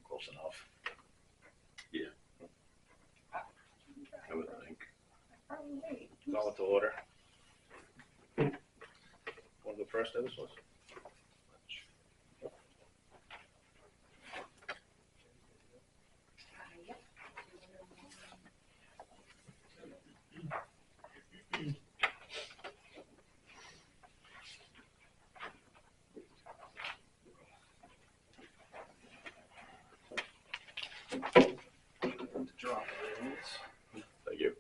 Close enough. Yeah. I would think. Call it to order. Want to go first, Eversource? Drop it. Thank you.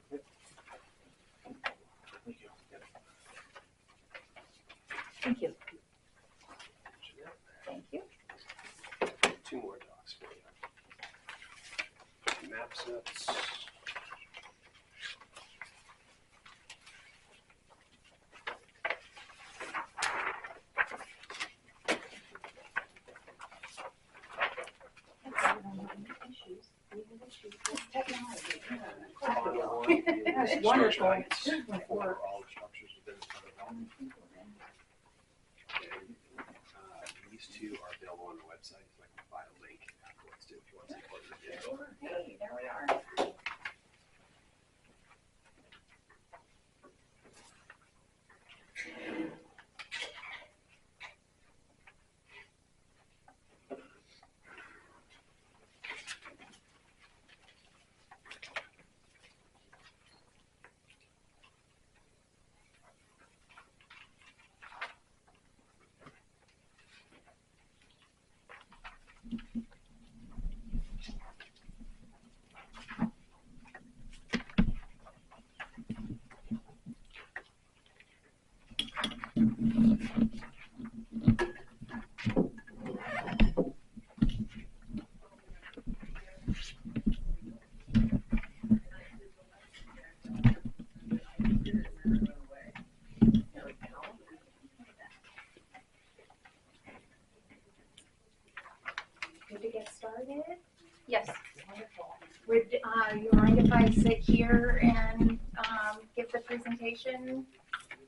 Thank you. Thank you. Thank you. Two more docs for you. Map sets. That's wonderful. For all the structures within the town. These two are available on the website. So I can provide a link afterwards too if you want to see what they're doing. Hey, there we are. Good to get started? Yes. Wonderful. Would you mind if I sit here and give the presentation?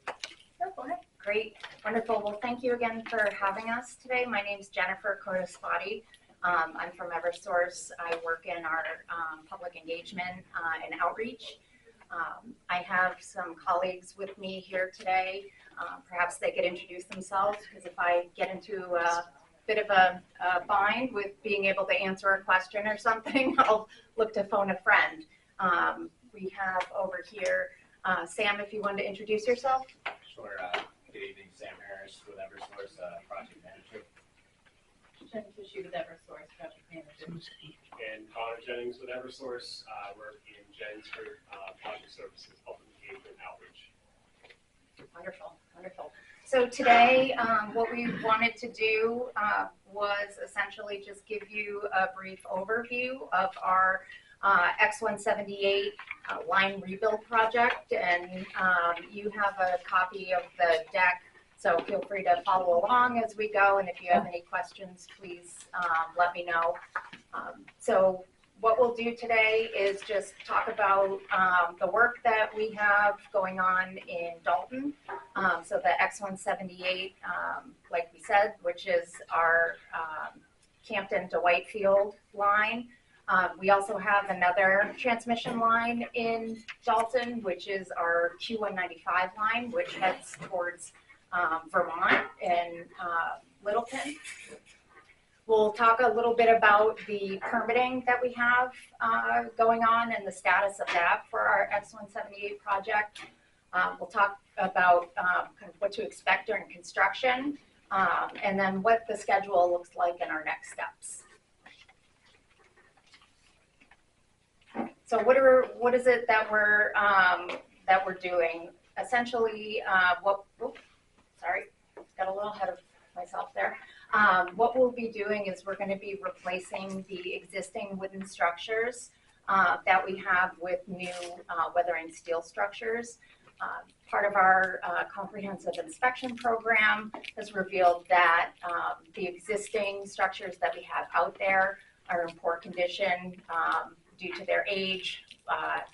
Oh, go ahead. Great. Wonderful. Well, thank you again for having us today. My name is Jennifer Cortespati. I'm from Eversource. I work in our public engagement and outreach. I have some colleagues with me here today. Perhaps they could introduce themselves, because if I get into a bit of a bind with being able to answer a question or something, I'll look to phone a friend. We have over here Sam, if you wanted to introduce yourself. Sure. Good evening, Sam Harris with Eversource, project manager. Jen Fishy with Eversource, project manager. And Connor Jennings with Eversource. We're in Jen's for project services, public engagement, outreach. Wonderful, wonderful. So today, what we wanted to do was essentially just give you a brief overview of our X178 line rebuild project, and you have a copy of the deck, so feel free to follow along as we go, and if you have any questions, please let me know. So what we'll do today is just talk about the work that we have going on in Dalton. So the X178, like we said, which is our Campton to Whitefield line. We also have another transmission line in Dalton, which is our Q195 line, which heads towards Vermont and Littleton. We'll talk a little bit about the permitting that we have going on and the status of that for our X178 project. We'll talk about kind of what to expect during construction, and then what the schedule looks like in our next steps. So what is it that we're doing? Essentially, sorry, got a little ahead of myself there. What we'll be doing is we're going to be replacing the existing wooden structures that we have with new weathering steel structures. Part of our comprehensive inspection program has revealed that the existing structures that we have out there are in poor condition due to their age,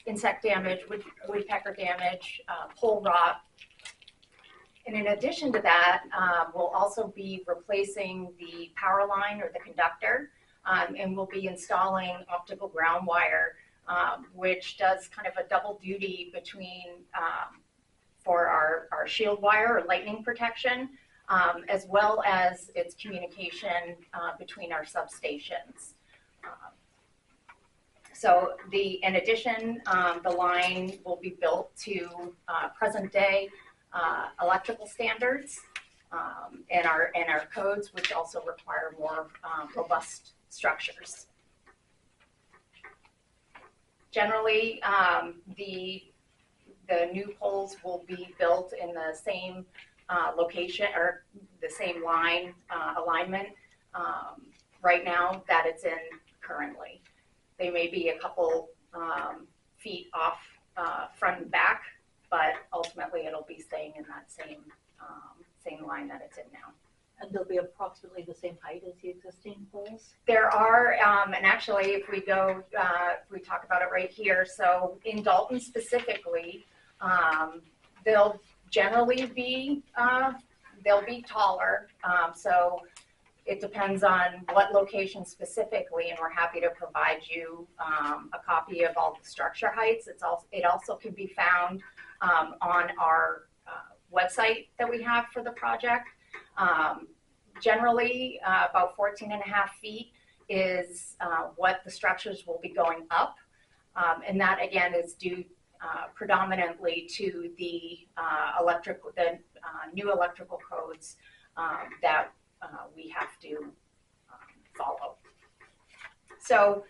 insect damage, woodpecker damage, pole rot. And in addition to that, we'll also be replacing the power line or the conductor, and we'll be installing optical ground wire, which does kind of a double duty between for our shield wire or lightning protection, as well as its communication between our substations. So in addition, the line will be built to present day electrical standards and our codes, which also require more robust structures. Generally, the new poles will be built in the same location or the same line alignment right now that it's in currently. They may be a couple feet off front and back, but ultimately it'll be staying in that same line that it's in now. And they'll be approximately the same height as the existing poles? There are, and actually if we go, if we talk about it right here, so in Dalton specifically, they'll generally be, they'll be taller. So it depends on what location specifically, and we're happy to provide you a copy of all the structure heights. It also can be found on our website that we have for the project. Generally, about 14.5 feet is what the structures will be going up. And that again is due predominantly to the new electrical codes that we have to follow. So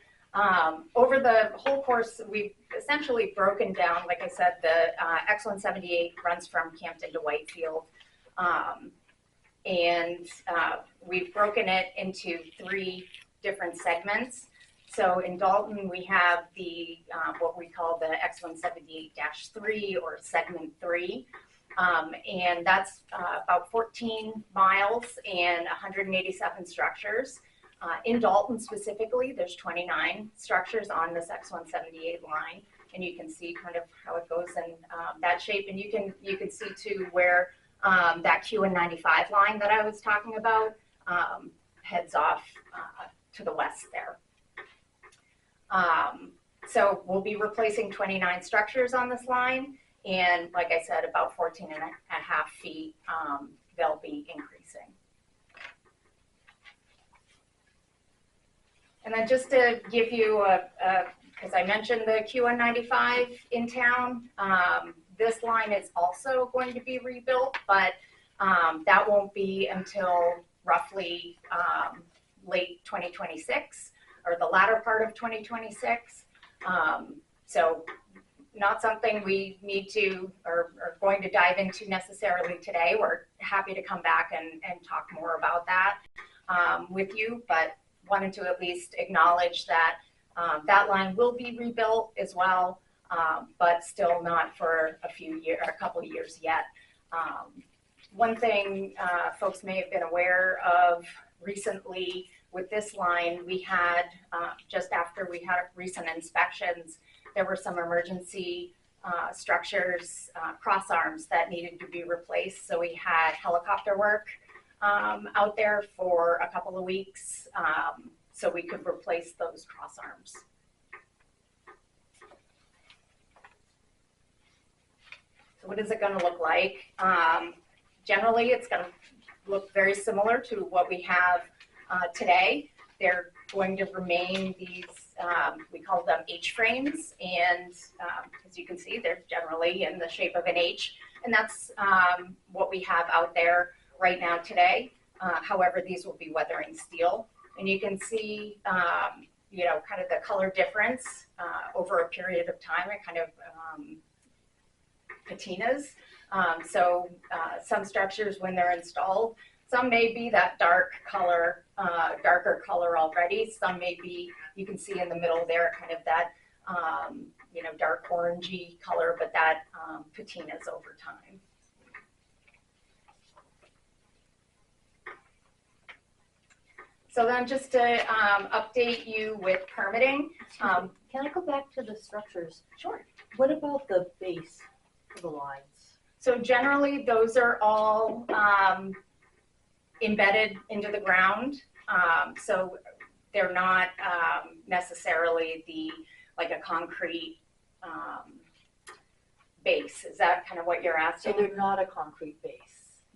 over the whole course, we've essentially broken down, like I said, the X178 runs from Campton to Whitefield. And we've broken it into 3 different segments. So in Dalton, we have the what we call the X178-3 or segment 3. And that's about 14 miles and 187 structures. In Dalton specifically, there's 29 structures on this X178 line, and you can see kind of how it goes in that shape. And you can see too where that Q195 line that I was talking about heads off to the west there. So we'll be replacing 29 structures on this line, and like I said, about 14.5 feet they'll be increasing. And then just to give you because I mentioned the Q195 in town, this line is also going to be rebuilt, but that won't be until roughly late 2026 or the latter part of 2026. So not something we need to or are going to dive into necessarily today. We're happy to come back and talk more about that with you, but wanted to at least acknowledge that that line will be rebuilt as well, but still not for a couple of years yet. One thing folks may have been aware of recently, with this line, we had, just after we had recent inspections, there were some emergency structures, cross arms that needed to be replaced. So we had helicopter work out there for a couple of weeks so we could replace those cross arms. So what is it going to look like? Generally, it's going to look very similar to what we have today. They're going to remain these, we call them H-frames, and as you can see, they're generally in the shape of an H, and that's what we have out there right now today. However, these will be weathering steel, and you can see, you know, kind of the color difference over a period of time. It kind of patinas. So some structures, when they're installed, some may be that dark color, darker color already. Some may be, you can see in the middle there, kind of that, you know, dark orangey color, but that patinas over time. So then just to update you with permitting. Can I go back to the structures? Sure. What about the base of the lines? So generally, those are all embedded into the ground. So they're not necessarily like a concrete base. Is that kind of what you're asking? So they're not a concrete base.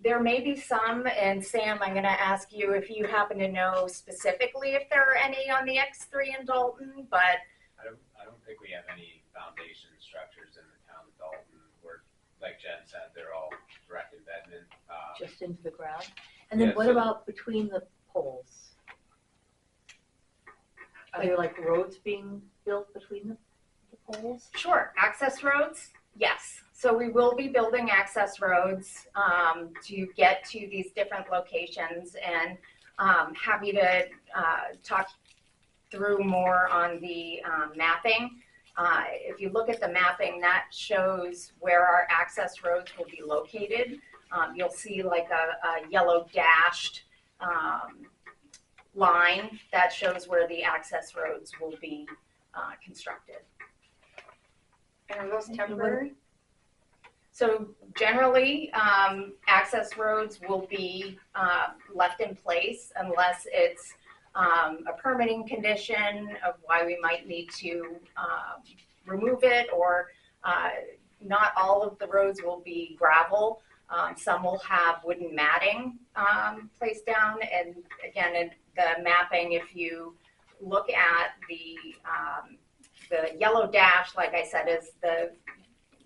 There may be some, and Sam, I'm going to ask you if you happen to know specifically if there are any on the X3 in Dalton, but I don't think we have any foundation structures in the town of Dalton. We're, like Jen said, they're all direct embedment. Just into the ground? And then Yeah, what so- about between the poles? Are there like roads being built between the poles? sure, access roads, yes. So we will be building access roads to get to these different locations, and happy to talk through more on the mapping. If you look at the mapping, that shows where our access roads will be located. You'll see like a yellow dashed line that shows where the access roads will be constructed. And are those temporary? So generally, access roads will be left in place unless it's a permitting condition of why we might need to remove it, or not all of the roads will be gravel. Some will have wooden matting placed down, and again, in the mapping, if you look at the yellow dash, like I said, is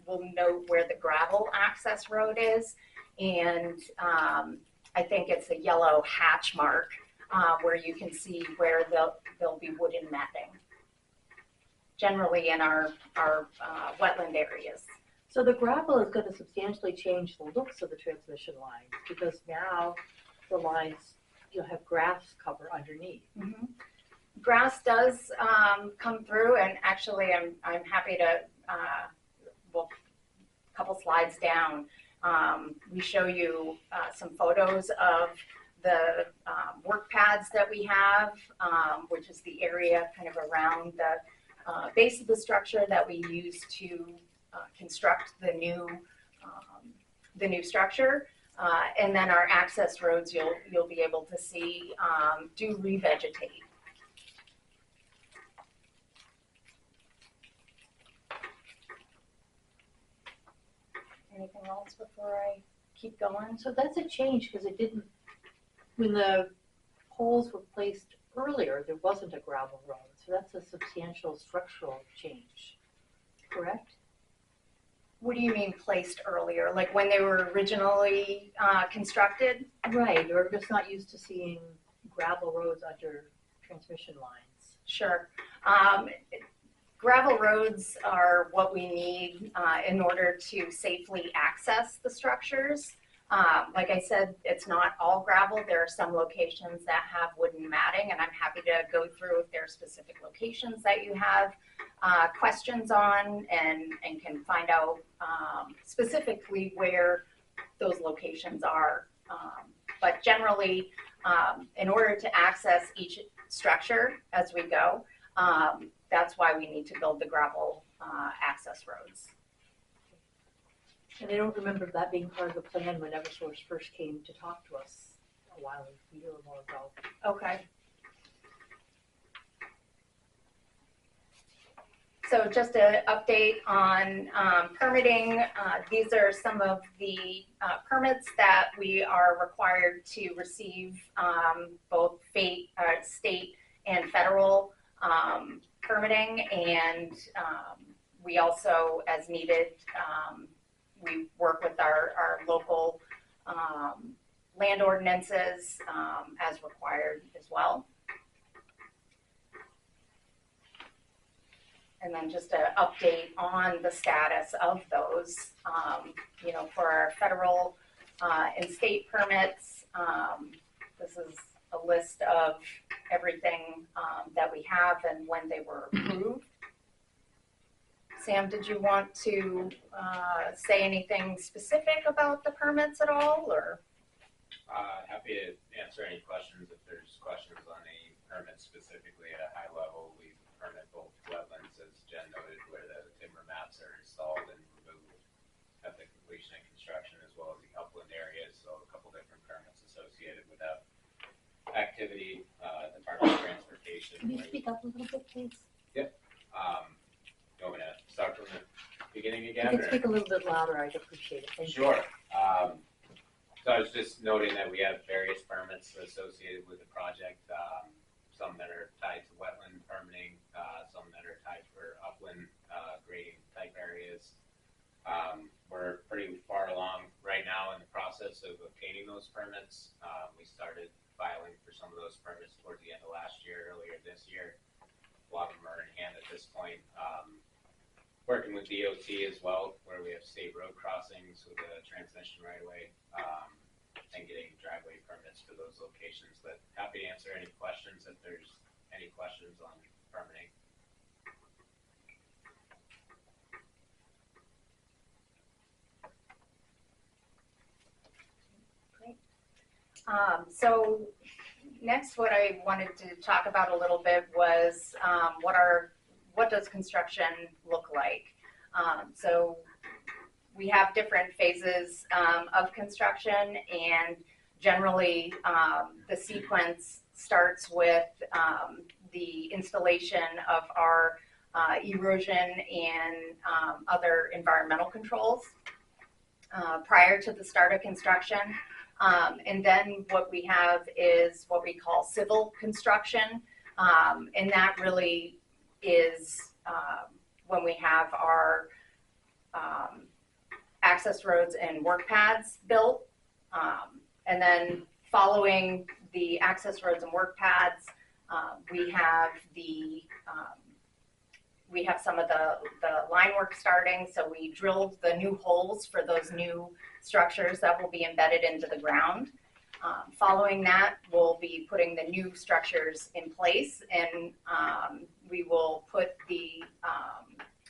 we'll note where the gravel access road is, and I think it's a yellow hatch mark where you can see where there'll be wooden matting, generally in our wetland areas. So the gravel is going to substantially change the looks of the transmission lines, because now the lines, you'll have grass cover underneath. Mm-hmm. Grass does come through, and actually I'm happy to, well, a couple slides down, we show you some photos of the work pads that we have, which is the area kind of around the base of the structure that we use to construct the new structure. And then our access roads, you'll be able to see do revegetate. Anything else before I keep going? So that's a change, because it didn't, when the poles were placed earlier, there wasn't a gravel road. So that's a substantial structural change, correct? What do you mean placed earlier? Like when they were originally constructed? Right, we're just not used to seeing gravel roads under transmission lines. Sure. Gravel roads are what we need in order to safely access the structures. Like I said, it's not all gravel. There are some locations that have wooden matting, and I'm happy to go through if there are specific locations that you have questions on, and can find out specifically where those locations are. But generally, in order to access each structure as we go, that's why we need to build the gravel access roads. And I don't remember that being part of the plan when Eversource first came to talk to us a year or more ago. Okay. So just an update on permitting. These are some of the permits that we are required to receive, both state and federal permitting, and we also, as needed, we work with our local land ordinances as required as well. And then just an update on the status of those, for our federal and state permits. This is a list of everything that we have and when they were approved. Sam, did you want to say anything specific about the permits at all, or? Happy to answer any questions if there's questions on any permits specifically at a high level. We permit both wetlands, as Jen noted, where the timber mats are installed and removed at the completion of construction, as well as the upland areas. So a couple different permits associated with that activity. Department of Transportation. Can you speak up a little bit, please? Yep. You want me to start from the beginning If again? you could speak a little bit louder, I'd appreciate it. Thank you. Sure. So I was just noting that we have various permits associated with the project, some that are tied to wetland permitting, some that are tied for upland grading type areas. We're pretty far along right now in the process of obtaining those permits. We started filing for some of those permits towards the end of last year, earlier this year. A lot of them are in hand at this point. Working with DOT as well, where we have state road crossings with a transmission right away, and getting driveway permits for those locations. But happy to answer any questions if there's any questions on permitting. Great. So next, what I wanted to talk about a little bit was what does construction look like? So we have different phases of construction, and generally the sequence starts with the installation of our erosion and other environmental controls prior to the start of construction. And then what we have is what we call civil construction, and that really is when we have our access roads and work pads built. And then following the access roads and work pads, we have some of the line work starting. So we drilled the new holes for those new structures that will be embedded into the ground. Following that, we'll be putting the new structures in place, and we will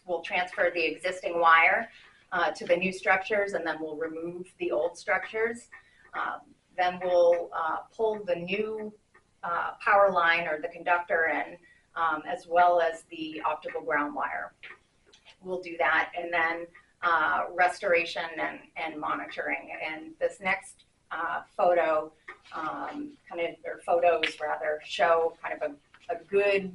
we'll transfer the existing wire to the new structures, and then we'll remove the old structures. Then we'll pull the new power line or the conductor in, as well as the optical ground wire. We'll do that, and then restoration and monitoring. And this next photos rather, show kind of a good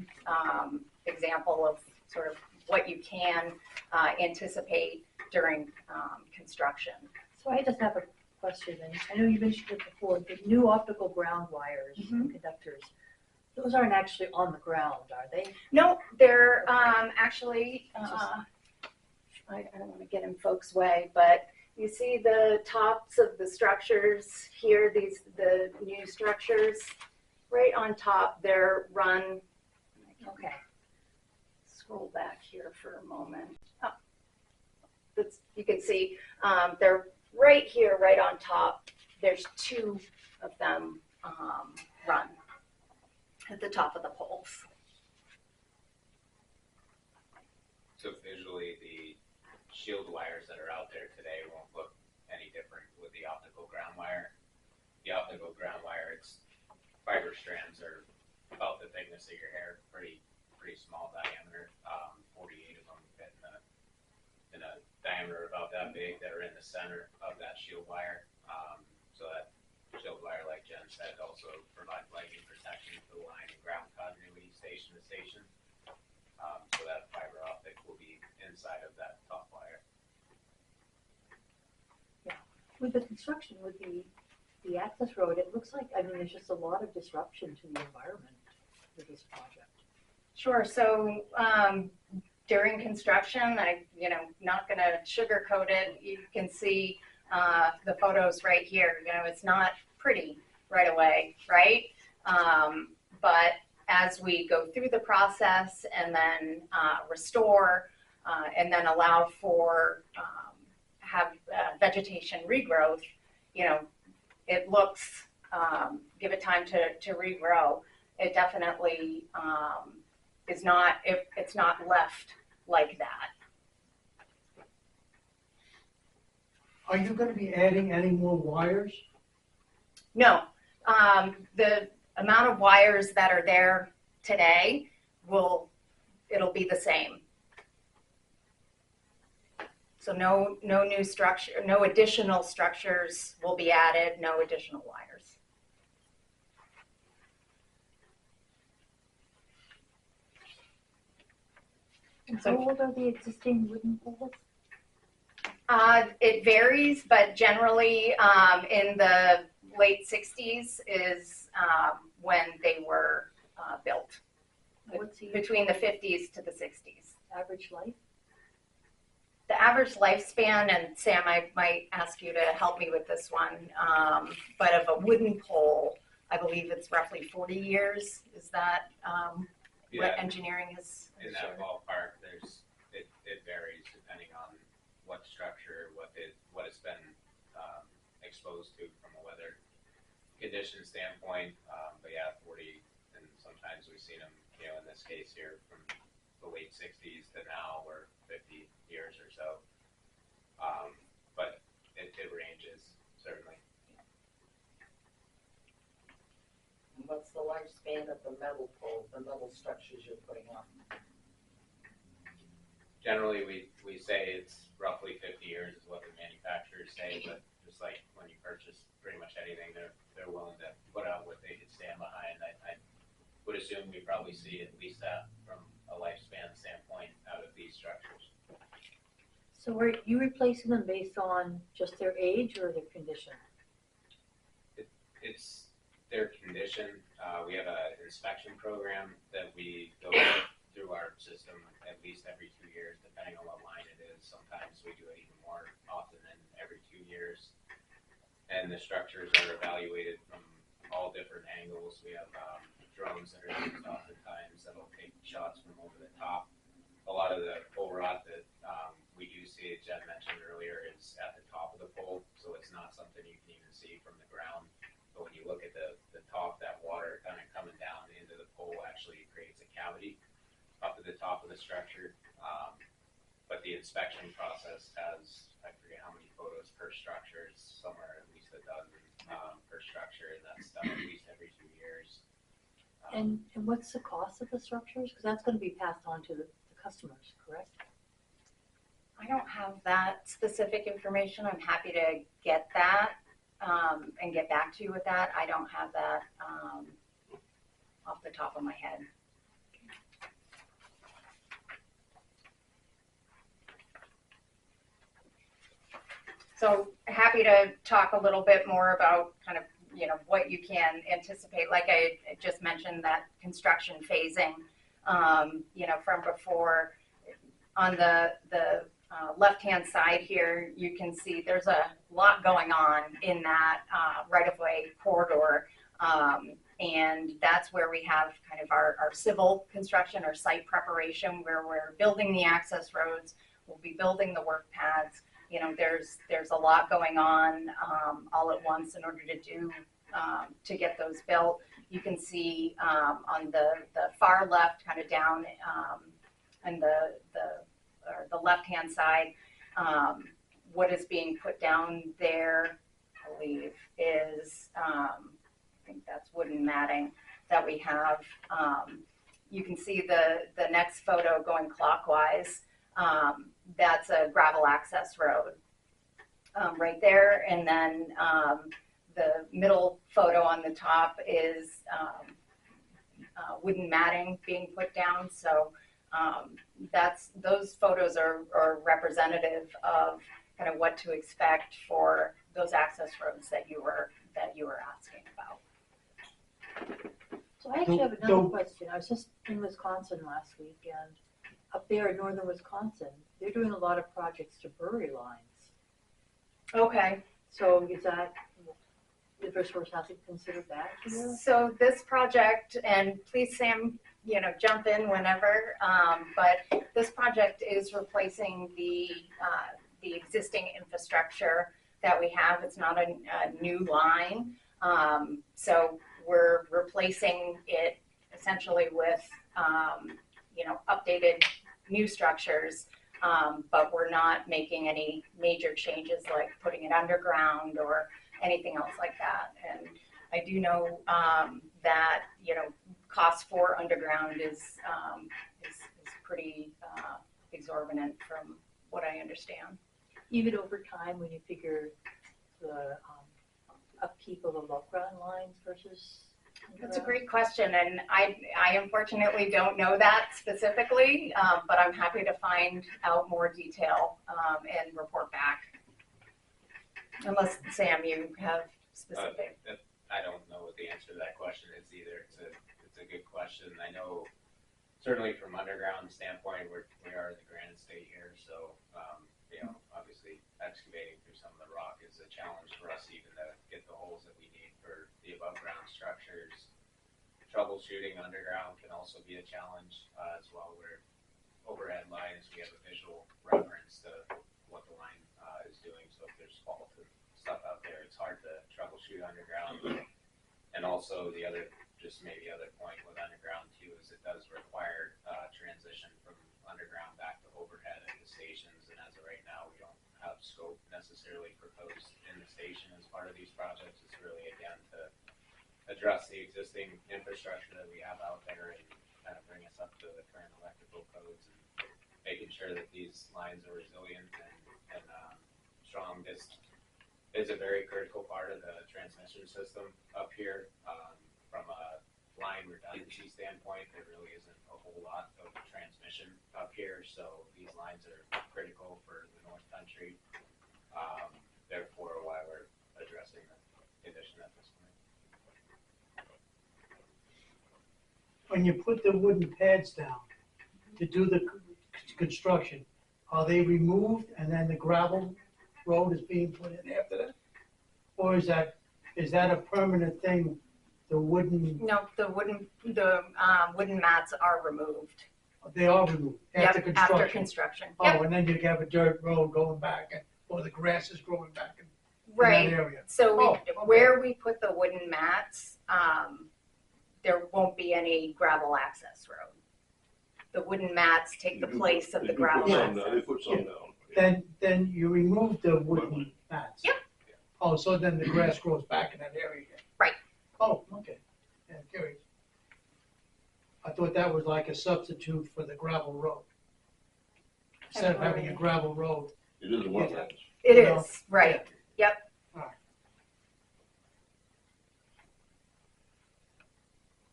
example of sort of what you can anticipate during construction. So I just have a question, and I know you mentioned it before, the new optical ground wires and conductors, those aren't actually on the ground, are they? No, they're actually, I don't want to get in folks' way, but you see the tops of the structures here, the new structures, right on top, they're run, okay, scroll back here for a moment. Oh, you can see they're right here, right on top. There's two of them run at the top of the poles. So visually, the shield wires that are out there today won't look any different with the optical ground wire. The optical ground wire, it's outer strands are about the thickness of your hair, pretty small diameter. 48 of them fit in a diameter about that big that are in the center of that shield wire. So that shield wire, like Jen said, also provides lightning protection for the line and ground continuity station to station. So that fiber optic will be inside of that top wire. With the construction, with the access road, it looks like, I mean, there's just a lot of disruption to the environment with this project. Sure. So during construction, not going to sugarcoat it. You can see the photos right here. It's not pretty right away, right? But as we go through the process and then restore and then allow for have vegetation regrowth, it looks, give it time to regrow. It definitely is not, it's not left like that. Are you gonna be adding any more wires? No, the amount of wires that are there today it'll be the same. So no new structure, no additional structures will be added, no additional wires. And how old are the existing wooden poles? It varies, but generally in the late 60s is when they were built. What's the Between the 50s to the 60s. average life? The average lifespan, and Sam, I might ask you to help me with this one, but of a wooden pole, I believe it's roughly 40 years. Is that what engineering is? In that ballpark, it varies depending on what structure, what it's been exposed to from a weather condition standpoint. But yeah, 40, and sometimes we've seen them, in this case here, from the late 60s to now, we're 50 years or so. But it ranges, certainly. What's the lifespan of the metal pole, the metal structures you're putting up? Generally, we say it's roughly 50 years is what the manufacturers say, but just like when you purchase pretty much anything, they're willing to put out what they could stand behind. I would assume we probably see at least that from a lifespan standpoint out of these structures. So are you replacing them based on just their age or their condition? It's their condition. We have an inspection program that we go through our system at least every 2 years, depending on what line it is. Sometimes we do it even more often than every 2 years. And the structures are evaluated from all different angles. We have drones that are used oftentimes that'll take shots from over the top. A lot of the pole rot that we do see, as Jen mentioned earlier, is at the top of the pole, so it's not something you can even see from the ground. But when you look at the top, that water kind of coming down into the pole actually creates a cavity up at the top of the structure. But the inspection process has, I forget how many photos per structure, it's somewhere at least a dozen per structure, and that's done at least every 2 years. And what's the cost of the structures? Because that's going to be passed on to the customers, correct? I don't have that specific information. I'm happy to get that and get back to you with that. I don't have that off the top of my head. So happy to talk a little bit more about kind of, what you can anticipate. Like I just mentioned, that construction phasing, from before. On the left-hand side here, you can see there's a lot going on in that right-of-way corridor. And that's where we have kind of our civil construction or site preparation, where we're building the access roads, we'll be building the work paths. There's a lot going on all at once in order to get those built. You can see on the far left, kind of down and the left-hand side, what is being put down there, I believe, is I think that's wooden matting. that we have. You can see the next photo going clockwise. That's a gravel access road right there. And then the middle photo on the top is wooden matting being put down. So those photos are representative of kind of what to expect for those access roads that you were asking about. So I actually have another question. I was just in Wisconsin last week, and up there in northern Wisconsin, they're doing a lot of projects to brewery lines. Okay. So is that, Eversource hasn't considered that here? So this project, and please Sam, jump in whenever, but this project is replacing the existing infrastructure that we have. It's not a new line. So we're replacing it essentially with, updated new structures, but we're not making any major changes like putting it underground or anything else like that. And I do know that, cost for underground is pretty exorbitant from what I understand. Even over time, when you figure the upkeep of above ground lines versus underground? That's a great question, and I unfortunately don't know that specifically, but I'm happy to find out more detail and report back. Unless, Sam, you have specific. I don't know what the answer to that question is either. It's a good question. I know certainly from underground standpoint, we are the granite state here, so obviously excavating through some of the rock is a challenge for us even to get the holes that we need for the above ground structures. Troubleshooting underground can also be a challenge as well, where overhead lines, we have a visual reference to what the line is doing. So if there's fault and stuff out there, it's hard to troubleshoot underground. And also the other point with underground too is it does require transition from underground back to overhead at the stations. And as of right now, we don't have scope necessarily proposed in the station as part of these projects. It's really again to address the existing infrastructure that we have out there and kind of bring us up to the current electrical codes and making sure that these lines are resilient and strong. This is a very critical part of the transmission system up here. From a line redundancy standpoint, there really isn't a whole lot of transmission up here, so these lines are critical for the North Country. Therefore, why we're addressing the condition at this point. When you put the wooden pads down to do the construction, are they removed and then the gravel road is being put in after that? Or is that a permanent thing? The wooden, No, the wooden mats are removed. they are removed after Yep, construction? after construction. Oh, Yep. and then you have a dirt road going back, or the grass is growing back in Right. that area? So Okay. where we put the wooden mats, there won't be any gravel access road. The wooden mats take the place of the gravel Yeah. access. They put some down. Then you remove the wooden mats? Yep. Oh, so then the grass grows back in that area again? Right. Oh, okay. Yeah, curious. I thought that was like a substitute for the gravel road. Instead of having a gravel road. It is wetlands. It No. is, right. Yep. Alright.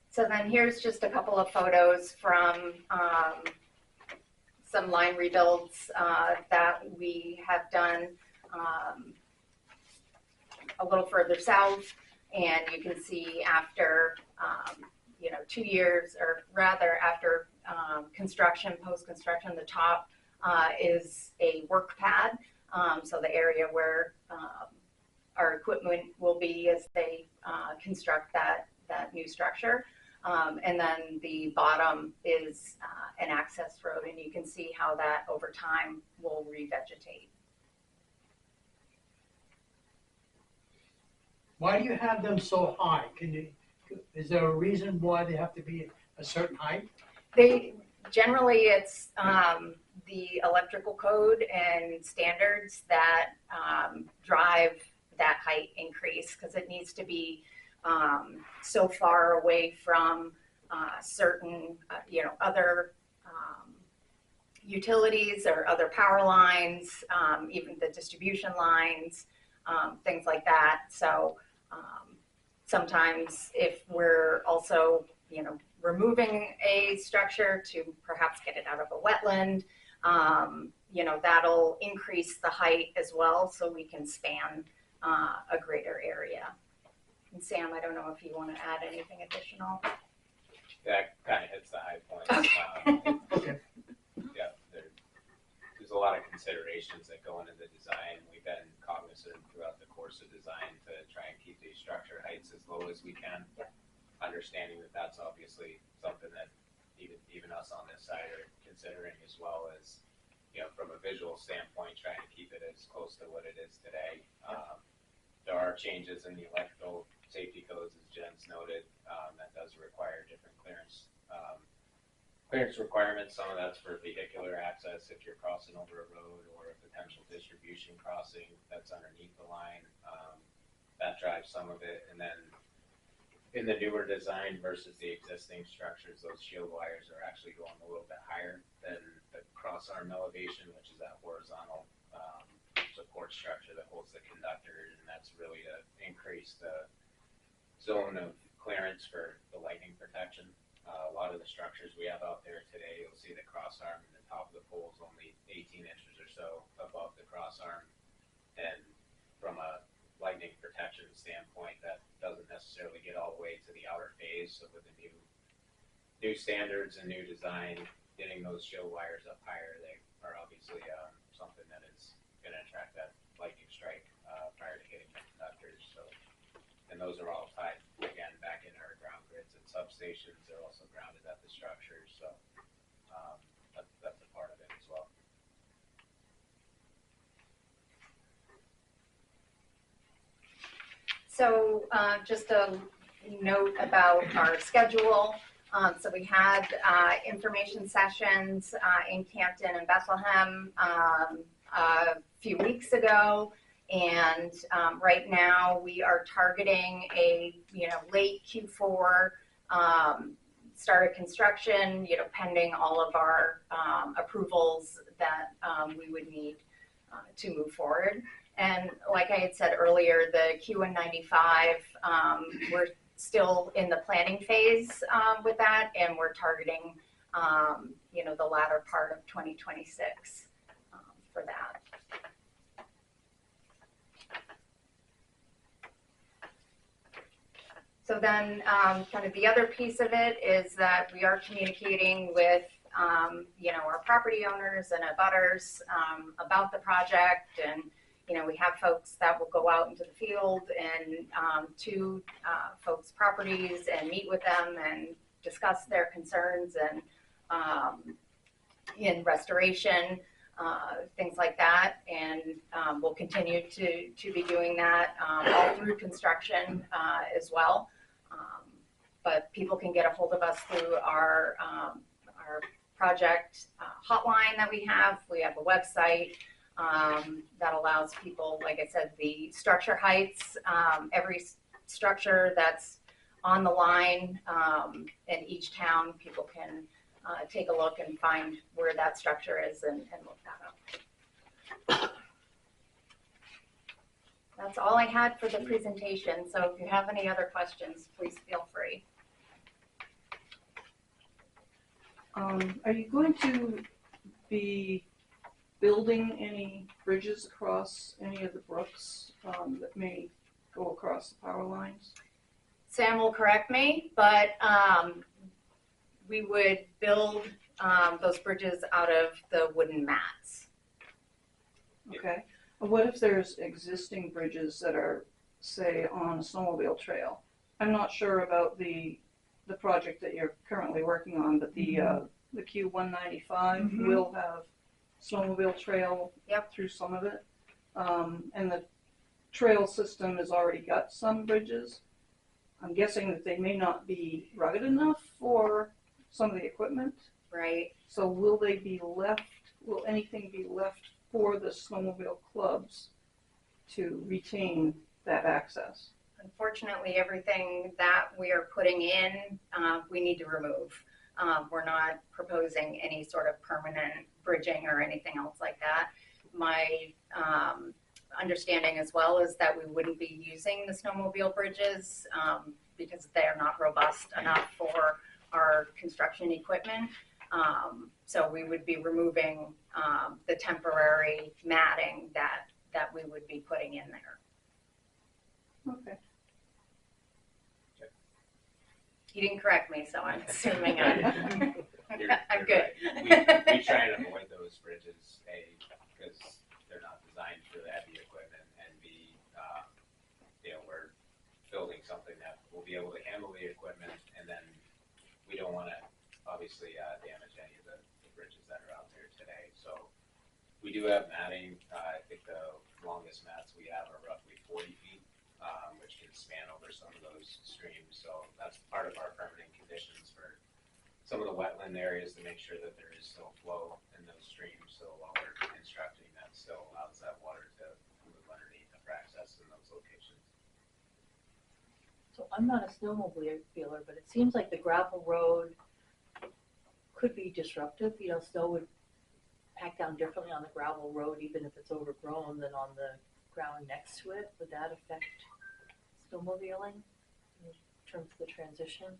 So then here's just a couple of photos from some line rebuilds that we have done a little further south. And you can see after, 2 years, or rather after construction, post-construction, the top is a work pad. So the area where our equipment will be as they construct that new structure. And then the bottom is an access road, and you can see how that over time will revegetate. Why do you have them so high? Is there a reason why they have to be a certain height? Generally it's the electrical code and standards that drive that height increase, because it needs to be so far away from certain, other utilities or other power lines, even the distribution lines, things like that. So sometimes if we're also, removing a structure to perhaps get it out of a wetland, that'll increase the height as well so we can span a greater area. And Sam, I don't know if you want to add anything additional. That kind of hits the high points. Okay. Yeah, there's a lot of considerations that go into the design. We've been cognizant throughout the course of design to try and keep these structure heights as low as we can. Yeah. Understanding that that's obviously something that even us on this side are considering, as well as, from a visual standpoint, trying to keep it as close to what it is today. There are changes in the electrical safety codes, as Jen's noted, that does require different clearance requirements. Some of that's for vehicular access if you're crossing over a road, or a potential distribution crossing that's underneath the line. That drives some of it. And then in the newer design versus the existing structures, those shield wires are actually going a little bit higher than the cross arm elevation, which is that horizontal support structure that holds the conductor, and that's really to increase the zone of clearance for the lightning protection. A lot of the structures we have out there today, you'll see the cross arm and the top of the pole is only 18 inches or so above the cross arm, and from a lightning protection standpoint, that doesn't necessarily get all the way to the outer phase. So with the new standards and new design, getting those shield wires up higher, they are obviously something that is going to attract that lightning strike prior to hitting the conductors. So, and those are all tied again back in our ground grids and substations. They're also grounded at the structures, so that's a part of it as well. So just a note about our schedule. So we had information sessions in Campton and Bethlehem a few weeks ago, and right now we are targeting a late Q4 start of construction, pending all of our approvals that we would need to move forward. And like I had said earlier, the Q195, we're still in the planning phase with that, and we're targeting, the latter part of 2026 for that. So then kind of the other piece of it is that we are communicating with, our property owners and abutters about the project, and we have folks that will go out into the field and to folks' properties and meet with them and discuss their concerns and in restoration, things like that. And we'll continue to be doing that all through construction as well. But people can get a hold of us through our project hotline that we have. We have a website that allows people, like I said, the structure heights, every structure that's on the line in each town, people can take a look and find where that structure is and look that up. That's all I had for the presentation, so if you have any other questions, please feel free. Are you going to be building any bridges across any of the brooks that may go across the power lines? Sam will correct me, but we would build those bridges out of the wooden mats. Okay. What if there's existing bridges that are, say, on a snowmobile trail? I'm not sure about the project that you're currently working on, but the Q195 will have snowmobile trail through some of it. And the trail system has already got some bridges. I'm guessing that they may not be rugged enough for some of the equipment. Right. So will anything be left for the snowmobile clubs to retain that access? Unfortunately, everything that we are putting in, we need to remove. We're not proposing any sort of permanent bridging or anything else like that. My understanding as well is that we wouldn't be using the snowmobile bridges because they are not robust enough for our construction equipment. So we would be removing the temporary matting that we would be putting in there. Okay. You didn't correct me, so I'm assuming I'm You're good. right. We try and avoid those bridges, A, because they're not designed for the heavy equipment, and B, we're building something that will be able to handle the equipment, and then we don't want to obviously damage any of the bridges that are out there today. So we do have matting. I think the longest mats we have are roughly 40 feet, which can span over some of those streams. So that's part of our permitting conditions for some of the wetland areas to make sure that there is still flow in those streams. So while we're constructing, that still allows that water to move underneath the access in those locations. So I'm not a snowmobiler, but it seems like the gravel road could be disruptive. You know, snow would pack down differently on the gravel road, even if it's overgrown, than on the ground next to it. Would that affect snowmobiling in terms of the transition?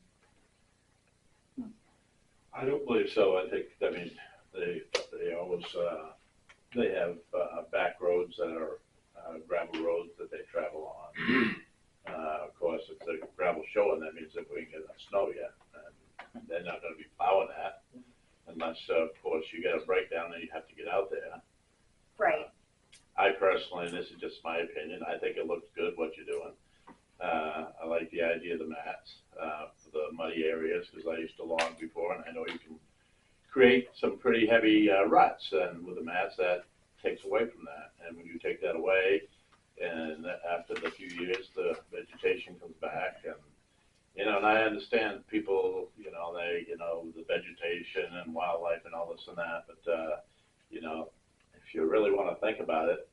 I don't believe so. I mean, they always, they have back roads that are gravel roads that they travel on. Of course, if the gravel's showing, that means that we ain't getting snow yet. And they're not gonna be plowing that unless, of course, you get a breakdown and you have to get out there. Right. I personally, and this is just my opinion, I think it looks good what you're doing. I like the idea of the mats for the muddy areas, because I used to log before, and I know you can create some pretty heavy ruts, and with the mats that takes away from that. And when you take that away, and after the few years, the vegetation comes back, and and I understand people, the vegetation and wildlife and all this and that, but if you really want to think about it,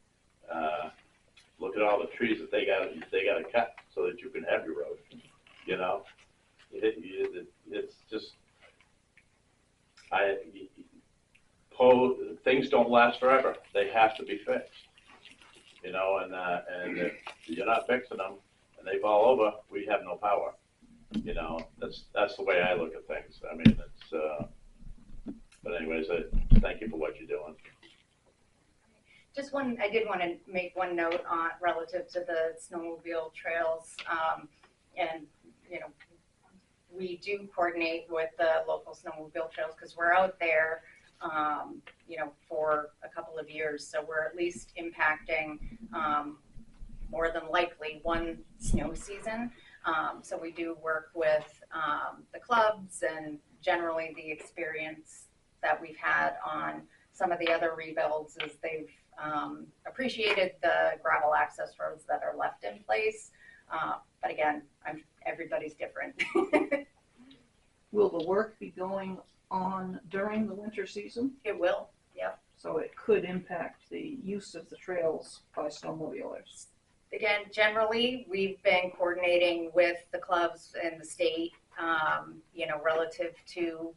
look at all the trees that they got to cut so that you can have your road. It's just things don't last forever. They have to be fixed. And if you're not fixing them and they fall over, we have no power. That's the way I look at things. I mean, but anyways, thank you for what you're doing. I did want to make one note on relative to the snowmobile trails. And, we do coordinate with the local snowmobile trails because we're out there, for a couple of years. So we're at least impacting more than likely one snow season. So we do work with the clubs, and generally the experience that we've had on some of the other rebuilds is they've appreciated the gravel access roads that are left in place. But again, everybody's different. Will the work be going on during the winter season? It will, yep. So it could impact the use of the trails by snowmobilers. Again, generally, we've been coordinating with the clubs and the state, relative to,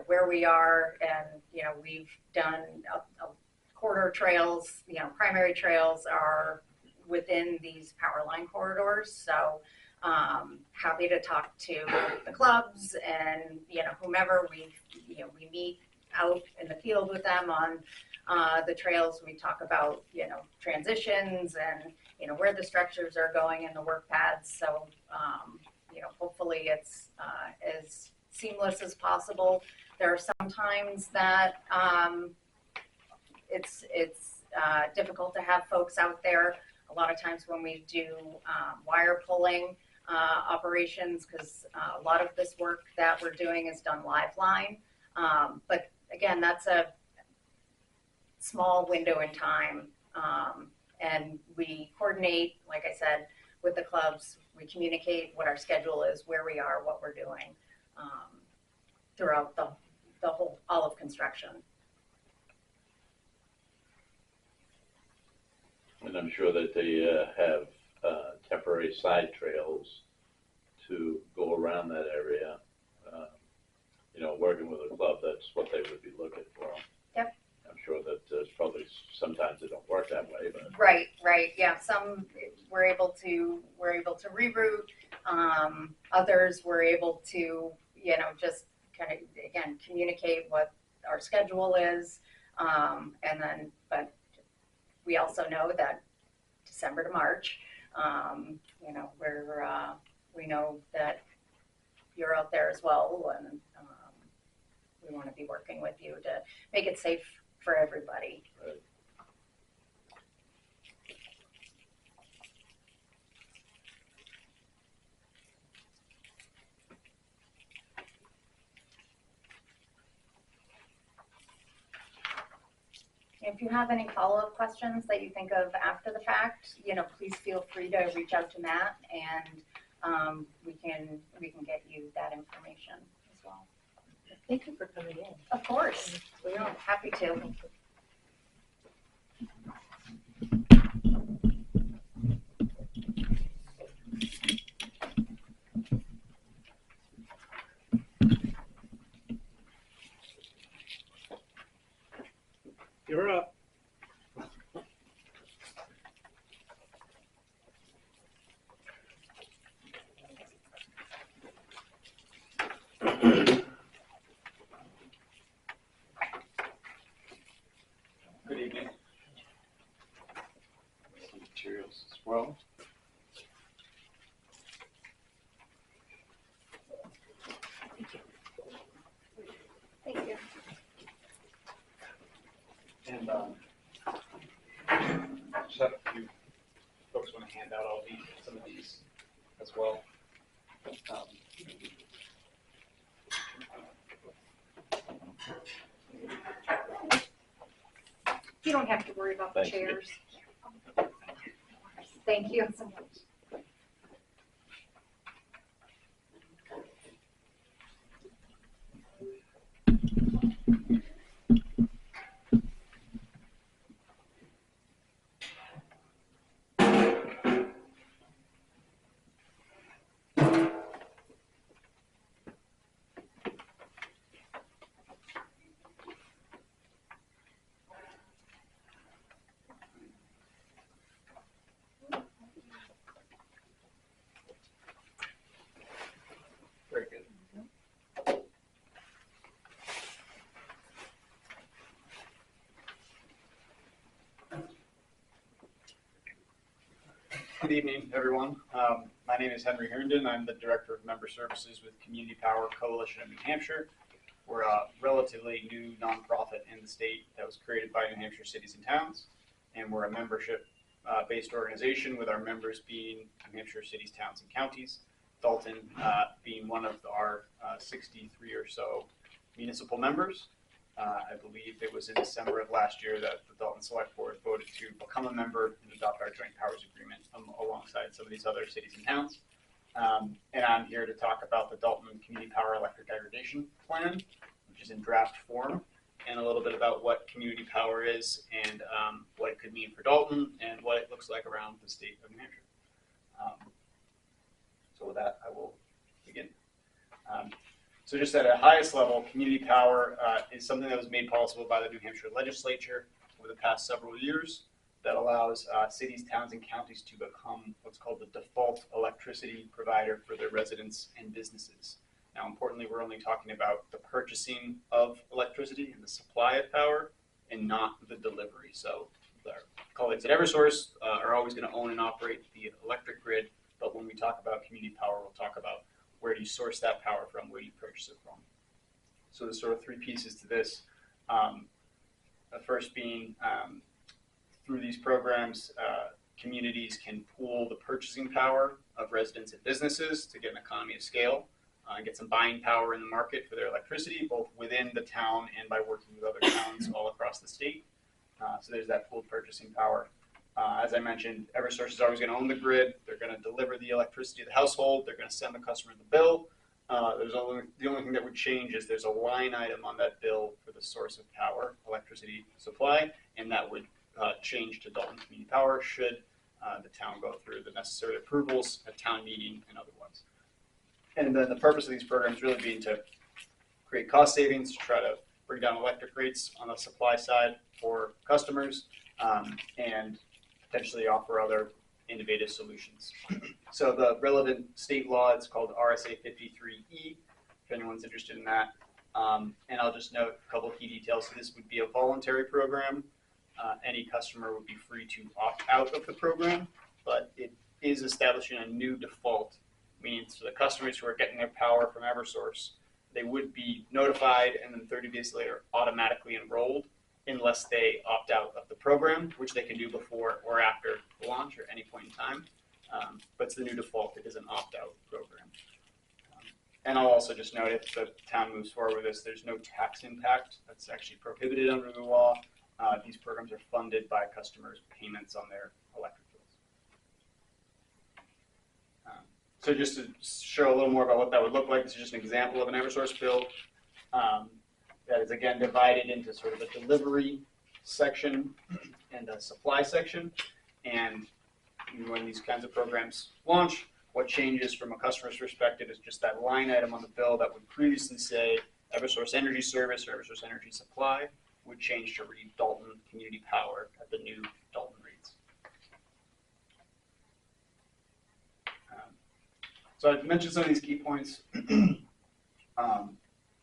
where we are. And, we've done a corridor trails, primary trails are within these power line corridors. So happy to talk to the clubs and, whomever we meet out in the field with them on the trails. We talk about, transitions and, where the structures are going in the work paths. So, hopefully it's as seamless as possible. There are some times that it's difficult to have folks out there. A lot of times when we do wire pulling operations, because a lot of this work that we're doing is done live line. But again, that's a small window in time. And we coordinate, like I said, with the clubs. We communicate what our schedule is, where we are, what we're doing throughout the whole, all of construction. And I'm sure that they have temporary side trails to go around that area. You know, working with a club, that's what they would be looking for. Yep. I'm sure that there's probably sometimes it don't work that way, but. Right, yeah, some we're able to reroute, others we're able to, you know, just kind of, again, communicate what our schedule is, and then, but we also know that December to March, you know, we know that you're out there as well, and we want to be working with you to make it safe for everybody. Right. If you have any follow-up questions that you think of after the fact, you know, please feel free to reach out to Matt, and we can get you that information as well. Thank you for coming in. Of course, we are happy to. You're up. Good evening. Some materials as well. Thank you. And just have a few folks want to hand out all these, some of these as well. You don't have to worry about the Thank you. chairs. Thank you so much. Very good. Good evening, everyone. My name is Henry Herndon. I'm the Director of Member Services with Community Power Coalition of New Hampshire. We're a relatively new nonprofit in the state that was created by New Hampshire cities and towns, and we're a membership-based organization with our members being New Hampshire cities, towns, and counties. Dalton being one of our 63 or so municipal members. I believe it was in December of last year that the Dalton Selectboard voted to become a member and adopt our joint powers agreement alongside some of these other cities and towns. And I'm here to talk about the Dalton Community Power Electric Aggregation Plan, which is in draft form, and a little bit about what community power is and what it could mean for Dalton and what it looks like around the state of New Hampshire. So with that, I will begin. So just at a highest level, community power is something that was made possible by the New Hampshire legislature over the past several years that allows cities, towns, and counties to become what's called the default electricity provider for their residents and businesses. Now, importantly, we're only talking about the purchasing of electricity and the supply of power and not the delivery. So our colleagues at Eversource are always going to own and operate the electric grid. But when we talk about community power, we'll talk about where do you source that power from, where do you purchase it from. So there's sort of three pieces to this. The first being through these programs, communities can pool the purchasing power of residents and businesses to get an economy of scale and get some buying power in the market for their electricity, both within the town and by working with other towns all across the state. So there's that pooled purchasing power. As I mentioned, Eversource is always going to own the grid. They're going to deliver the electricity to the household. They're going to send the customer the bill. The only thing that would change is there's a line item on that bill for the source of power, electricity supply, and that would change to Dalton Community Power should the town go through the necessary approvals at town meeting and otherwise. And then the purpose of these programs really being to create cost savings, to try to bring down electric rates on the supply side for customers, and potentially offer other innovative solutions. So the relevant state law, it's called RSA 53E, if anyone's interested in that. And I'll just note a couple of key details. So this would be a voluntary program. Any customer would be free to opt out of the program, but it is establishing a new default, meaning for the customers who are getting their power from Eversource, they would be notified and then 30 days later automatically enrolled unless they opt out of the program, which they can do before or after the launch or any point in time. But it's the new default. It is an opt-out program. And I'll also just note if the town moves forward with this, there's no tax impact. That's actually prohibited under the law. These programs are funded by customers' payments on their electric bills. So just to show a little more about what that would look like, this is just an example of an Eversource bill that is again divided into sort of a delivery section and a supply section. And when these kinds of programs launch, what changes from a customer's perspective is just that line item on the bill that would previously say Eversource Energy Service or Eversource Energy Supply would change to read Dalton Community Power at the new Dalton rates. So I've mentioned some of these key points.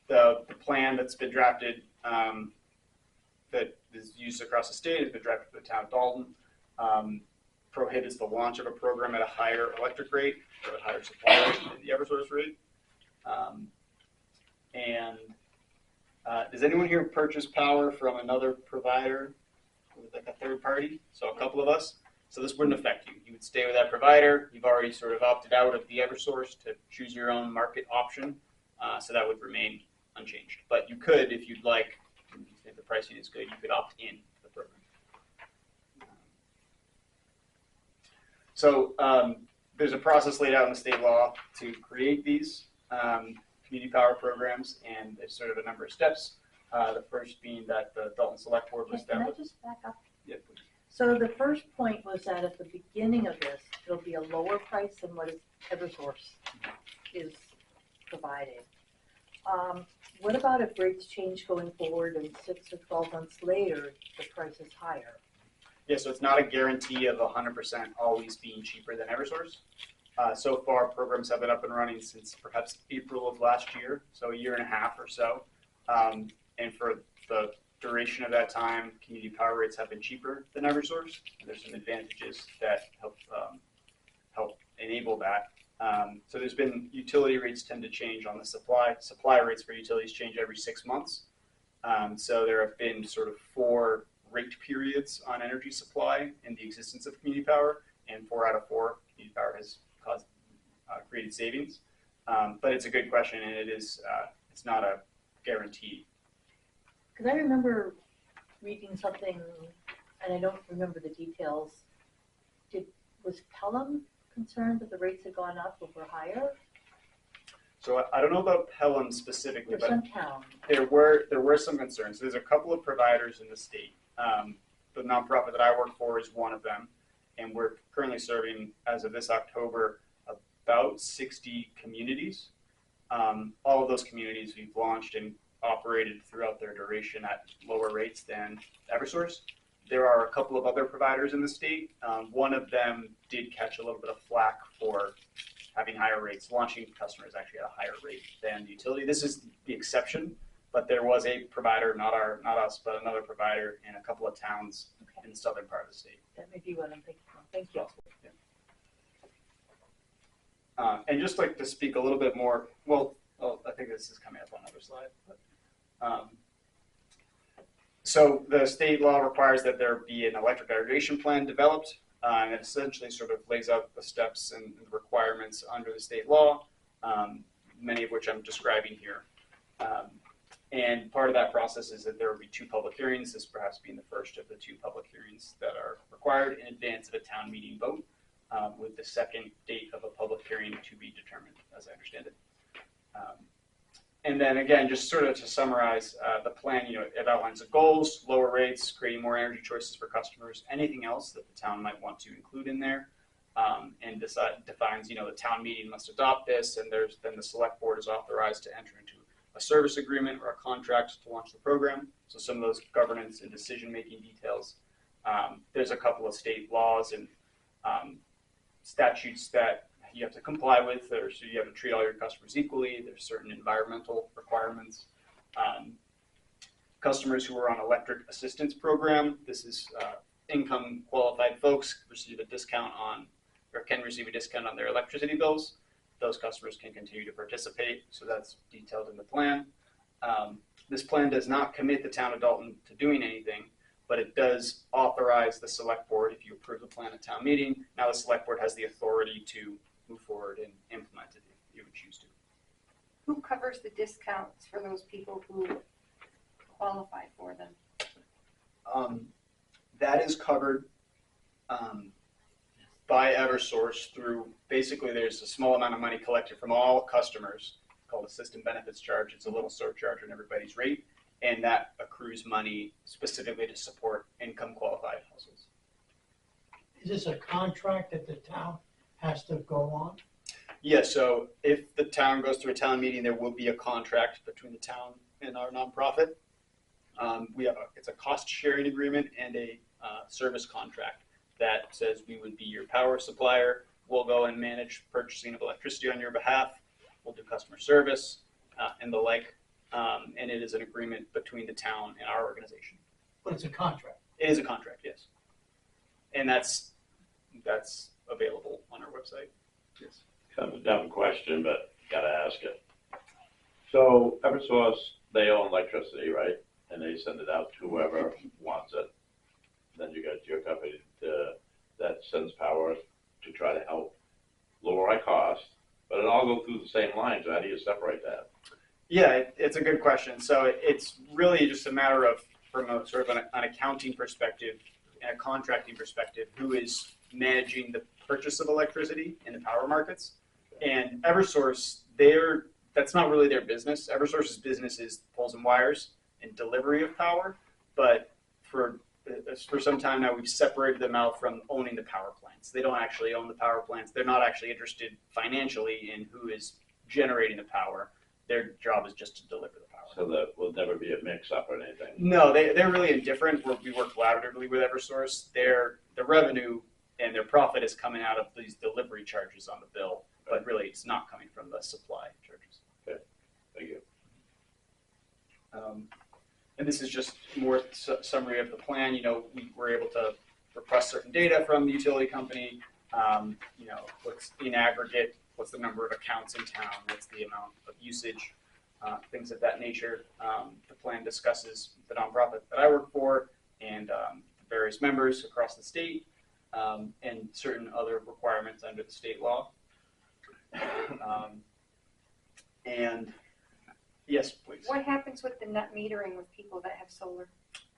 The plan that's been drafted that is used across the state has been drafted for the town of Dalton. Prohibits the launch of a program at a higher electric rate or a higher supply rate than the Eversource rate. Does anyone here purchase power from another provider, like a third party? So a couple of us. So this wouldn't affect you. You would stay with that provider. You've already sort of opted out of the Eversource to choose your own market option. So that would remain unchanged. But you could, if you'd like, if the pricing is good, you could opt in to the program. So there's a process laid out in the state law to create these community power programs, and there's sort of a number of steps. The first being that the Dalton Selectboard was Can I established. just back up? Yeah, please. So the first point was that at the beginning of this, it'll be a lower price than what Eversource is providing. What about if rates change going forward and 6 or 12 months later, the price is higher? Yeah, so it's not a guarantee of 100% always being cheaper than Eversource. So far, programs have been up and running since perhaps April of last year, so a year and a half or so. And for the duration of that time, community power rates have been cheaper than Eversource. And there's some advantages that help enable that. So there's been utility rates tend to change on the supply. Supply rates for utilities change every 6 months. So there have been sort of 4 rate periods on energy supply in the existence of community power, and 4 out of 4 community power has created savings. But it's a good question, and it is it's not a guarantee. Because I remember reading something, and I don't remember the details. Was Pelham concerned that the rates had gone up or were higher? So I don't know about Pelham specifically, There's but some town. there were some concerns. There's a couple of providers in the state. The nonprofit that I work for is one of them, and we're currently serving, as of this October, about 60 communities. All of those communities we've launched and operated throughout their duration at lower rates than Eversource. There are a couple of other providers in the state. One of them did catch a little bit of flack for having higher rates, launching customers actually at a higher rate than the utility. This is the exception, but there was a provider, not us, but another provider in a couple of towns in the southern part of the state. That may be what I'm thinking of. Thank you. Yeah. And just like to speak a little bit more, well, I think this is coming up on another slide. But, so the state law requires that there be an electric aggregation plan developed, and it essentially sort of lays out the steps and the requirements under the state law, many of which I'm describing here. And part of that process is that there will be 2 public hearings, this perhaps being the first of the 2 public hearings that are required in advance of a town meeting vote, with the second date of a public hearing to be determined, as I understand it. And then again, just sort of to summarize the plan, it outlines the goals, lower rates, creating more energy choices for customers, anything else that the town might want to include in there, and defines, the town meeting must adopt this, and then the select board is authorized to enter into a service agreement or a contract to launch the program. So some of those governance and decision-making details. There's a couple of state laws and statutes that you have to comply with. So you have to treat all your customers equally. There's certain environmental requirements. Customers who are on electric assistance program, this is income qualified folks receive a discount on, or can receive a discount on their electricity bills. Those customers can continue to participate. So that's detailed in the plan. This plan does not commit the town of Dalton to doing anything, but it does authorize the select board, if you approve the plan at town meeting, now the select board has the authority to move forward and implement it if you would choose to. Who covers the discounts for those people who qualify for them? That is covered by Eversource through, basically there's a small amount of money collected from all customers called a system benefits charge. It's a little surcharge on everybody's rate, and that accrues money specifically to support income qualified households. Is this a contract that the town has to go on? Yeah, so if the town goes through a town meeting, there will be a contract between the town and our nonprofit. It's a cost sharing agreement and a service contract that says we would be your power supplier. We'll go and manage purchasing of electricity on your behalf. We'll do customer service and the like. And it is an agreement between the town and our organization. But it's a contract. It is a contract, yes. And that's available on our website. Yes. Kind of a dumb question, but gotta ask it. So Eversource, they own electricity, right? And they send it out to whoever wants it. Then you got your company that sends power to try to help lower our cost, but it all goes through the same lines. How do you separate that? Yeah, it's a good question. So it's really just a matter of, from a sort of an accounting perspective and a contracting perspective, who is managing the purchase of electricity in the power markets. And Eversource, that's not really their business. Eversource's business is poles and wires and delivery of power, but for some time now, we've separated them out from owning the power plants. They don't actually own the power plants. They're not actually interested financially in who is generating the power. Their job is just to deliver the power. So that will never be a mix-up or anything? No, they're really indifferent. We work collaboratively with Eversource. The revenue and their profit is coming out of these delivery charges on the bill, but really it's not coming from the supply charges. Okay, thank you. And this is just more summary of the plan. We were able to request certain data from the utility company. What's in aggregate, what's the number of accounts in town, what's the amount of usage, things of that nature. The plan discusses the nonprofit that I work for and the various members across the state and certain other requirements under the state law. And yes, please. What happens with the net metering with people that have solar?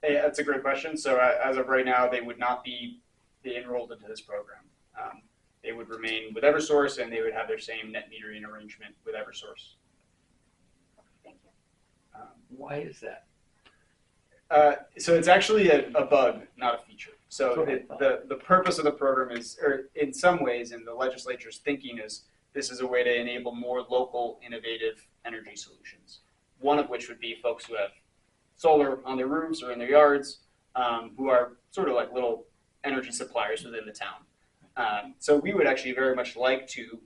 Hey, that's a great question. So as of right now, they would not be enrolled into this program. They would remain with Eversource, and they would have their same net metering arrangement with Eversource. Thank you. Why is that? So it's actually a bug, not a feature. So the purpose of the program is, or in some ways, in the legislature's thinking is, this is a way to enable more local, innovative energy solutions. One of which would be folks who have solar on their roofs or in their yards, who are sort of like little energy suppliers within the town. So we would actually very much like to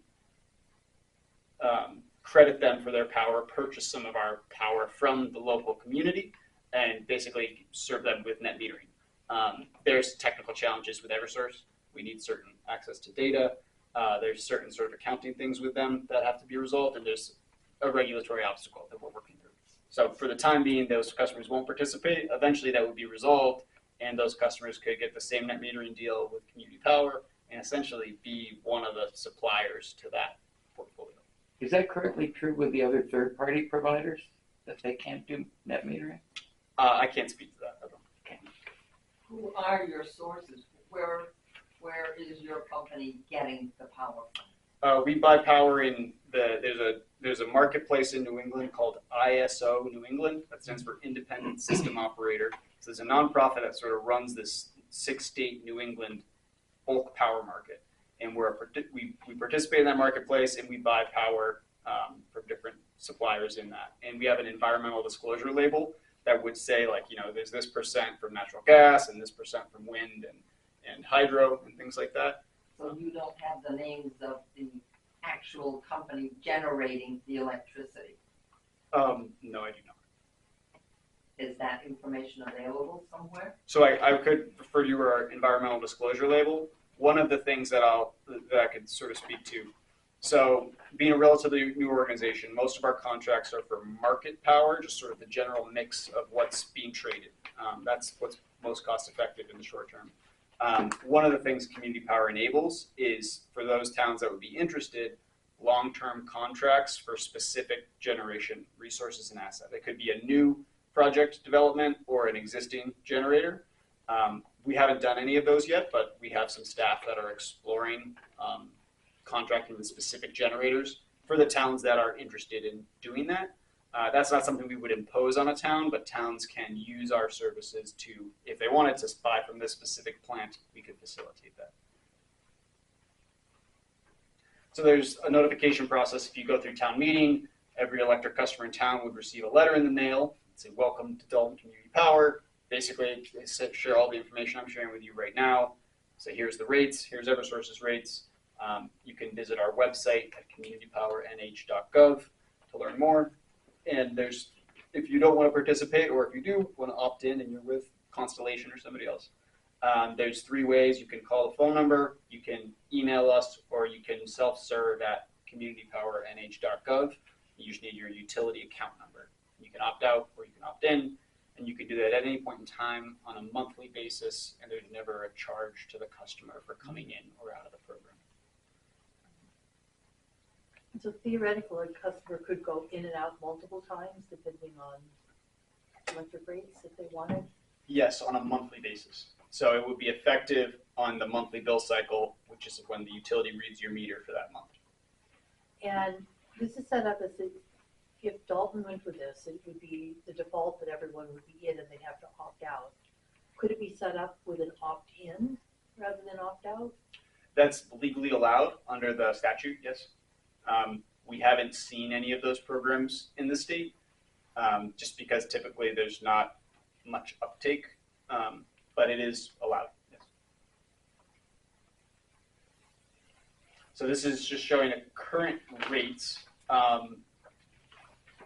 credit them for their power, purchase some of our power from the local community, and basically serve them with net metering. There's technical challenges with Eversource. We need certain access to data. There's certain sort of accounting things with them that have to be resolved, and there's a regulatory obstacle that we're working through. So for the time being, those customers won't participate. Eventually that would be resolved, and those customers could get the same net metering deal with community power and essentially be one of the suppliers to that portfolio. Is that currently true with the other third-party providers, that they can't do net metering? I can't speak to that. Okay. Who are your sources? Where is your company getting the power from? We buy power in there's a there's a marketplace in New England called ISO New England. That stands for Independent System Operator. So there's a nonprofit that sort of runs this 6-state New England bulk power market. And we participate in that marketplace, and we buy power from different suppliers in that. And we have an environmental disclosure label that would say, like, you know, there's this percent from natural gas and this percent from wind and hydro and things like that. So you don't have the names of the actual company generating the electricity? No, I do not. Is that information available somewhere? So I could refer you to our environmental disclosure label. One of the things that I could sort of speak to. So being a relatively new organization, most of our contracts are for market power, just sort of the general mix of what's being traded. That's what's most cost effective in the short term. One of the things community power enables is for those towns that would be interested, long-term contracts for specific generation resources and assets. It could be a new project development or an existing generator. We haven't done any of those yet, but we have some staff that are exploring contracting with specific generators for the towns that are interested in doing that. That's not something we would impose on a town, but towns can use our services to, if they wanted to buy from this specific plant, we could facilitate that. So there's a notification process. If you go through town meeting, every electric customer in town would receive a letter in the mail. Say, welcome to Dalton Community Power. Basically, they share all the information I'm sharing with you right now. So here's the rates, here's Eversource's rates. You can visit our website at communitypowernh.gov to learn more. And if you don't want to participate, or if you do want to opt in and you're with Constellation or somebody else, there's 3 ways. You can call the phone number, you can email us, or you can self-serve at communitypowernh.gov. You just need your utility account number. You can opt out or you can opt in, and you can do that at any point in time on a monthly basis, and there's never a charge to the customer for coming in or out of the program. So theoretically, a customer could go in and out multiple times depending on electric rates if they wanted? Yes, on a monthly basis. So it would be effective on the monthly bill cycle, which is when the utility reads your meter for that month. And this is set up as if Dalton went for this, it would be the default that everyone would be in and they'd have to opt out. Could it be set up with an opt-in rather than opt-out? That's legally allowed under the statute, yes. We haven't seen any of those programs in the state, just because typically there's not much uptake, but it is allowed, yes. So this is just showing the current rates.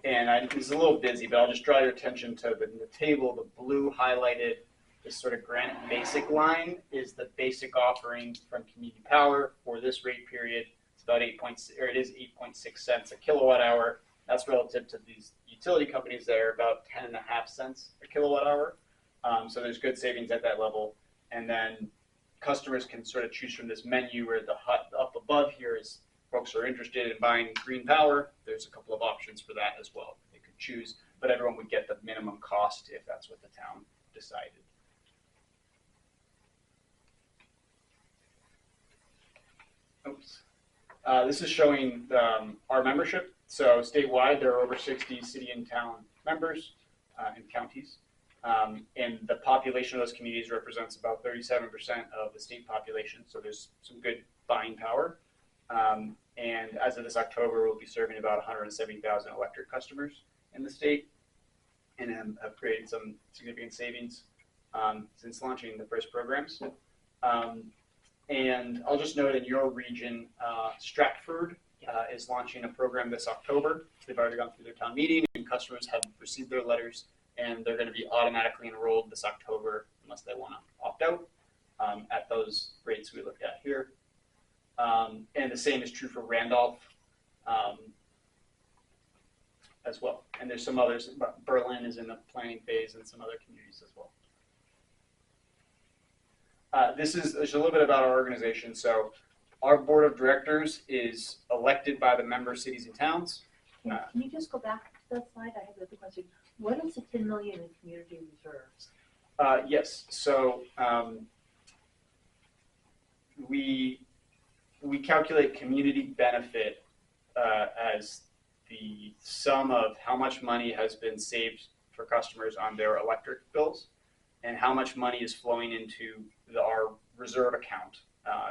And this is a little busy, but I'll just draw your attention to the table. The blue highlighted, this sort of granite basic line is the basic offering from Community Power for this rate period. It's about 8.6 cents a kilowatt hour. That's relative to these utility companies that are about 10.5 cents a kilowatt hour. So there's good savings at that level. And then customers can sort of choose from this menu where the up above here is folks are interested in buying green power. There's a couple of options for that as well. They could choose, but everyone would get the minimum cost if that's what the town decided. Oops. This is showing our membership. So statewide, there are over 60 city and town members and counties. And the population of those communities represents about 37% of the state population. So there's some good buying power. And as of this October, we'll be serving about 170,000 electric customers in the state and have created some significant savings since launching the first programs. And I'll just note in your region, Stratford is launching a program this October. They've already gone through their town meeting and customers have received their letters, and they're going to be automatically enrolled this October unless they want to opt out at those rates we looked at here. And the same is true for Randolph as well. And there's some others. Berlin is in the planning phase and some other communities as well. There's a little bit about our organization. So our board of directors is elected by the member cities and towns. Can you just go back to that slide? I have another question. What is the 10 million in community reserves? Yes. So we calculate community benefit as the sum of how much money has been saved for customers on their electric bills and how much money is flowing into our reserve account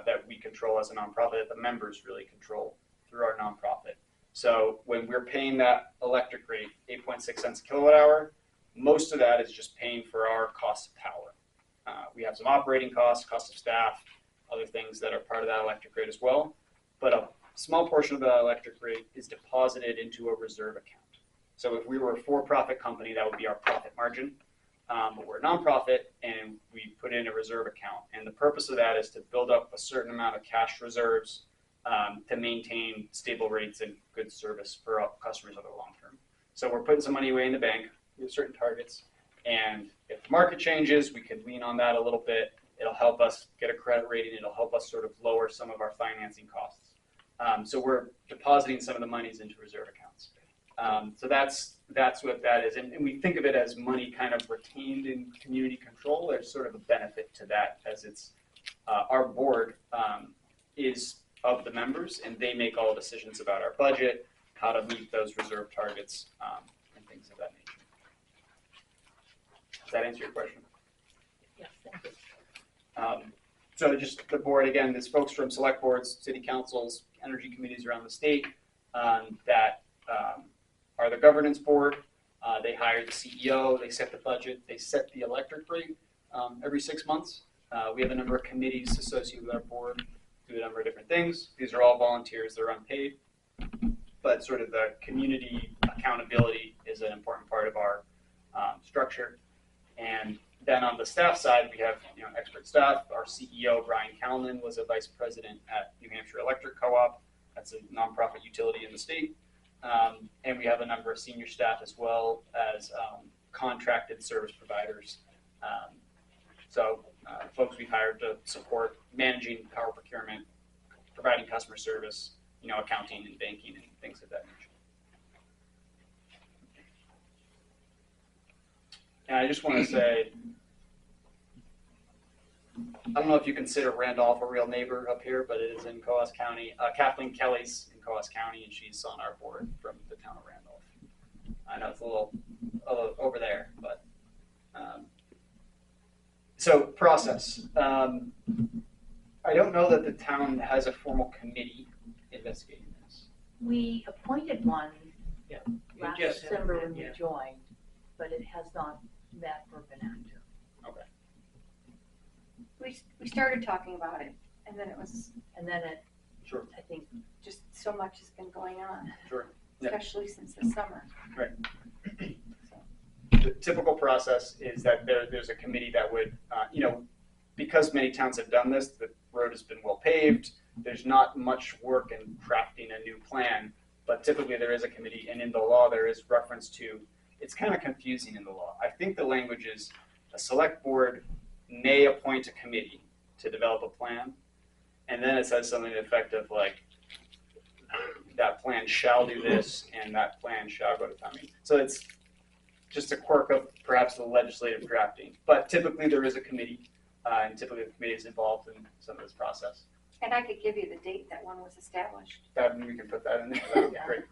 that we control as a nonprofit, that the members really control through our nonprofit. So when we're paying that electric rate, 8.6 cents a kilowatt hour, most of that is just paying for our cost of power. We have some operating costs, cost of staff, other things that are part of that electric rate as well. But a small portion of that electric rate is deposited into a reserve account. So if we were a for-profit company, that would be our profit margin. But we're a nonprofit and we put in a reserve account. And the purpose of that is to build up a certain amount of cash reserves to maintain stable rates and good service for our customers over the long term. So we're putting some money away in the bank. We have certain targets. And if the market changes, we can lean on that a little bit. It'll help us get a credit rating. It'll help us sort of lower some of our financing costs. So we're depositing some of the monies into reserve accounts. So that's what that is. And we think of it as money kind of retained in community control. There's sort of a benefit to that as it's our board is of the members and they make all decisions about our budget, how to meet those reserve targets, and things of that nature. Does that answer your question? Yes, thank you. So just the board, again, there's folks from select boards, city councils, energy committees around the state that are the governance board. They hire the CEO, they set the budget, they set the electric rate every 6 months. We have a number of committees associated with our board, do a number of different things. These are all volunteers, they're unpaid, but sort of the community accountability is an important part of our structure. And then on the staff side, we have expert staff. Our CEO, Brian Calnan, was a vice president at New Hampshire Electric Co-op. That's a nonprofit utility in the state. And we have a number of senior staff as well as contracted service providers. So folks we've hired to support managing power procurement, providing customer service, accounting and banking and things of that nature. And I just want to say, I don't know if you consider Randolph a real neighbor up here, but it is in Coas County. Kathleen Kelly's in Coas County, and she's on our board from the town of Randolph. I know it's a little over there, but so process. I don't know that the town has a formal committee investigating this. We appointed one Yeah. last just- December when you yeah. joined, but it has not met or been active. Okay. We started talking about it, and then it was And then it, Sure. I think, just so much has been going on, Sure. Yeah. especially since the summer. Right. The typical process is that there's a committee that would, because many towns have done this, the road has been well paved. There's not much work in crafting a new plan, but typically there is a committee, and in the law there is reference to. It's kind of confusing in the law. I think the language is a select board may appoint a committee to develop a plan, and then it says something to the effect of like, that plan shall do this, and that plan shall go to town meeting. So it's just a quirk of perhaps the legislative drafting. But typically there is a committee, and typically the committee is involved in some of this process. And I could give you the date that one was established. That we can put that in there. That would be great.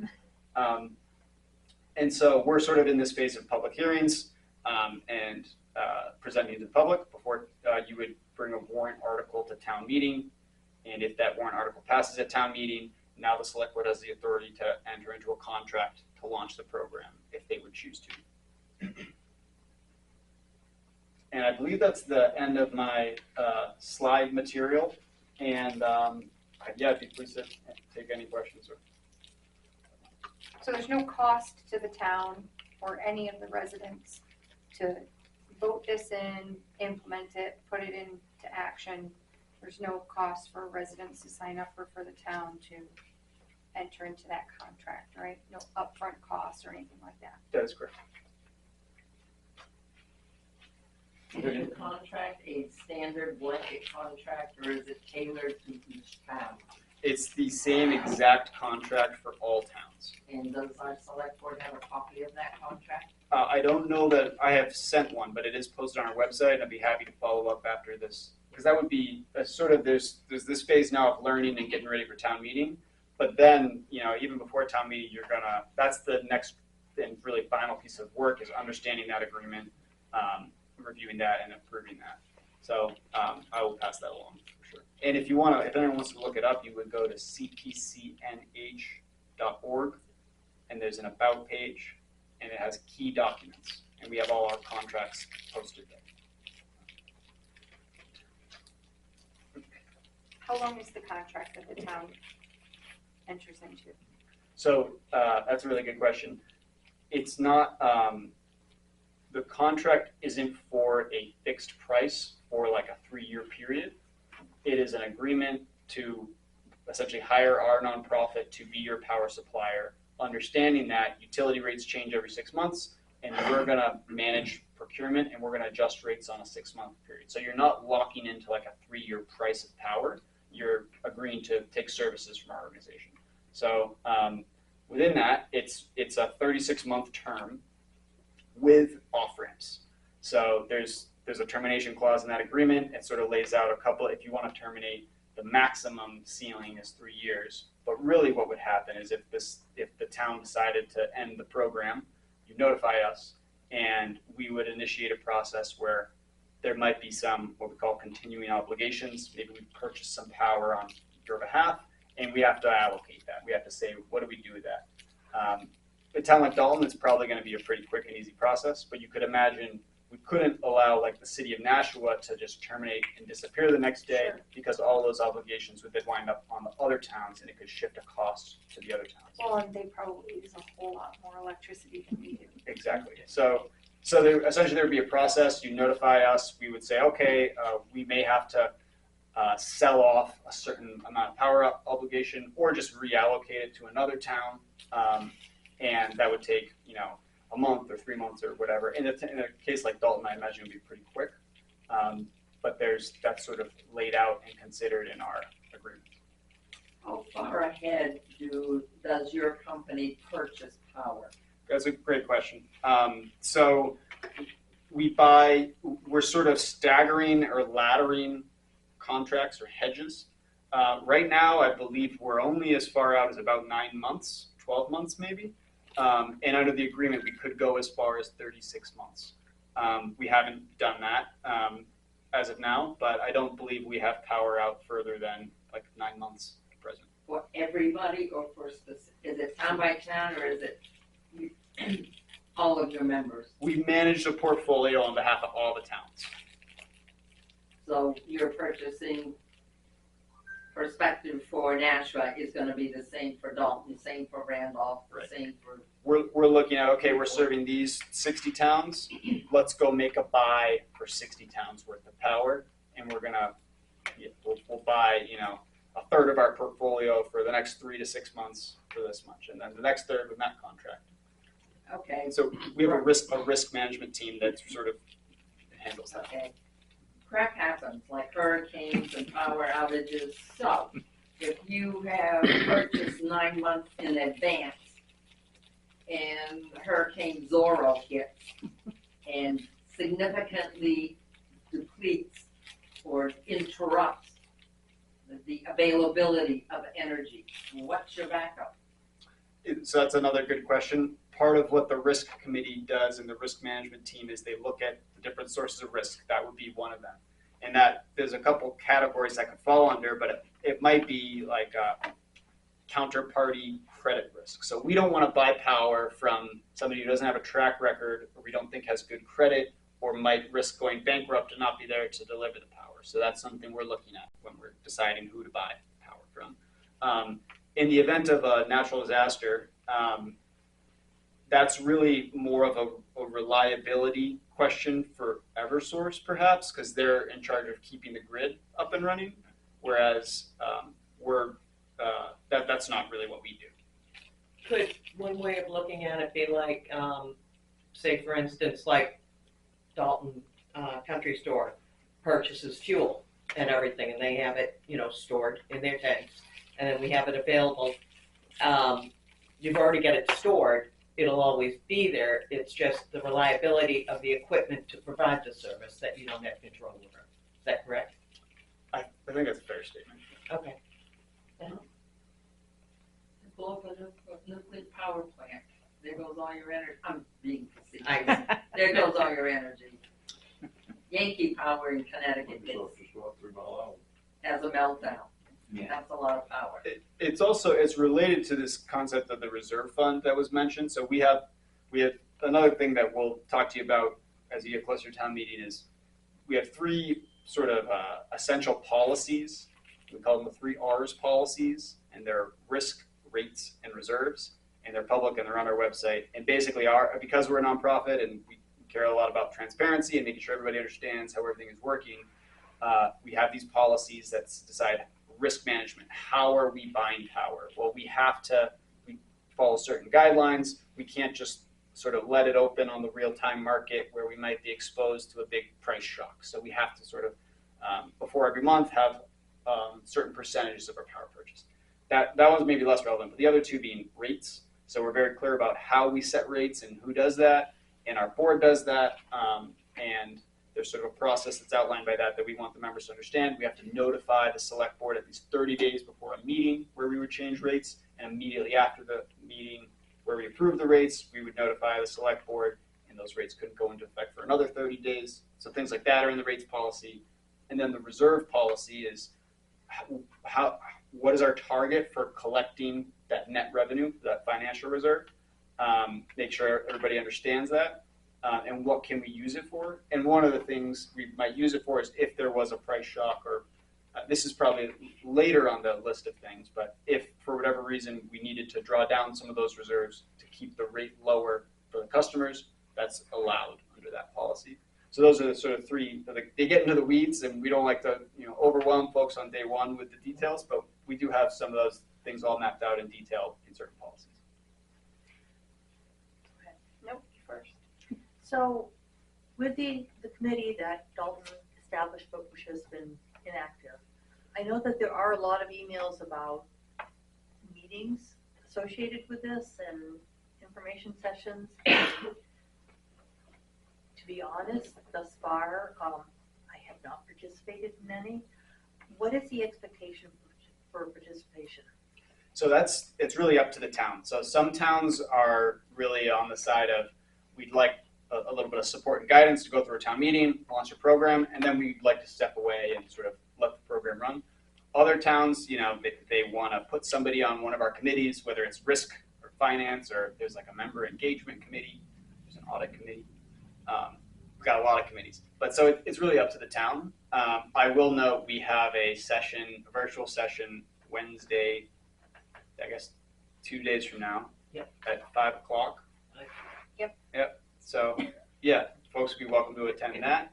And so we're sort of in this phase of public hearings and presenting to the public before you would bring a warrant article to town meeting. And if that warrant article passes at town meeting, now the select board has the authority to enter into a contract to launch the program if they would choose to. And I believe that's the end of my slide material. And yeah, I'd be pleased to take any questions. So there's no cost to the town or any of the residents to vote this in, implement it, put it into action. There's no cost for residents to sign up or for the town to enter into that contract, right? No upfront costs or anything like that. That is correct. Is your contract a standard blanket contract, or is it tailored to each town? It's the same exact contract for all towns. And does our select board have a copy of that contract? I don't know that I have sent one, but it is posted on our website. I'd be happy to follow up after this, because that would be a sort of, there's this phase now of learning and getting ready for town meeting. But then, even before town meeting, that's the next and really final piece of work is understanding that agreement, reviewing that and approving that. So I will pass that along for sure. And if anyone wants to look it up, you would go to cpcnh.org and there's an about page and it has key documents and we have all our contracts posted there. How long is the contract that the town enters into? So that's a really good question. It's not, the contract isn't for a fixed price for like a 3-year period. It is an agreement to essentially hire our nonprofit to be your power supplier, understanding that utility rates change every 6 months and we're gonna manage procurement and we're gonna adjust rates on a 6-month period. So you're not locking into like a 3-year price of power. You're agreeing to take services from our organization. So within that, it's a 36-month term with off-ramps. So there's a termination clause in that agreement. It sort of lays out a couple, if you want to terminate, the maximum ceiling is 3 years. But really what would happen is if the town decided to end the program, you notify us and we would initiate a process where there might be some what we call continuing obligations. Maybe we purchase some power on your behalf and we have to allocate that. We have to say, what do we do with that? A town like Dalton, it's probably going to be a pretty quick and easy process, but you could imagine we couldn't allow like the city of Nashua to just terminate and disappear the next day because all those obligations would then wind up on the other towns and it could shift a cost to the other towns. Well, and they probably use a whole lot more electricity than we do. Exactly. So essentially there would be a process. You notify us. We would say, okay, we may have to sell off a certain amount of power obligation or just reallocate it to another town. And that would take, a month or 3 months or whatever. In a case like Dalton, I imagine it would be pretty quick. But that's sort of laid out and considered in our agreement. How far ahead does your company purchase power? That's a great question. So we're sort of staggering or laddering contracts or hedges. Right now, I believe we're only as far out as about 9 months, 12 months maybe. And under the agreement, we could go as far as 36 months. We haven't done that as of now, but I don't believe we have power out further than like 9 months at present. For everybody or for specific? Is it town by town or is it all of your members? We manage a portfolio on behalf of all the towns. So your purchasing perspective for Nashua is going to be the same for Dalton, the same for Randolph, the same for. We're looking at, okay, we're serving these 60 towns. Let's go make a buy for 60 towns worth of power, and we'll buy a third of our portfolio for the next 3 to 6 months for this much, and then the next third with that contract. Okay. And so we have a risk management team that sort of handles that. Okay. Crap happens, like hurricanes and power outages. So if you have purchased 9 months in advance and Hurricane Zorro hits and significantly depletes or interrupts the availability of energy, what's your backup? So that's another good question. Part of what the risk committee does and the risk management team is they look at the different sources of risk. That would be one of them. And that there's a couple categories that could fall under, but it might be like a counterparty credit risk. So we don't want to buy power from somebody who doesn't have a track record or we don't think has good credit or might risk going bankrupt and not be there to deliver the power. So that's something we're looking at when we're deciding who to buy power from. In the event of a natural disaster, that's really more of a reliability question for Eversource, perhaps, because they're in charge of keeping the grid up and running, whereas that's not really what we do. Could one way of looking at it be like, say for instance, like Dalton Country Store purchases fuel and everything, and they have it, stored in their tanks, and then we have it available. You've already got it stored. It'll always be there. It's just the reliability of the equipment to provide the service that you don't have control over. Is that correct? I think that's a fair statement. Okay. all your energy. I'm being facetious. I- There goes all your energy. Yankee Power in Connecticut has a meltdown. Yeah. That's a lot of power. It's related to this concept of the reserve fund that was mentioned. So we have another thing that we'll talk to you about as you get closer to town meeting is we have three sort of essential policies. We call them the 3 R's policies, and they're risk, rates, and reserves. And they're public and they're on our website. And basically, because we're a nonprofit and we care a lot about transparency and making sure everybody understands how everything is working, we have these policies that decide risk management. How are we buying power? Well, we follow certain guidelines. We can't just sort of let it open on the real-time market where we might be exposed to a big price shock. So we have to sort of, before every month, have certain percentages of our power purchase. That one's maybe less relevant, but the other two being rates. So we're very clear about how we set rates and who does that, and our board does that, and there's sort of a process that's outlined by that we want the members to understand. We have to notify the select board at least 30 days before a meeting where we would change rates, and immediately after the meeting where we approve the rates, we would notify the select board, and those rates couldn't go into effect for another 30 days. So things like that are in the rates policy. And then the reserve policy is what is our target for collecting that net revenue, that financial reserve? Make sure everybody understands that. And what can we use it for? And one of the things we might use it for is if there was a price shock, or this is probably later on the list of things, but if for whatever reason we needed to draw down some of those reserves to keep the rate lower for the customers, that's allowed under that policy. So those are the sort of 3, they get into the weeds, and we don't like to overwhelm folks on day one with the details, but we do have some of those things all mapped out in detail in certain policies. Nope, you first. So with the committee that Dalton established but which has been inactive, I know that there are a lot of emails about meetings associated with this and information sessions. To be honest, thus far, I have not participated in any. What is the expectation for participation? So it's really up to the town. So some towns are really on the side of we'd like a little bit of support and guidance to go through a town meeting, launch a program, and then we'd like to step away and sort of let the program run. Other towns, they want to put somebody on one of our committees, whether it's risk or finance, or there's like a member engagement committee, there's an audit committee. We've got a lot of committees, but so it's really up to the town. I will note we have a virtual session Wednesday, I guess 2 days from now. Yep. At 5 o'clock. Yep. So yeah, folks will be welcome to attend that.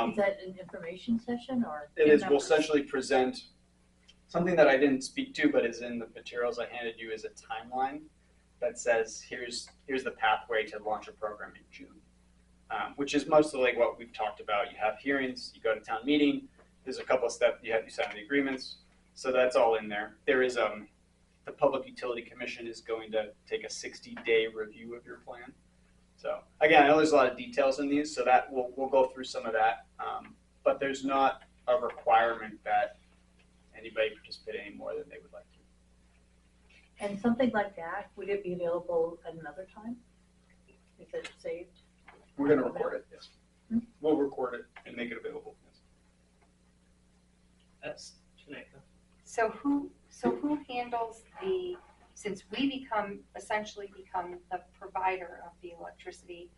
Is that an information session or? It is. We'll essentially present something that I didn't speak to, but is in the materials I handed you, is a timeline that says here's the pathway to launch a program in June, which is mostly like what we've talked about. You have hearings, you go to town meeting. There's a couple of steps. You sign the agreements, so that's all in there. There is the Public Utility Commission is going to take a 60-day review of your plan. So again, I know there's a lot of details in these, so that we'll go through some of that. But there's not a requirement that anybody participate any more than they would like to. And something like that, would it be available at another time? Is it saved? We're going to record it, yes. We'll record it and make it available, yes. That's Jamaica. So who handles since we essentially become the provider of the electricity,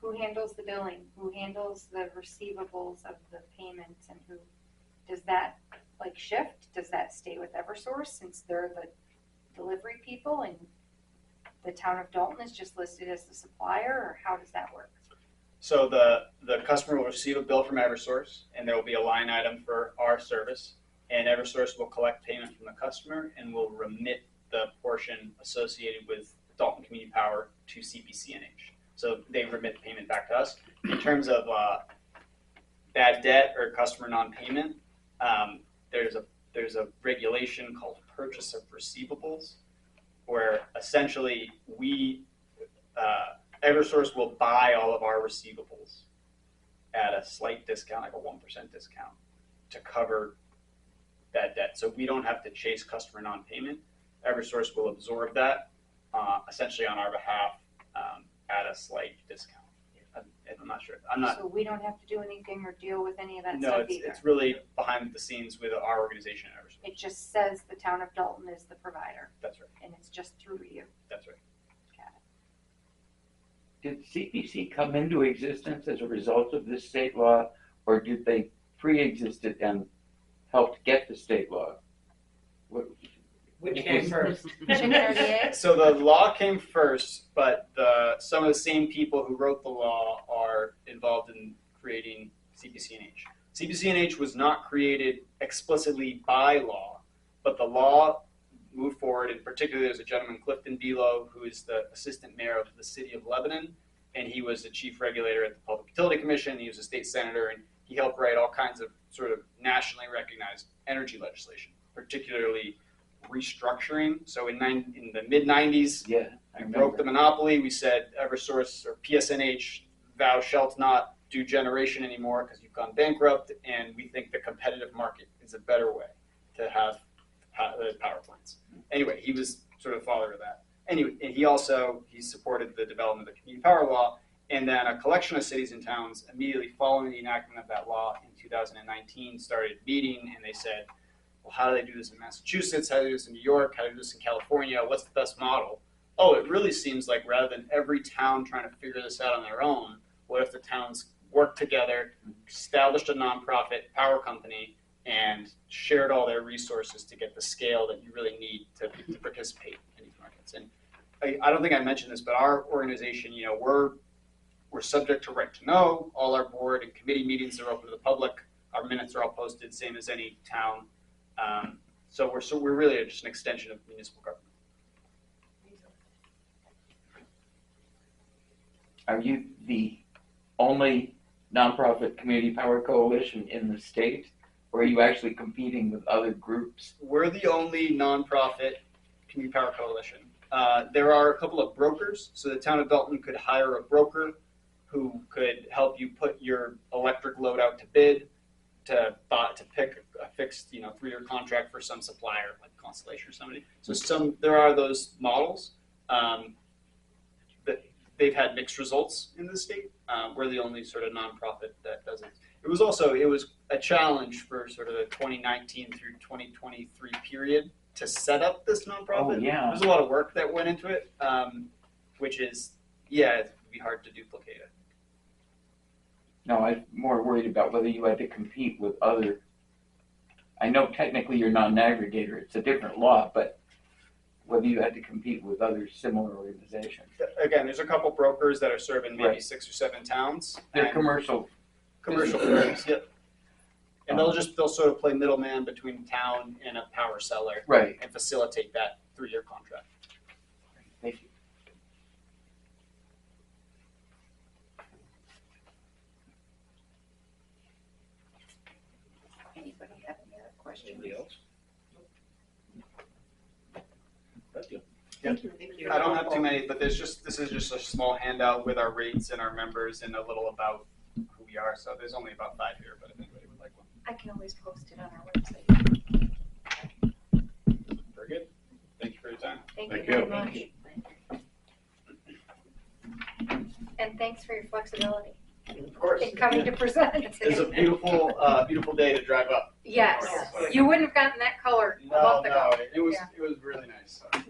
who handles the billing, who handles the receivables of the payments, and who, does that shift? Does that stay with Eversource since they're the delivery people and the town of Dalton is just listed as the supplier, or how does that work? So the customer will receive a bill from Eversource, and there will be a line item for our service, and Eversource will collect payment from the customer and will remit the portion associated with Dalton Community Power to CPCNH. So they remit payment back to us. In terms of bad debt or customer non-payment, there's a regulation called purchase of receivables, where essentially Eversource will buy all of our receivables at a slight discount, like a 1% discount, to cover that debt. So we don't have to chase customer non-payment. Eversource will absorb that essentially on our behalf at a slight discount. I'm not sure. I'm not. So we don't have to do anything or deal with any of that No, stuff either? it's really behind the scenes with our organization at Eversource. It just says the town of Dalton is the provider, That's right. and it's just through you. That's right. Did CPC come into existence as a result of this state law, or did they pre-exist it and helped get the state law? Which came first? Chicken or the egg? So the law came first, but some of the same people who wrote the law are involved in creating CPC&H. CPC&H was not created explicitly by law, but the law moved forward. In particular, there's a gentleman, Clifton Belo, who is the assistant mayor of the city of Lebanon, and he was the chief regulator at the Public Utility Commission. He was a state senator, and he helped write all kinds of sort of nationally recognized energy legislation, particularly restructuring. So in the mid 90s, we broke the monopoly. We said Eversource or PSNH, thou shalt not do generation anymore because you've gone bankrupt, and we think the competitive market is a better way to have power plants. Anyway, he was sort of father of that. Anyway, and he supported the development of the community power law, and then a collection of cities and towns immediately following the enactment of that law in 2019 started meeting, and they said, well, how do they do this in Massachusetts? How do they do this in New York? How do they do this in California? What's the best model? Oh, it really seems like rather than every town trying to figure this out on their own, what if the towns worked together, established a nonprofit power company, and shared all their resources to get the scale that you really need to participate in these markets. And I don't think I mentioned this, but our organization, we're subject to right to know. All our board and committee meetings are open to the public. Our minutes are all posted, same as any town. So we're really just an extension of municipal government. Are you the only nonprofit community power coalition in the state, or are you actually competing with other groups? We're the only nonprofit community power coalition. There are a couple of brokers, so the town of Dalton could hire a broker who could help you put your electric load out to bid, to pick a fixed 3-year contract for some supplier like Constellation or somebody. So there are those models. That they've had mixed results in the state. We're the only sort of nonprofit that doesn't. It was a challenge for sort of the 2019 through 2023 period to set up this nonprofit. Oh, yeah. There's a lot of work that went into it, which is, it'd be hard to duplicate it. No, I'm more worried about whether you had to compete with other. I know technically you're not an aggregator, it's a different law, but whether you had to compete with other similar organizations. Again, there's a couple brokers that are serving maybe 6 or 7 towns. They're and commercial firms, yep. And they'll sort of play middleman between town and a power seller, right, and facilitate that 3-year contract. Thank you. Anybody have any other questions? Anybody else? Thank you. Thank you. I don't have too many, but this is just a small handout with our rates and our members and a little about who we are. So there's only about 5 here, but if anybody would like one. I can always post it on our website. Very good. Thank you for your time. Thank Thank you very you. much. And thanks for your flexibility Of course. in coming to present. It's a beautiful day to drive up. Yes, you wouldn't have gotten that color a month ago. It was really nice. So.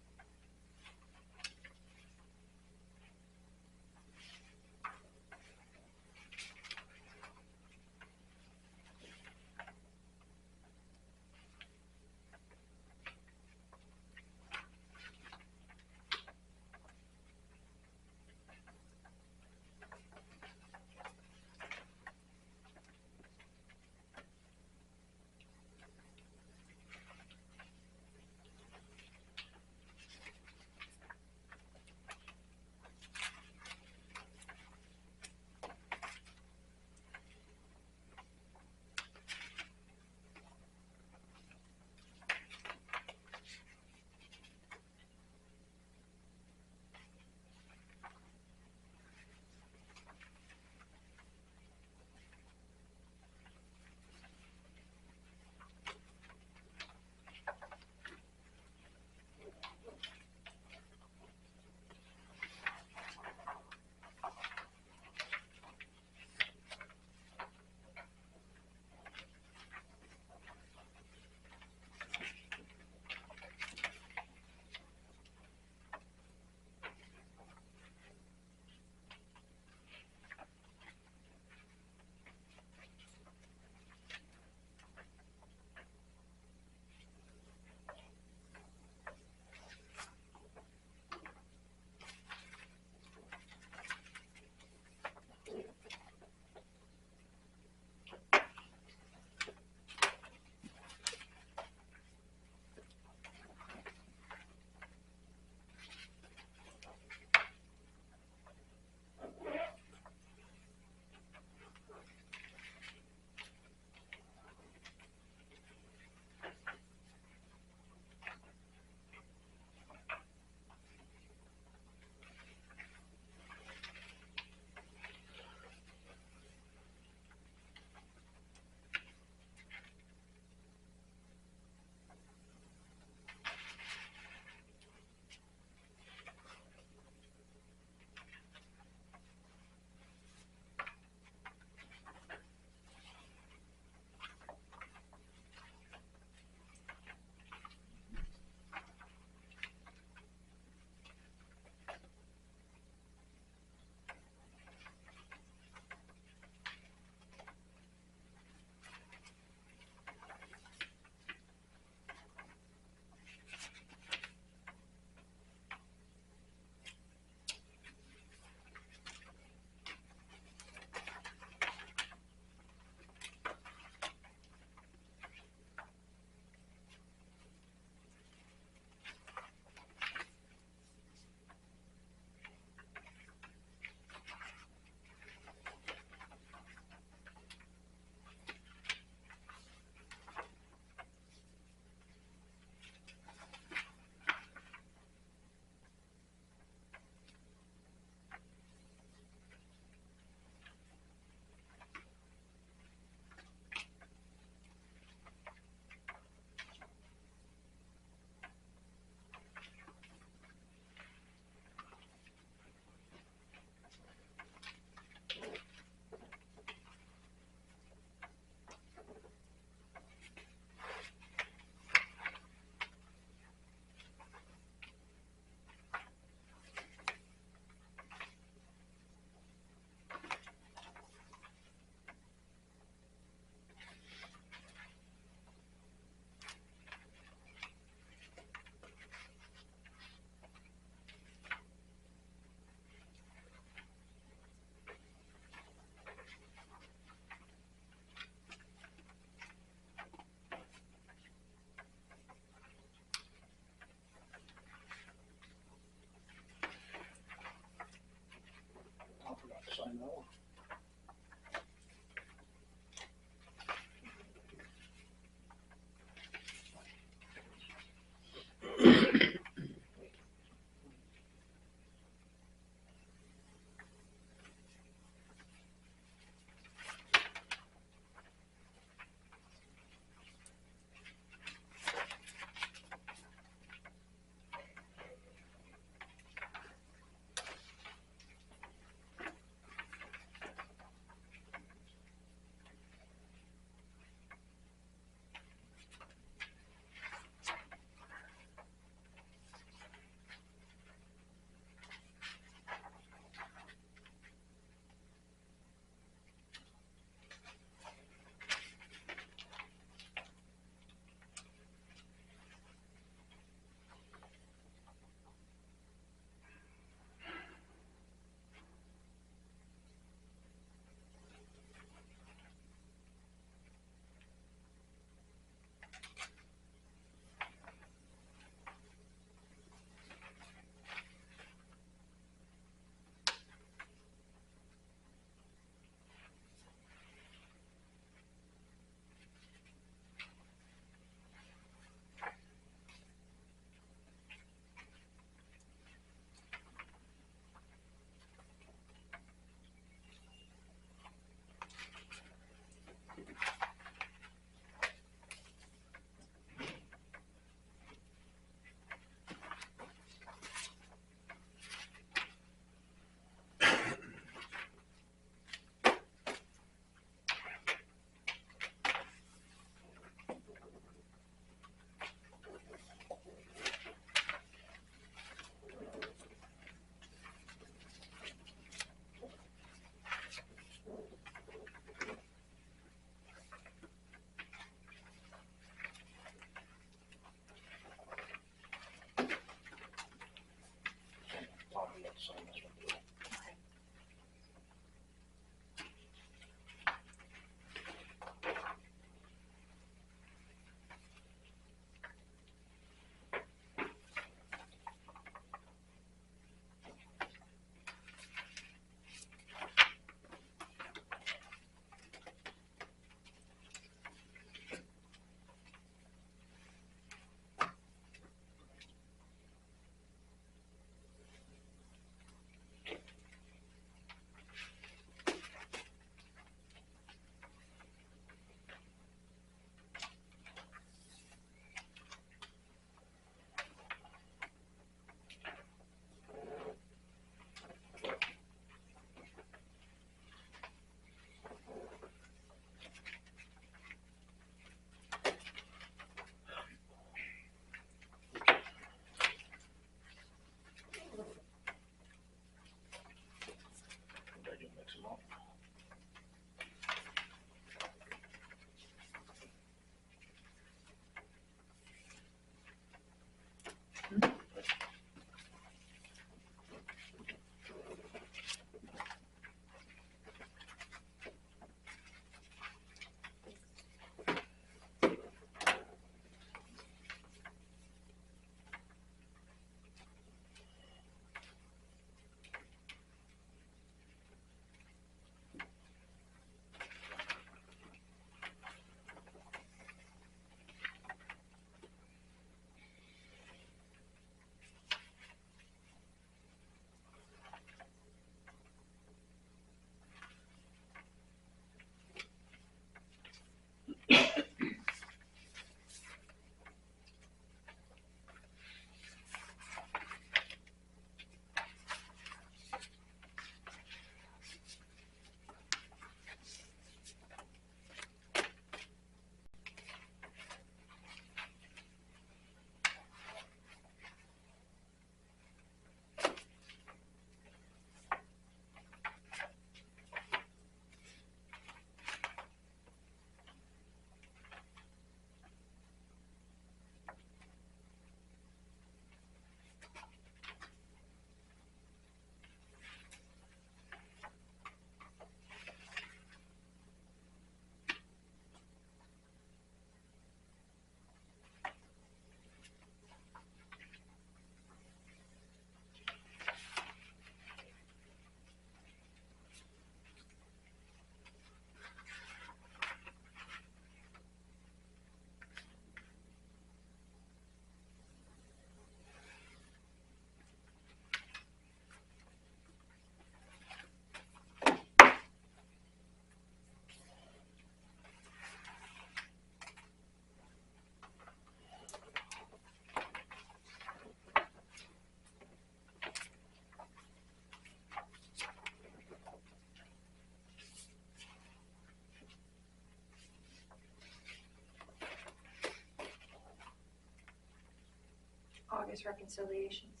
August reconciliations.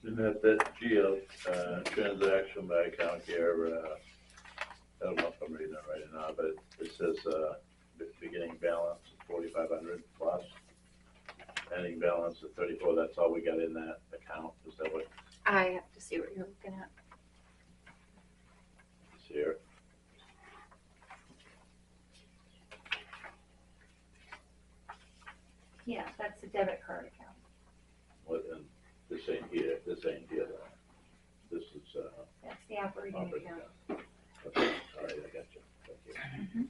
Isn't that geo transaction by account here, I don't know if I'm reading it right or not, but it says, beginning balance 4,500 plus, ending balance of 34, that's all we got in that account, is that what I have to see what you're looking at. is here? Yeah, that's a debit card account. What, and this ain't here though. This is, That's the operating operating account. account. Okay, all right, I got you, thank you. Mhm.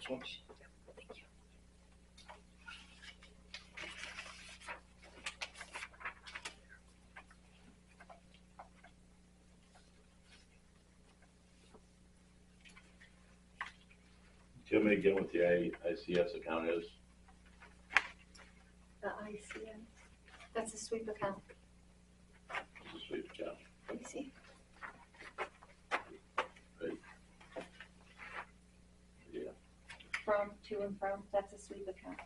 This one? Tell me again what the ICS account is. The ICS, that's a sweep account. It's a sweep account. Let me see. Yeah. From, to and from, that's a sweep account.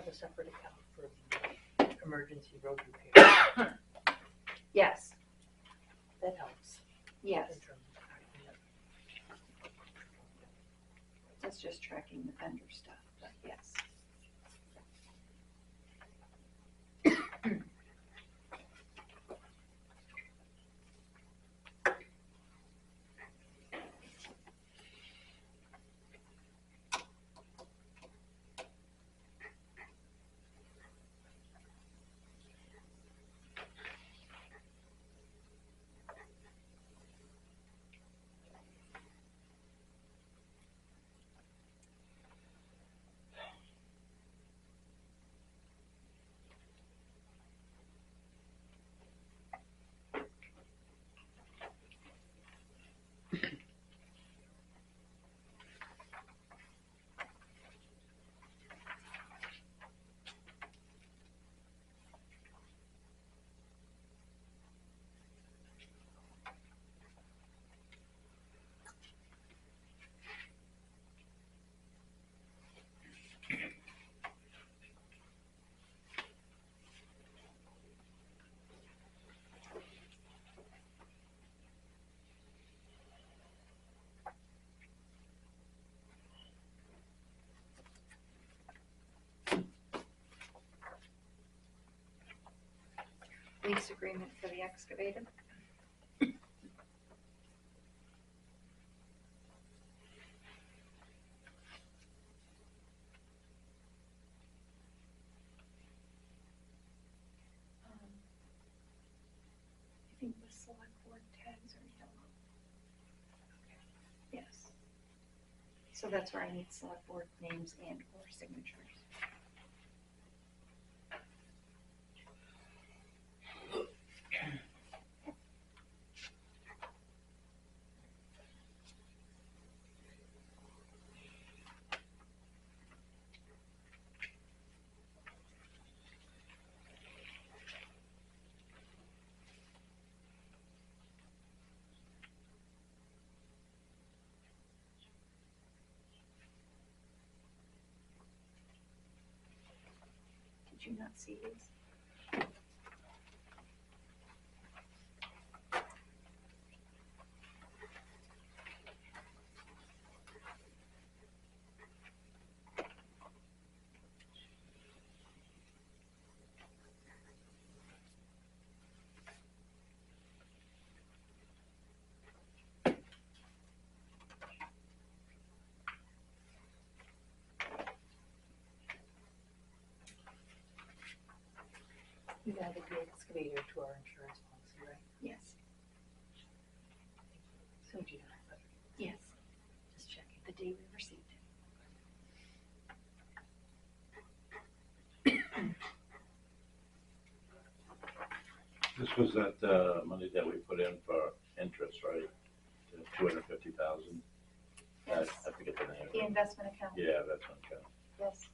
a separate account for the emergency road repair. Yes, That helps. yes. in terms of tracking it. That's just tracking the vendor stuff, but yes. Lease agreement for the excavator. I think the select board tags are yellow. Yes. So that's where I need select board names and or signatures. Did you not see these? You added the excavator to our insurance policy, right? Yes. So do you know, but Yes. Just checking the day we received it. This was that, money that we put in for interest, right? 250,000. Yes. I forget the name. The investment account. Yeah, that's one account. Yes.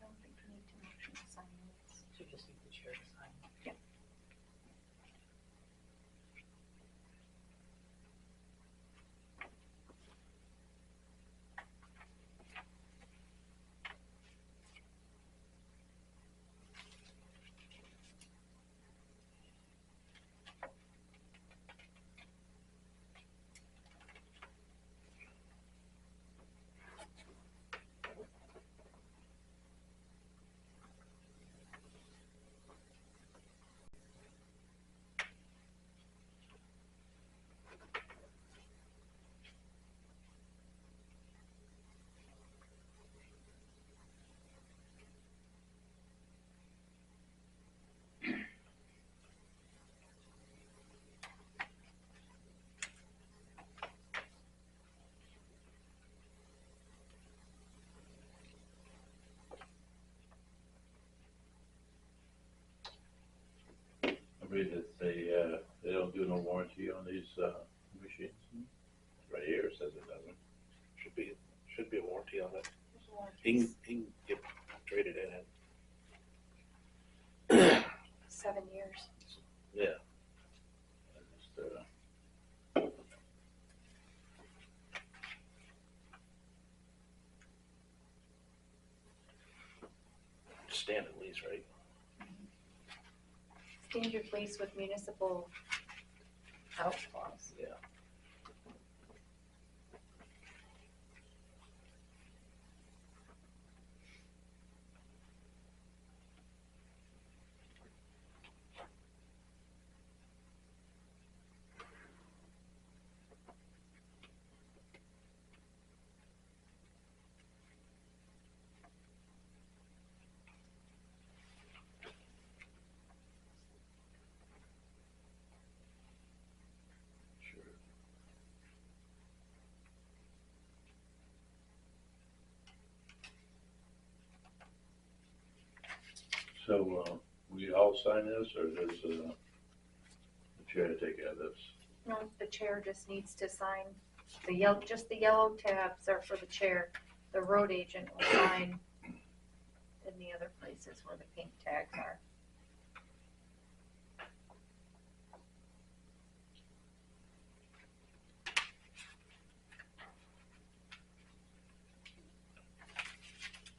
don't think you need to motion to sign this. So just need the chair to sign. I read that they don't do no warranty on these, machines. Right here it says it doesn't. Should be a warranty on it. He can get traded in it. 7 years. Yeah. I just, Standard lease, right? Standard lease with municipal out clause. Yeah. so, we all sign this, or does, the chair take care of this? No, the chair just needs to sign just the yellow tabs are for the chair. The road agent will sign in the other places where the pink tags are.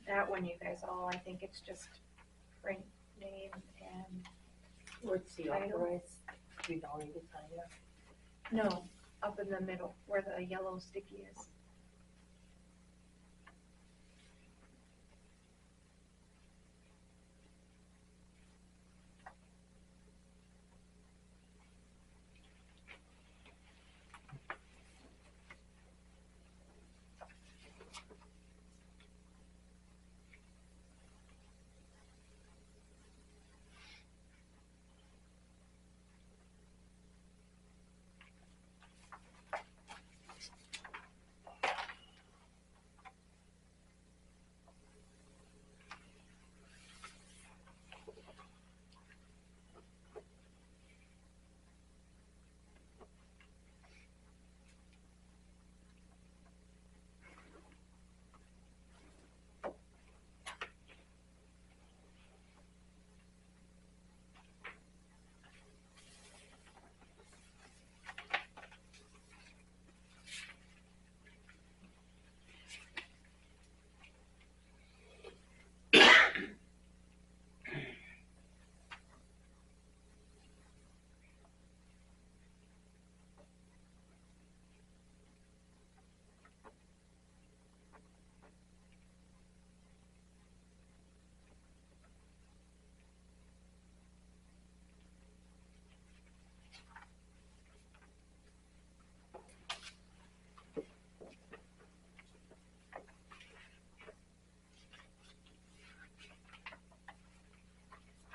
That one, you guys all, I think it's just print name and, Where's the I don't- authorized? We don't need to sign it. no, up in the middle where the yellow sticky is.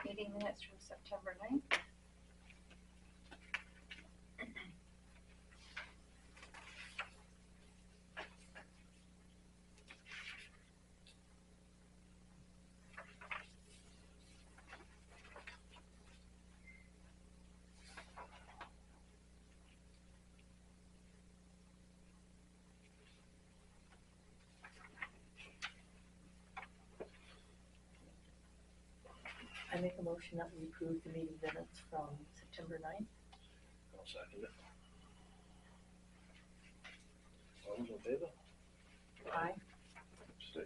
Meeting minutes from September 9th. I make a motion that we approve the meeting minutes from September 9th. I'll second it. All those in favor? Aye. Abstain.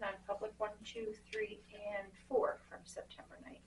Non-public 1, 2, 3, and 4 from September 9th.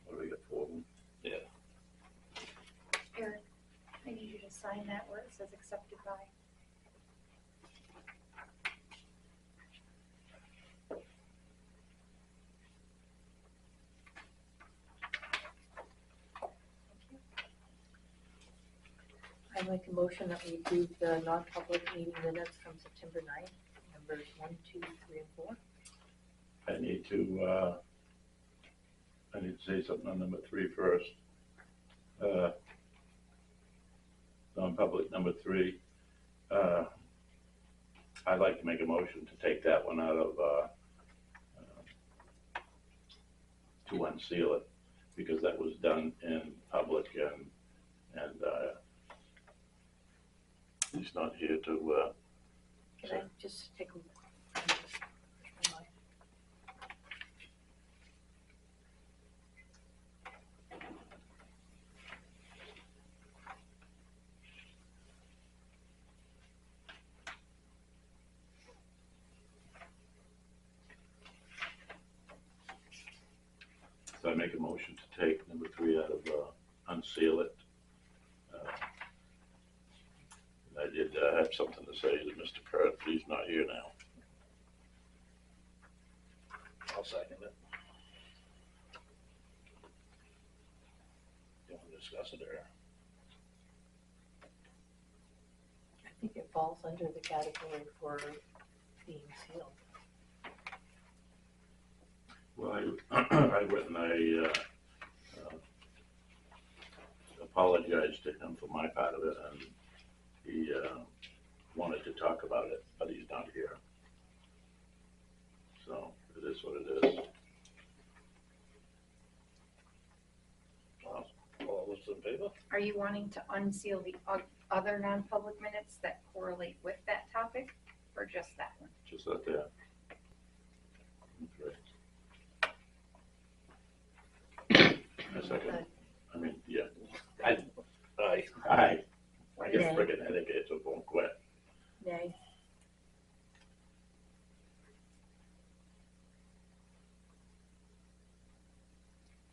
What do we got, 4 of them? Yeah. Eric, I need you to sign that where it says accepted by. I make a motion that we approve the non-public meeting minutes from September 9th, numbers 1, 2, 3, and 4. I need to say something on number 3 first. Non-public number 3. I'd like to make a motion to take that one out of, to unseal it, because that was done in public and he's not here to, Can I just take a so I make a motion to take number 3 out of, unseal it. I did have something to say to Mr. Kurt, but he's not here now. I'll second it. You want to discuss it, or? I think it falls under the category for being sealed. Well, I went and apologized to him for my part of it, and he wanted to talk about it, but he's not here. So it is what it is. All those in favor? Are you wanting to unseal the other non-public minutes that correlate with that topic, or just that one? Just that there. Okay. A second. I mean, yeah. Aye. I get Nay. friggin' headache, so it won't quit. Nay.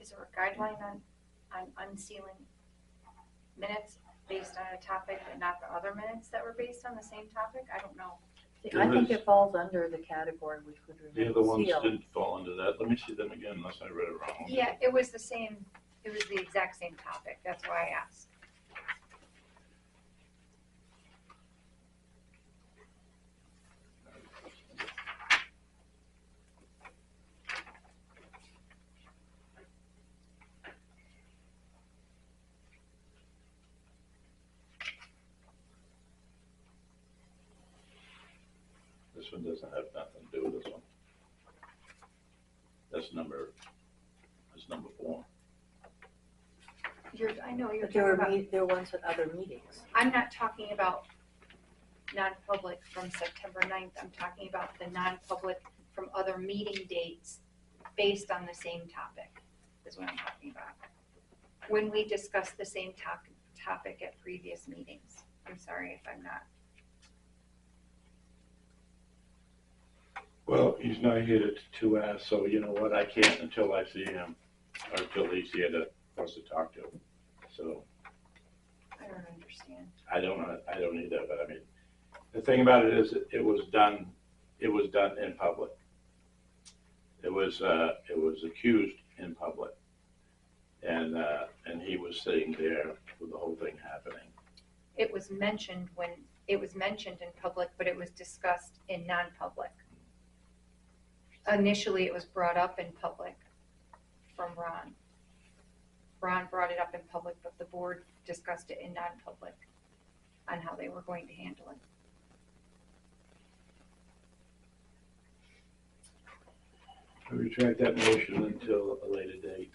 Is there a guideline on unsealing minutes based on a topic and not the other minutes that were based on the same topic? I don't know. See, I think it falls under the category which would The remain other ones sealed. didn't fall into that. Let me see them again unless I read it wrong. Yeah, it was the same, it was the exact same topic, that's why I asked. This one doesn't have nothing to do with this one. That's number 4. I know you're But there talking were, about, there were ones at other meetings. I'm not talking about non-public from September 9th, I'm talking about the non-public from other meeting dates based on the same topic, is what I'm talking about. When we discussed the same topic at previous meetings. I'm sorry if I'm not. Well, he's not here to ask, so you know what, I can't until I see him, or until he's here for us to talk to. So, I don't understand. I don't either, but I mean, the thing about it is, it was done in public. It was accused in public. And he was sitting there with the whole thing happening. It was mentioned in public, but it was discussed in non-public. Initially, it was brought up in public from Ron. Ron brought it up in public, but the board discussed it in non-public on how they were going to handle it. I retract that motion until a later date.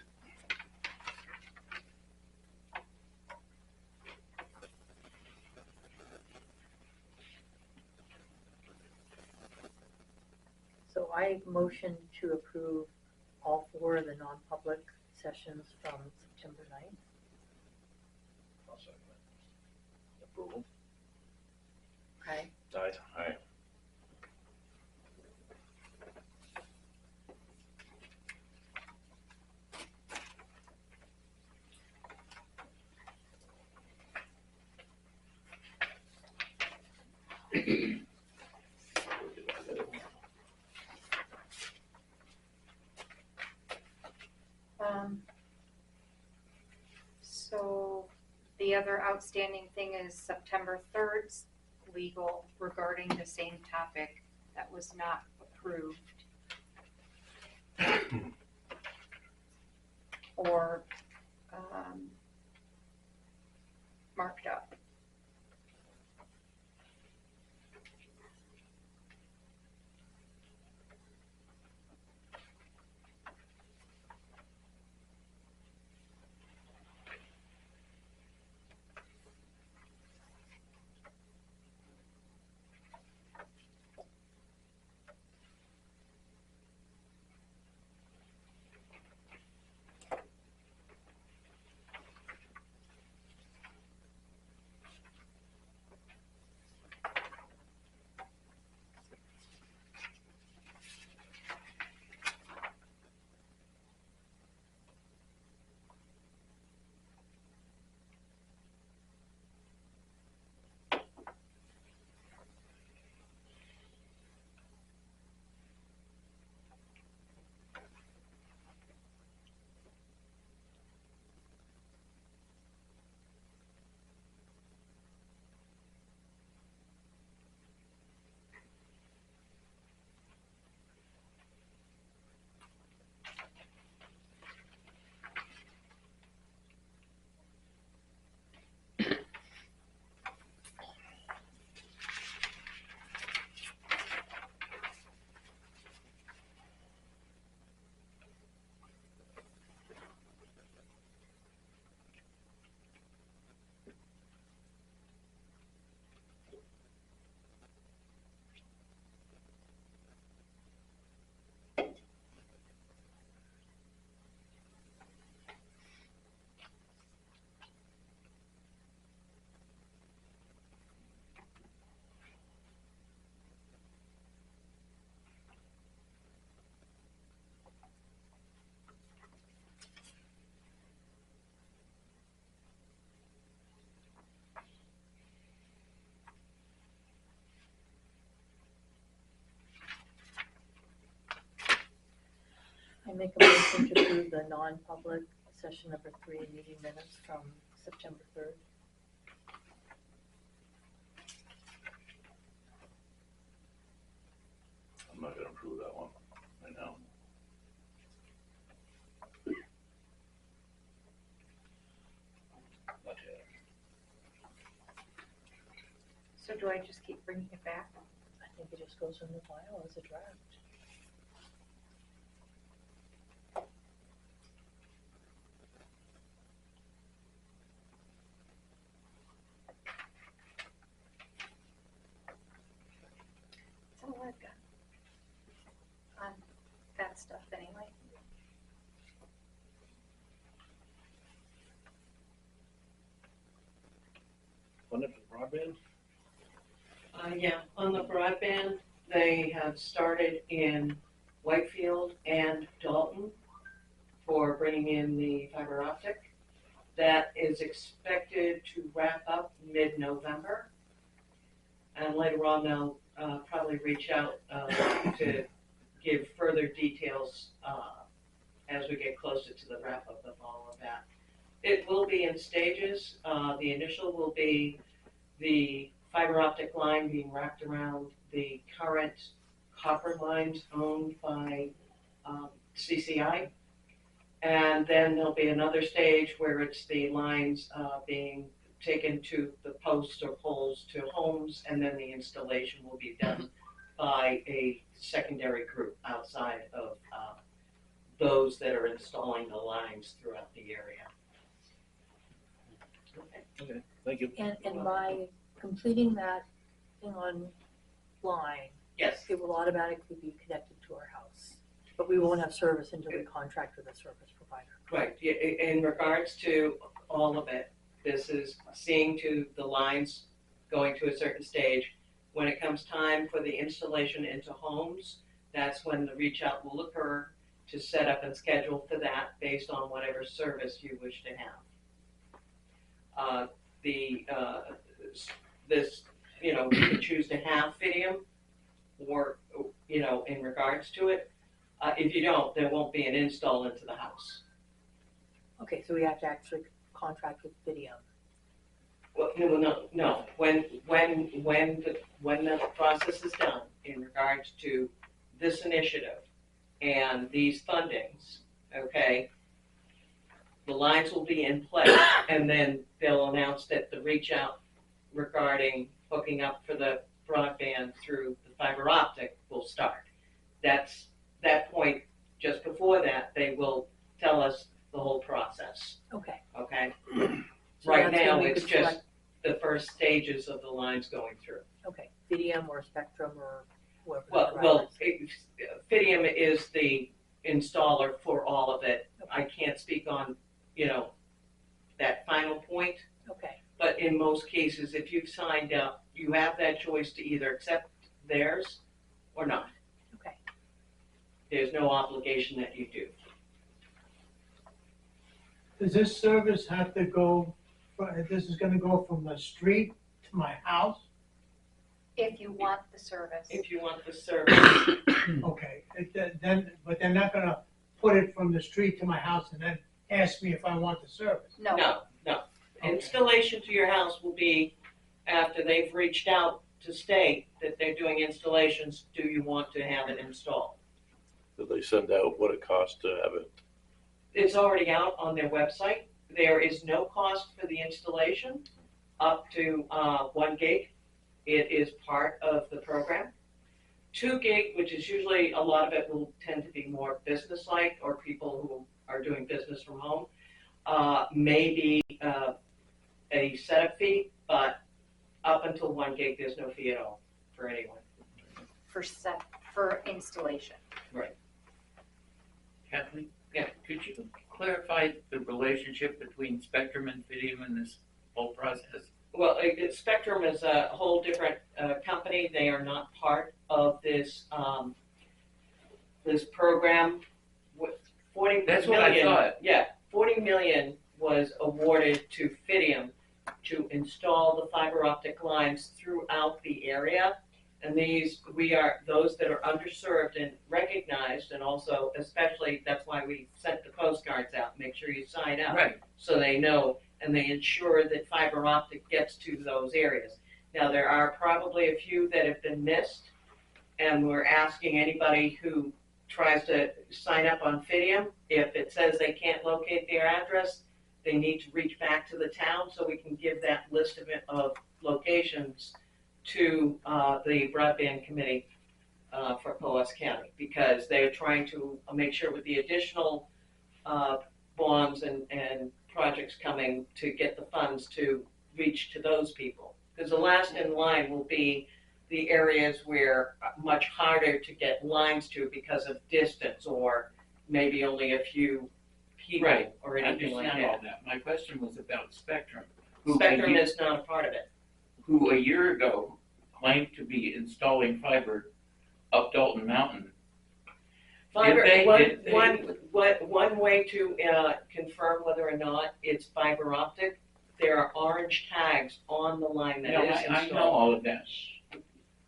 So I motion to approve all 4 of the non-public sessions from September 9th. I'll second it. Approval? Okay. Aye. So the other outstanding thing is September 3rd's legal regarding the same topic that was not approved or marked up. I make a motion to approve the non-public session number 3 meeting minutes from September 3rd. I'm not gonna approve that one right now. Not yet. So do I just keep bringing it back? I think it just goes in the file as a draft. That's all I've got. On that stuff anyway. When it's broadband? Yeah, on the broadband, they have started in Whitefield and Dalton for bringing in the fiber optic. That is expected to wrap up mid-November. And later on, they'll probably reach out to give further details as we get closer to the wrap-up of all of that. It will be in stages. The initial will be the fiber optic line being wrapped around the current copper lines owned by CCI. And then there'll be another stage where it's the lines being taken to the posts or poles to homes, and then the installation will be done by a secondary group outside of those that are installing the lines throughout the area. Okay, thank you. And by completing that thing online, Yes. it will automatically be connected to our house. But we won't have service until we contract with a service provider. Right, in regards to all of it, this is seeing to the lines going to a certain stage. When it comes time for the installation into homes, that's when the reach out will occur to set up and schedule for that based on whatever service you wish to have. This, you can choose to have Fidium or, in regards to it. If you don't, there won't be an install into the house. Okay, so we have to actually contract with Fidium. Well, no. When the process is done in regards to this initiative and these fundings, okay, the lines will be in place, and then they'll announce that the reach out regarding hooking up for the broadband through the fiber optic will start. That's that point. Just before that, they will tell us the whole process. Okay. Okay. So Right that's now, when we it's could just select- the first stages of the lines going through. Okay, Fidium or Spectrum or whoever. the Well, provider is. Fidium is the installer for all of it. I can't speak on, that final point, Okay, but in most cases, if you've signed up, you have that choice to either accept theirs or not. okay. There's no obligation that you do. Does this service have to go, this is gonna go from the street to my house? If you want the service. If you want the service, Okay, then, but they're not gonna put it from the street to my house and then ask me if I want the service? No. no. Installation to your house will be after they've reached out to state that they're doing installations, do you want to have it installed? Did they send out what it costs to have it? It's already out on their website. There is no cost for the installation up to 1 gig. It is part of the program. 2 gig, which is usually a lot of it will tend to be more business-like or people who are doing business from home, may be a setup fee, but up until 1 gig, there's no fee at all for anyone. For installation. Kathleen? Yeah. Could you clarify the relationship between Spectrum and Fidium in this whole process? Well, Spectrum is a whole different company. They are not part of this this program. With 40 That's million, what I thought. Yeah, 40 million was awarded to Fidium to install the fiber optic lines throughout the area, And those that are underserved and recognized, and also especially, that's why we sent the postcards out, make sure you sign up. Right. So they know, and they ensure that fiber optic gets to those areas. Now, there are probably a few that have been missed, and we're asking anybody who tries to sign up on Fidium, if it says they can't locate their address, they need to reach back to the town so we can give that list of locations to the broadband committee for Coas County, because they're trying to make sure with the additional bonds and projects coming to get the funds to reach to those people. Because the last in line will be the areas where much harder to get lines to because of distance or maybe only a few people Right. or I anything like understand all that. that. My question was about Spectrum. who Spectrum a- is not a part of it. Who a year ago claimed to be installing fiber up Dalton Mountain. Fiber, Did they- one way to confirm whether or not it's fiber optic, there are orange tags on the line that No, is I know installed. all of that.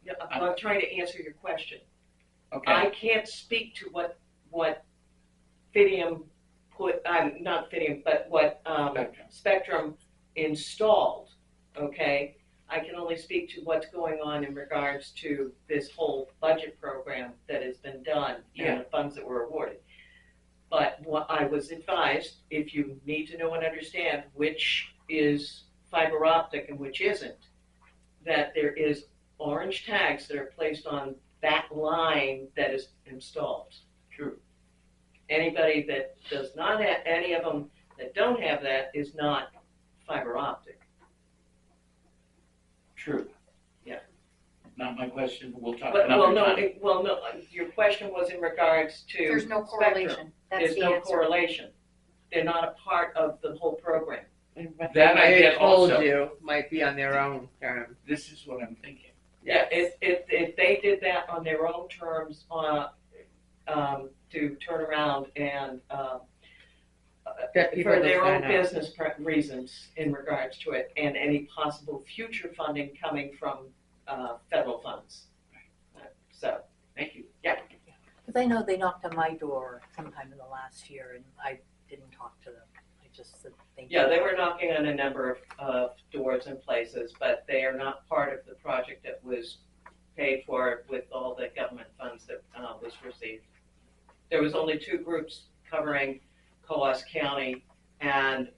Yeah, I'm trying to answer your question. Okay. I can't speak to what Fidium put, not Fidium, but what Spectrum installed, okay? I can only speak to what's going on in regards to this whole budget program that has been done and the funds that were awarded. But what I was advised, if you need to know and understand which is fiber optic and which isn't, that there is orange tags that are placed on that line that is installed. True. Anybody that does not have, any of them that don't have that is not fiber optic. True. Yeah. Not my question, but we'll talk But, another time. your question was in regards to There's no Spectrum. correlation. That's There's the no answer. correlation. They're not a part of the whole program. That I get told also. you might be on their own terms. This is what I'm thinking. Yeah, if they did that on their own terms, to turn around and, Get people for to their own sign up. business reasons in regards to it, and any possible future funding coming from, federal funds. So, Thank you. yeah. Because I know they knocked on my door sometime in the last year and I didn't talk to them. I just said thank you. Yeah, they were knocking on a number of doors and places, but they are not part of the project that was paid for with all the government funds that was received. There was only two groups covering Coas County, and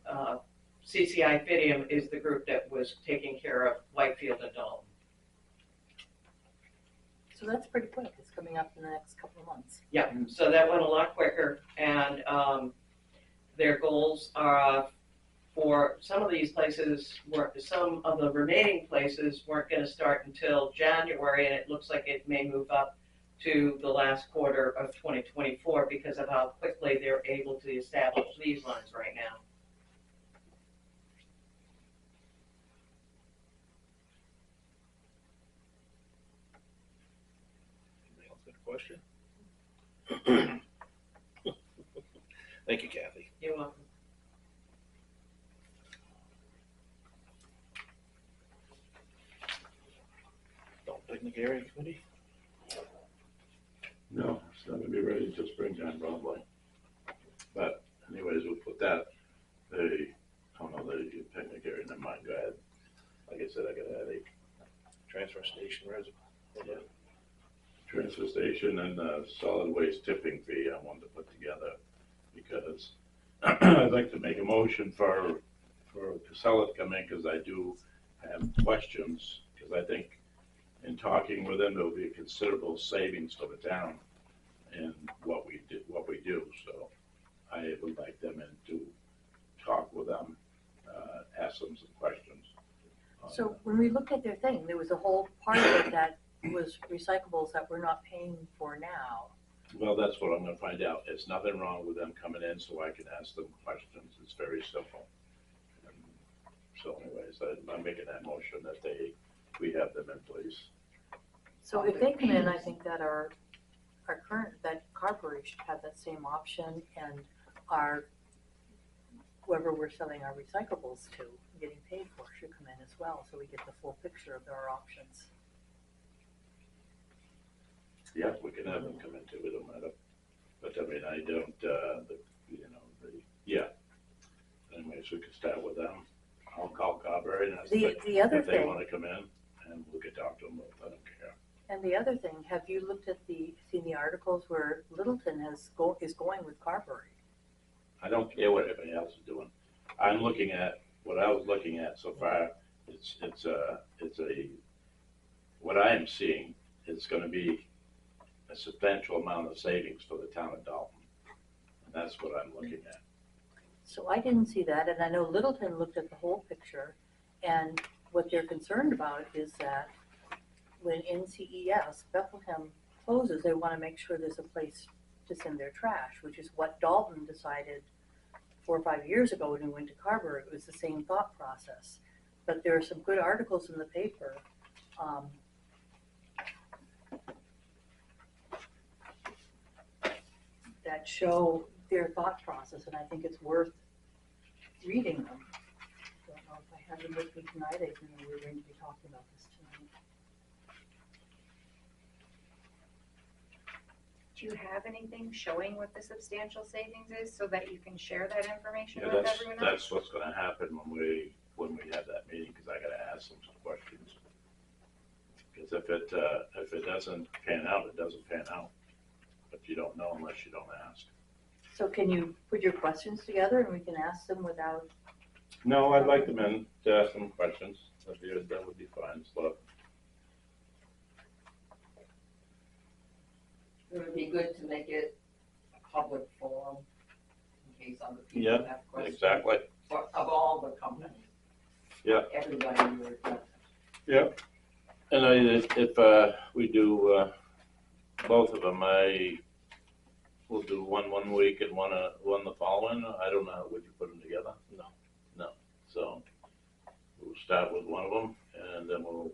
CCI Fidium is the group that was taking care of Whitefield and Dalton. So that's pretty quick. It's coming up in the next couple of months. Yeah, so that went a lot quicker, and their goals are for some of these places, some of the remaining places weren't gonna start until January, and it looks like it may move up to the last quarter of 2024 because of how quickly they're able to establish these lines right now. Anybody else got a question? Thank you, Kathy. You're welcome. Don't picnic area committee? No, it's not gonna be ready until springtime probably. But anyways, we'll put that, the picnic area, never mind, go ahead. Like I said, I got a headache. Transfer station reservoir. Yeah. Transfer station and solid waste tipping fee I wanted to put together because I'd like to make a motion for Casella to come in because I do have questions, because I think in talking with them, there'll be a considerable savings for the town in what we do. So I would like them in to talk with them, ask them some questions. So when we looked at their thing, there was a whole part of it that was recyclables that we're not paying for now. Well, that's what I'm gonna find out. There's nothing wrong with them coming in so I can ask them questions. It's very simple. And so anyways, I'm making that motion that we have them in place. So if they come in, I think that our current, that Carberry should have that same option, and our, whoever we're selling our recyclables to, getting paid for, should come in as well, so we get the full picture of our options. Yeah, we can have them come in too, it don't matter. But I mean, I don't, yeah. Anyways, we can start with them. I'll call Carberry and ask The other if they thing, wanna come in, and we can talk to them, I don't care. and the other thing, have you looked at seen the articles where Littleton is going with Carberry? I don't care what everybody else is doing. I'm looking at, what I was looking at so far, what I am seeing is gonna be a substantial amount of savings for the town of Dalton. And that's what I'm looking at. So I didn't see that, and I know Littleton looked at the whole picture, and what they're concerned about is that when NCES, Bethlehem closes, they wanna make sure there's a place to send their trash, which is what Dalton decided 4 or 5 years ago when we went to Carver. It was the same thought process. But there are some good articles in the paper. That show their thought process, and I think it's worth reading them. I don't know if I have them with me tonight. I didn't know we were going to be talking about this tonight. Do you have anything showing what the substantial savings is so that you can share that information Yeah, with that's, everyone else? that's what's gonna happen when we have that meeting, cause I gotta ask them some questions. Cause if it doesn't pan out, it doesn't pan out. But you don't know unless you don't ask. So can you put your questions together and we can ask them without? No, I'd like them in to ask them questions. That would be fine, so. It would be good to make it a public forum in case other people Yeah, have questions. exactly. Of all the companies. Yeah. Everybody in your company. Yeah. And if we do both of them, I will do one week and one the following. I don't know, would you put them together? No. So we'll start with one of them and then we'll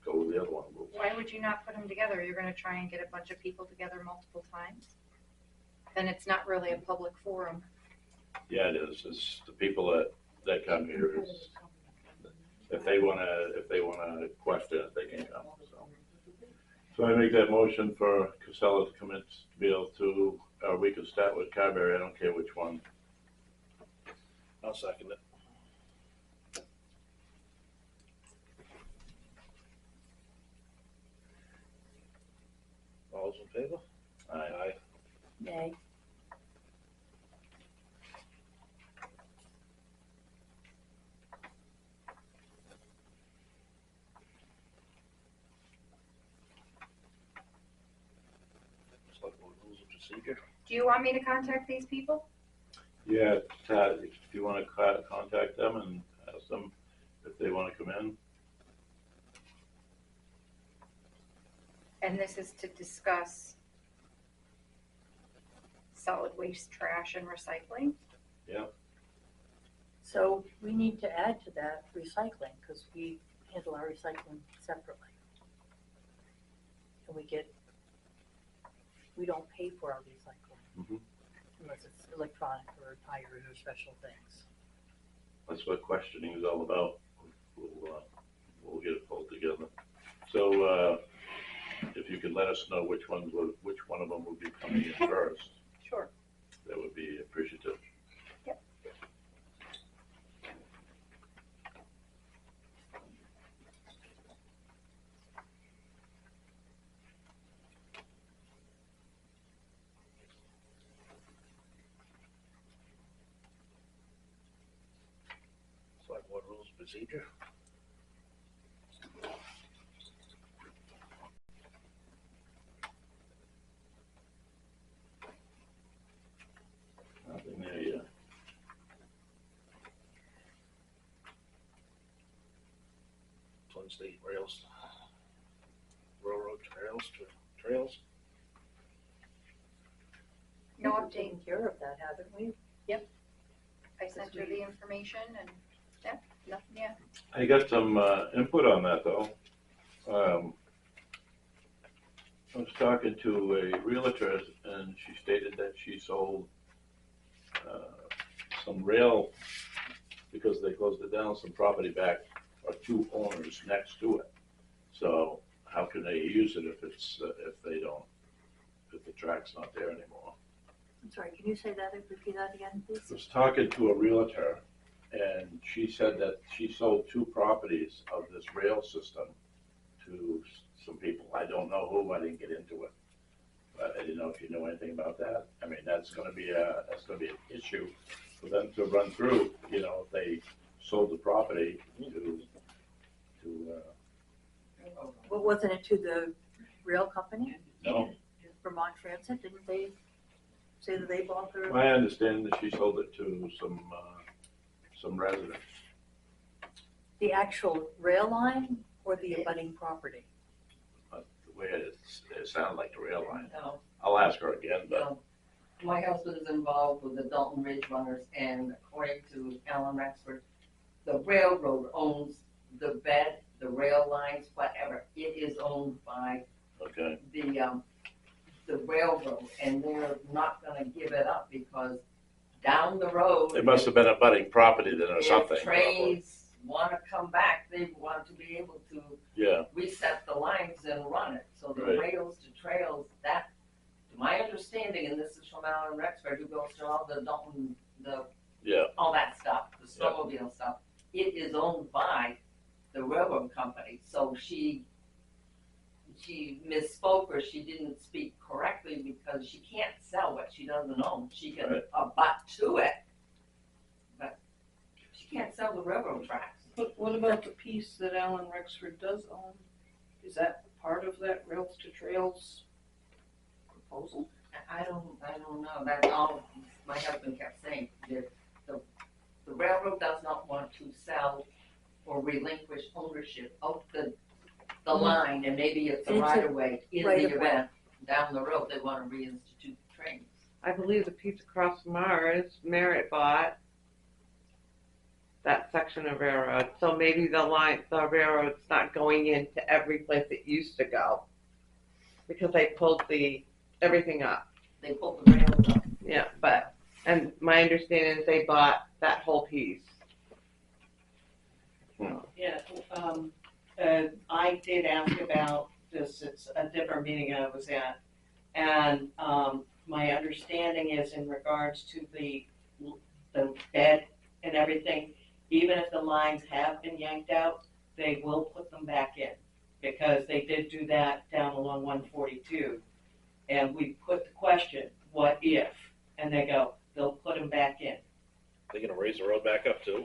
go with the other one. Why would you not put them together? You're gonna try and get a bunch of people together multiple times? Then it's not really a public forum. Yeah, it is. It's the people that come here. If they wanna question it, they can come. So I make that motion for Casella to come in to be able to, or we could start with Carberry. I don't care which one. I'll second it. All those in favor? Aye. Nay. Selectboard rules of procedure. Do you want me to contact these people? Yeah, Tad, if you wanna contact them and ask them if they wanna come in. And this is to discuss solid waste, trash, and recycling? Yeah. So we need to add to that recycling, because we handle our recycling separately. And we don't pay for our recycling. Mhm. Unless it's electronic or tires or special things. That's what questioning is all about. We'll get it pulled together. So, if you could let us know which one of them will be coming in first, Sure. that would be appreciative. Yep. Selectboard rules of procedure. Nothing there yet. Twin State Rails. Railroad trails. No We've update. taken care of that, haven't we? I sent her the information and, yeah, nothing yet. I got some input on that though. I was talking to a realtor and she stated that she sold some rail, because they closed it down, some property back or two owners next to it. So how can they use it if it's, if they don't, if the track's not there anymore? I'm sorry, can you say that, repeat that again, please? I was talking to a realtor, and she said that she sold 2 properties of this rail system to some people. I don't know who, I didn't get into it. But I didn't know if you know anything about that. I mean, that's gonna be an issue for them to run through, you know, if they sold the property to Well, wasn't it to the rail company, no. Vermont Transit? Didn't they say that they bought the? My understanding that she sold it to some residents. The actual rail line or the abutting property? But the way it sounded like the rail line. No, I'll ask her again, but no. My husband is involved with the Dalton Ridge Runners, and according to Alan Rexford, the railroad owns the bed, the rail lines, whatever. It is owned by okay. the railroad, and they're not gonna give it up because down the road. It must have been a budding property then or something. If trains wanna come back, they want to be able to Yeah, reset the lines and run it. So the Right. rails to trails, that, to my understanding, and this is from Alan Rexford, who goes to all the Dalton, yeah, all that stuff, the snowmobile stuff, it is owned by the railroad company. So she misspoke, or she didn't speak correctly, because she can't sell what she doesn't own. She can Right. abut to it, but she can't sell the railroad tracks. But what about the piece that Alan Rexford does own? Is that part of that Rails to Trails proposal? I don't know, that's all my husband kept saying, the railroad does not want to sell or relinquish ownership of the line, and maybe it's a It's a right of way in right the of way. event, down the road, they wanna reinstitute trains. I believe the piece across from ours, Merritt bought that section of railroad, so maybe the railroad's not going into every place it used to go. Because they pulled everything up, They pulled the rails up. yeah, and my understanding is they bought that whole piece. Yeah, I did ask about this, it's a different meeting I was at. And, my understanding is in regards to the bed and everything, even if the lines have been yanked out, they will put them back in. Because they did do that down along 142. And we put the question, what if? And they go, they'll put them back in. They're gonna raise the road back up too?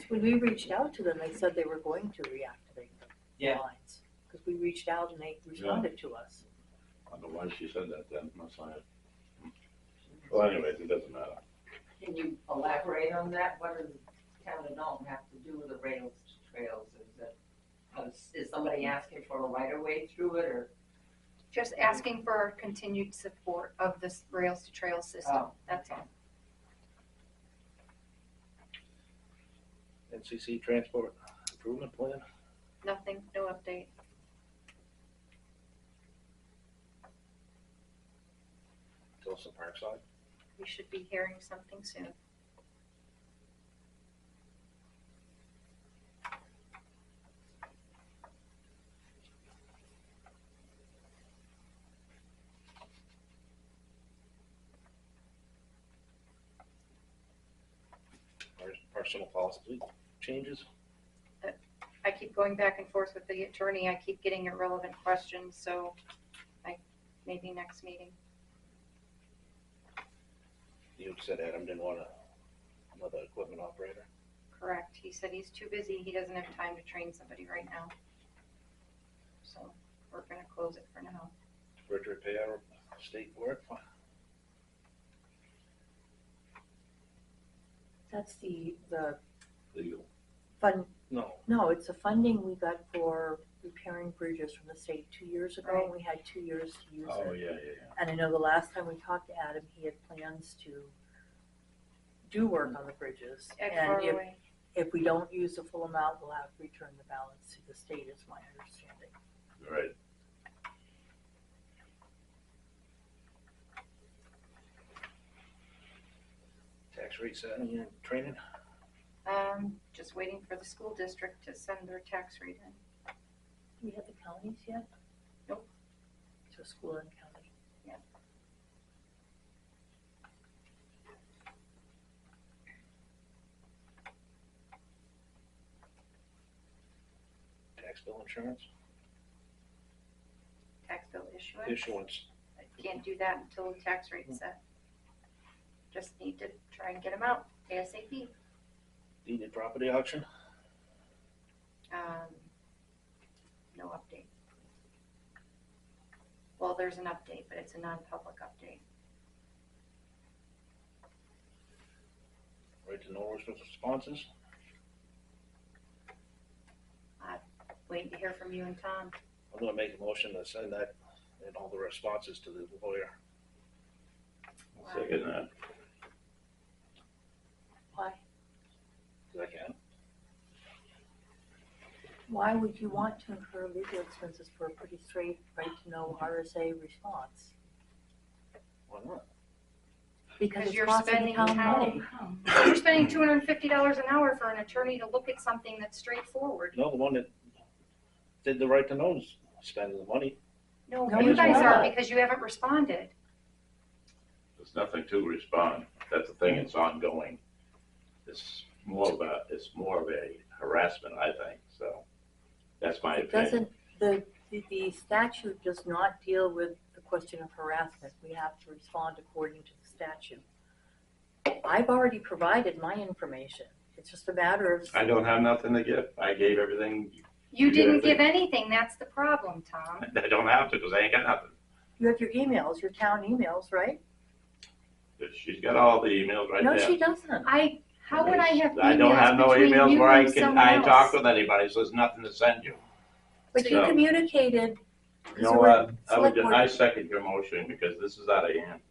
When we reached out to them, they said they were going to reactivate the Yeah. lines. Because we reached out and they responded to us. I don't know why she said that then, must have. Well, anyways, it doesn't matter. Can you elaborate on that? What does town of Dalton have to do with the rails to trails? Is somebody asking for a right of way through it, or? Just asking for continued support of this rails to trail system, Oh. that's all. NCC Transport Improvement Plan? Nothing, no update. Tilson Parkside? We should be hearing something soon. Personal policy changes? I keep going back and forth with the attorney, I keep getting irrelevant questions, so maybe next meeting. You said Adam didn't want another equipment operator? Correct, he said he's too busy, he doesn't have time to train somebody right now. So, we're gonna close it for now. Bridge repair, state work? That's the Legal. fund, No. no, it's the funding we got for repairing bridges from the state 2 years ago. Right. We had 2 years to use Oh, it. yeah. And I know the last time we talked to Adam, he had plans to do work on the bridges. At And Faraway. if we don't use the full amount, we'll have to return the balance to the state, is my understanding. Right. Tax rate setting and training? Just waiting for the school district to send their tax rate in. we have the counties yet? Nope. So school and county. Tax bill insurance, Tax bill issuance. issuance, Can't do that until the tax rate's set. Just need to try and get them out ASAP. deeded property auction. No update. Well, there's an update, but it's a non-public update. Right to know responses. Waiting to hear from you and Tom. I'm gonna make a motion to send that and all the responses to the lawyer. Second that. Why? Cause I can. Why would you want to incur legal expenses for a pretty straight right to know RSA response? Why not? Because it's you're costing spending town money. You're spending $250 an hour for an attorney to look at something that's straightforward. No, the one that did the right to know is spending the money. No, No, you it's guys are not. because you haven't responded. There's nothing to respond. That's the thing, it's ongoing. It's more of a harassment, I think, so. That's my It opinion. doesn't, the statute does not deal with the question of harassment. We have to respond according to the statute. I've already provided my information. It's just a matter of. I don't have nothing to give. I gave everything. You didn't everything. give anything, that's the problem, Tom. I don't have to, because I ain't got nothing. You have your emails, your town emails, right? She's got all the emails right No, there. she doesn't. How would I have I don't have emails no between emails you where I and can, someone I else? talk with anybody, so there's nothing to send you. But you So- communicated. You know So what? Selectboard- I second your motion, because this is out of hand.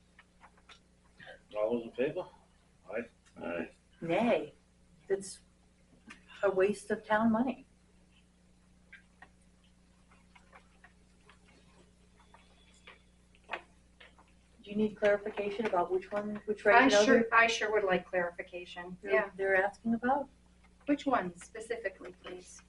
All those in favor? All right. Nay, it's a waste of town money. Do you need clarification about which right to know I sure would like clarification, yeah. they're asking about? Which one specifically, please?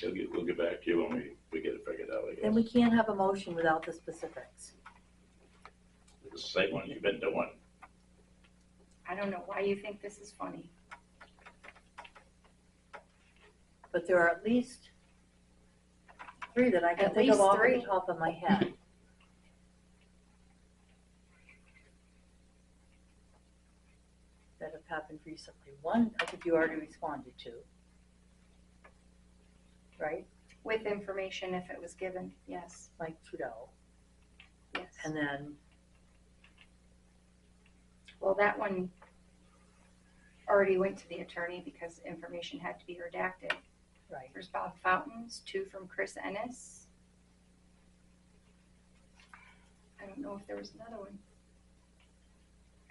We'll get back to you when we get it figured out, I Then guess. we can't have a motion without the specifics. The same ones you've been doing. I don't know why you think this is funny. But there are at least 3 that I can At think of least off 3? the top of my head. That have happened recently. One, I think you already responded to. Right? With information if it was given, yes, Mike Trudeau. yes. And then, Well, that one already went to the attorney because information had to be redacted. right. There's Bob Fountains, 2 from Chris Ennis. I don't know if there was another one.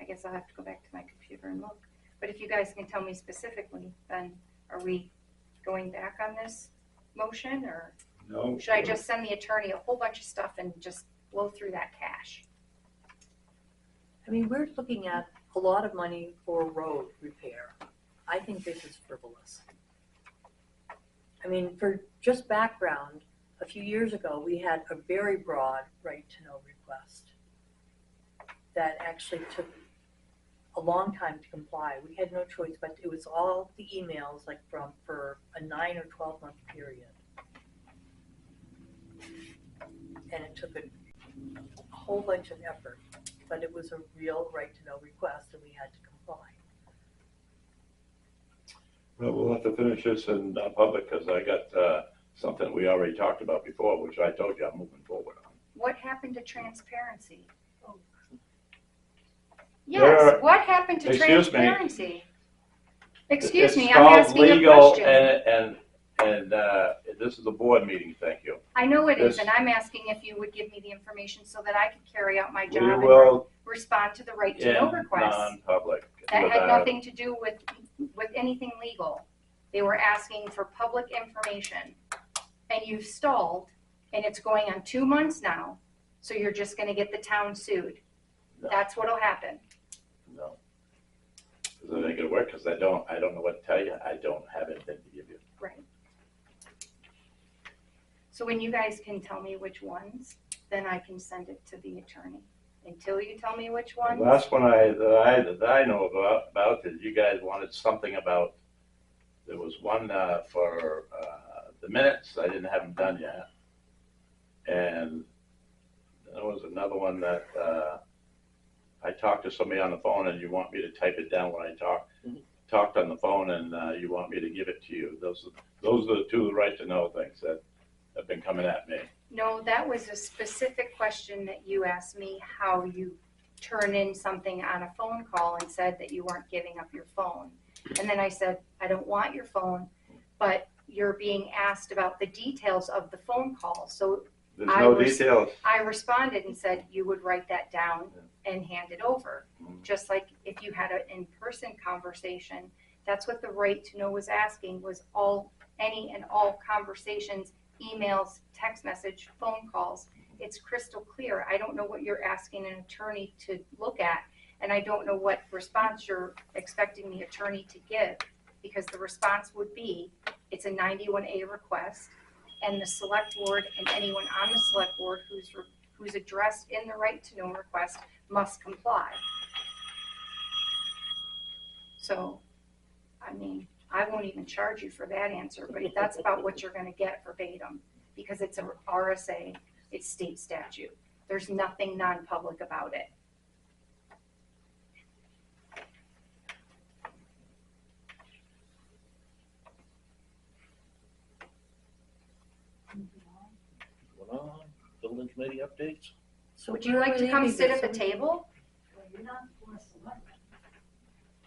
I guess I'll have to go back to my computer and look. But if you guys can tell me specifically, then are we going back on this motion, or No. should I just send the attorney a whole bunch of stuff and just blow through that cash? I mean, we're looking at a lot of money for road repair. I think this is frivolous. I mean, for just background, a few years ago, we had a very broad right to know request that actually took a long time to comply. We had no choice, but it was all the emails like for a 9 or 12 month period. And it took a whole bunch of effort, but it was a real right to know request and we had to comply. Well, we'll have to finish this in public, because I got something we already talked about before, which I told you I'm moving forward on. What happened to transparency? There Yes, are- what happened to Excuse me. transparency? Excuse It's me, I'm called asking a legal, question. And this is a board meeting, thank you. I know it is, this- and I'm asking if you would give me the information so that I could carry out my We job and will, respond to the right to in know requests. non-public. That had without- nothing to do with anything legal. They were asking for public information. And you've stalled, and it's going on 2 months now, so you're just gonna get the town sued. No. That's what'll happen. No. Is it gonna work? Cause I don't know what to tell you. I don't have anything to give you. Right. So when you guys can tell me which ones, then I can send it to the attorney. Until you tell me which The ones, last one that I know about is you guys wanted something about, there was one, for, the minutes. I didn't have them done yet. And there was another one that, I talked to somebody on the phone and you want me to type it down when I talked on the phone and, you want me to give it to you. Those are the two right to know things that have been coming at me. no, that was a specific question that you asked me, how you turn in something on a phone call and said that you weren't giving up your phone. And then I said, I don't want your phone, but you're being asked about the details of the phone call. So There's no details. I responded and said you would write that down and hand it over. Just like if you had an in-person conversation, that's what the right to know was asking, was any and all conversations, emails, text message, phone calls. It's crystal clear. I don't know what you're asking an attorney to look at, and I don't know what response you're expecting the attorney to give, because the response would be, it's a 91A request, and the select board and anyone on the select board who's addressed in the right to know request must comply. So, I mean, I won't even charge you for that answer, but that's about what you're gonna get verbatim, because it's a RSA, it's state statute. There's nothing non-public about it. Going on, building committee updates? So Would you like to come sit at the table?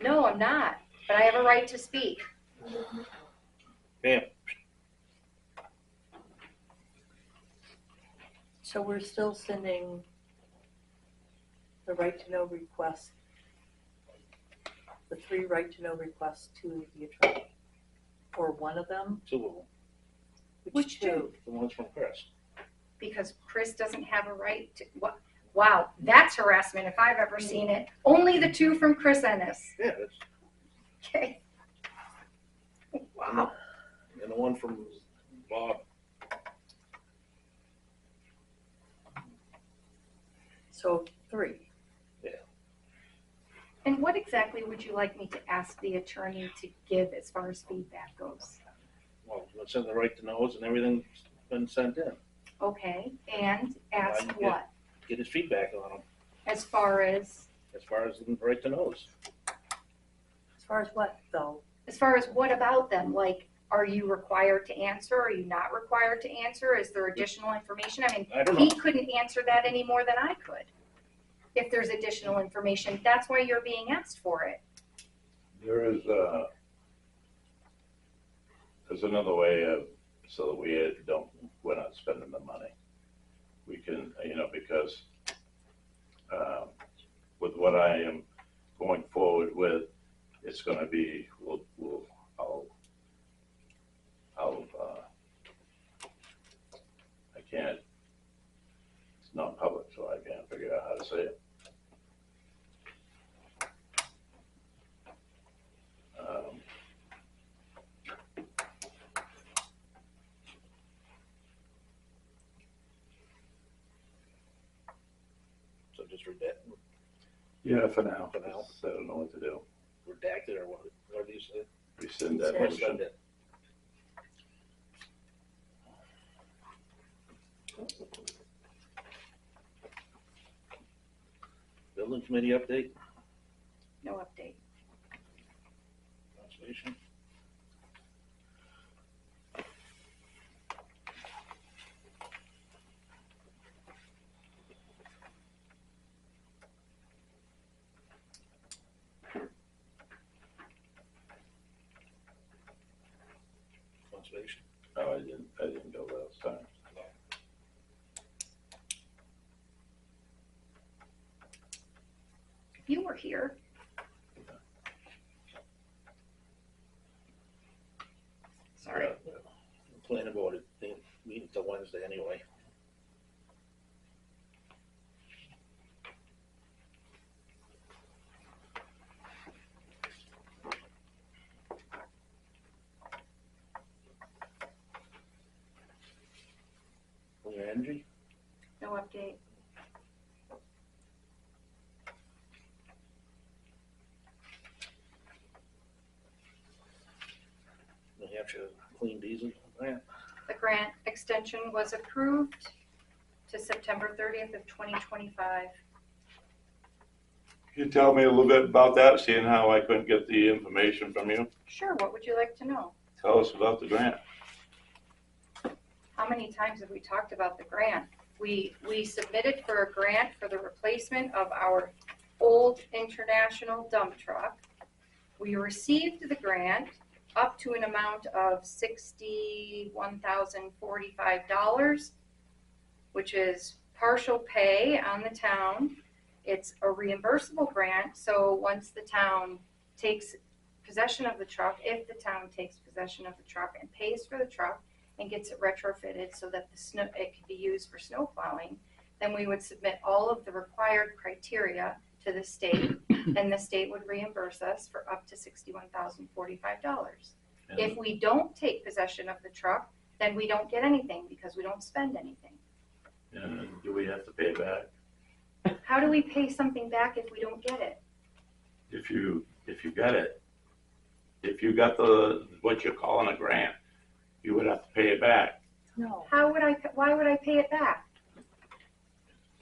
No, I'm not, but I have a right to speak. Pam, So we're still sending the right to know request, the 3 right to know requests to the attorney, or one of them? 2 of them, Which two? the ones from Chris. Because Chris doesn't have a right to, what? Wow, that's harassment if I've ever seen it. Only the 2 from Chris Ennis. Yeah, that's, Okay. Wow. and the one from Bob. So 3. And what exactly would you like me to ask the attorney to give as far as feedback goes? Well, it's in the right to knows and everything's been sent in. Okay, and ask Why you what? Get his feedback on them, As far as the right to knows. As far as what, though? As far as what about them? Like, are you required to answer? Are you not required to answer? Is there additional information? I mean, I don't he know. couldn't answer that any more than I could. If there's additional information, that's why you're being asked for it. There's another way of, so that we're not spending the money. We can, because with what I am going forward with, it's gonna be, I can't, it's not public, so I can't figure out how to say it. So just redact, Yeah, for now. For now. I don't know what to do. redact it or what do you say? Rescind that Rescind. motion. Rescind it. Building committee update, No update. conservation. Conservation. No, I didn't go last time. If you were here, sorry. Yeah, the planning board, they meet until Wednesday anyway. Energy? No update. New Hampshire Clean Diesel grant? The grant extension was approved to September 30th of 2025. Can you tell me a little bit about that, seeing how I couldn't get the information from you? Sure, what would you like to know? Tell us about the grant. How many times have we talked about the grant? We submitted for a grant for the replacement of our old international dump truck. We received the grant up to an amount of $61,045, which is partial pay on the town. It's a reimbursable grant, so once the town takes possession of the truck, if the town takes possession of the truck and pays for the truck and gets it retrofitted so that it can be used for snow plowing, then we would submit all of the required criteria to the state, and the state would reimburse us for up to $61,045. If we don't take possession of the truck, then we don't get anything because we don't spend anything. And do we have to pay back? How do we pay something back if we don't get it? If you got it, if you got what you're calling a grant, you would have to pay it back. No. Why would I pay it back?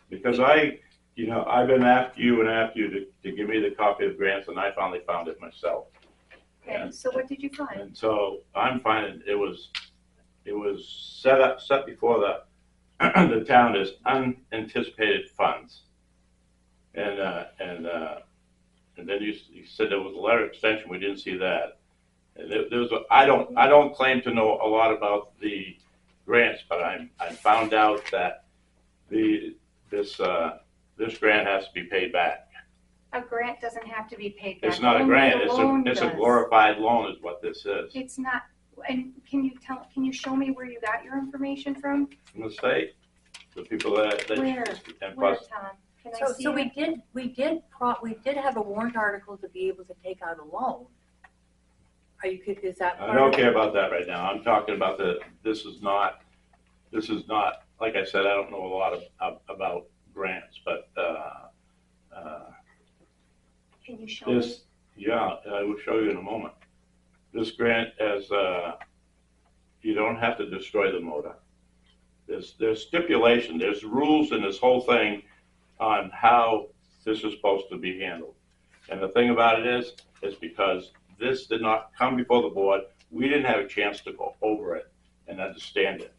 Because I've been after you to give me the copy of grants, and I finally found it myself. Okay, so what did you find? And so I'm finding it was set before the town as unanticipated funds. And then you said there was a letter extension. We didn't see that. And I don't claim to know a lot about the grants, but I found out that this grant has to be paid back. A grant doesn't have to be paid back. It's not a Only grant. the It's loan a does. glorified loan, is what this is. It's not. And can you show me where you got your information from? From the state, the people that Where? and Where, plus Tom? Can I So, see so it? we did have a warrant article to be able to take out a loan. Is that part I don't of care it? about that right now. I'm talking about this is not, like I said, I don't know a lot about grants, but, Can you show me? this, yeah, I will show you in a moment. This grant has, you don't have to destroy the motor. There's stipulation, there's rules in this whole thing on how this is supposed to be handled. And the thing about it is because this did not come before the board, we didn't have a chance to go over it and understand it.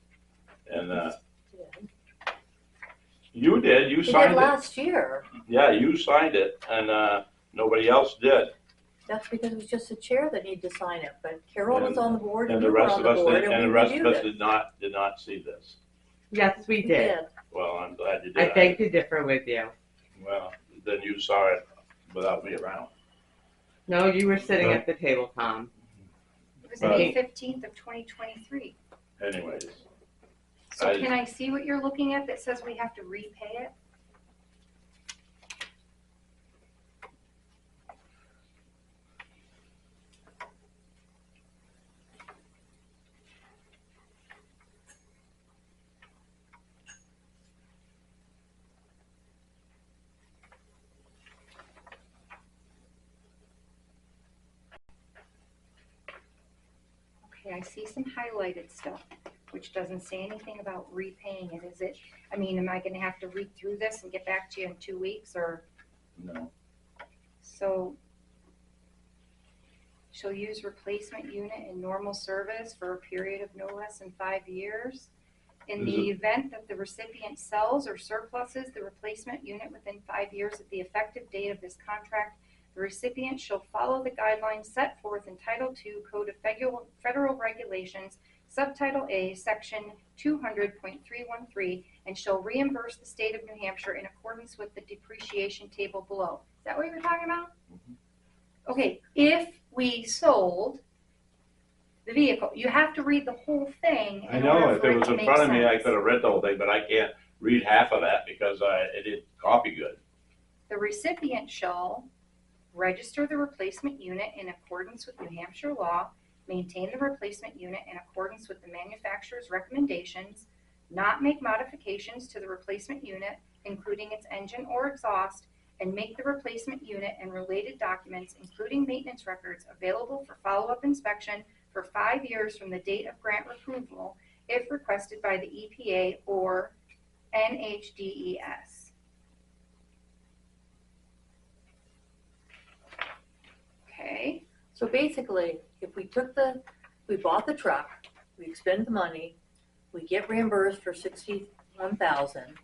And, you did, you We signed did it. last year. Yeah, you signed it, and, nobody else did. That's because it was just the chair that needed to sign it, but Carol was on the board and And you the were rest on of the us, board and and the we rest of reviewed us it. did not see this. Yes, we We did. Well, I'm glad you I did. beg to differ with you. Well, then you saw it without me around. No, you were sitting at the table, Tom. It was May 15th of 2023. Anyways, So can I see what you're looking at that says we have to repay it? Okay, I see some highlighted stuff, which doesn't say anything about repaying it, is it? I mean, am I gonna have to read through this and get back to you in 2 weeks, or? no. So, shall use replacement unit in normal service for a period of no less than 5 years. In the event that the recipient sells or surpluses the replacement unit within 5 years of the effective date of this contract, the recipient shall follow the guidelines set forth in Title II Code of Federal Regulations, Subtitle A, Section 200.313, and shall reimburse the state of New Hampshire in accordance with the depreciation table below. Is that what you were talking about? Mhm. Okay, if we sold the vehicle, you have to read the whole thing I in know, order if for it it was to in make front of me, I sense. could have read the whole thing, but I can't read half of that because it didn't copy good. The recipient shall register the replacement unit in accordance with New Hampshire law, maintain the replacement unit in accordance with the manufacturer's recommendations, not make modifications to the replacement unit, including its engine or exhaust, and make the replacement unit and related documents, including maintenance records, available for follow-up inspection for 5 years from the date of grant approval, if requested by the EPA or NHDES. Okay. So basically, if we bought the truck, we expend the money, we get reimbursed for $61,000,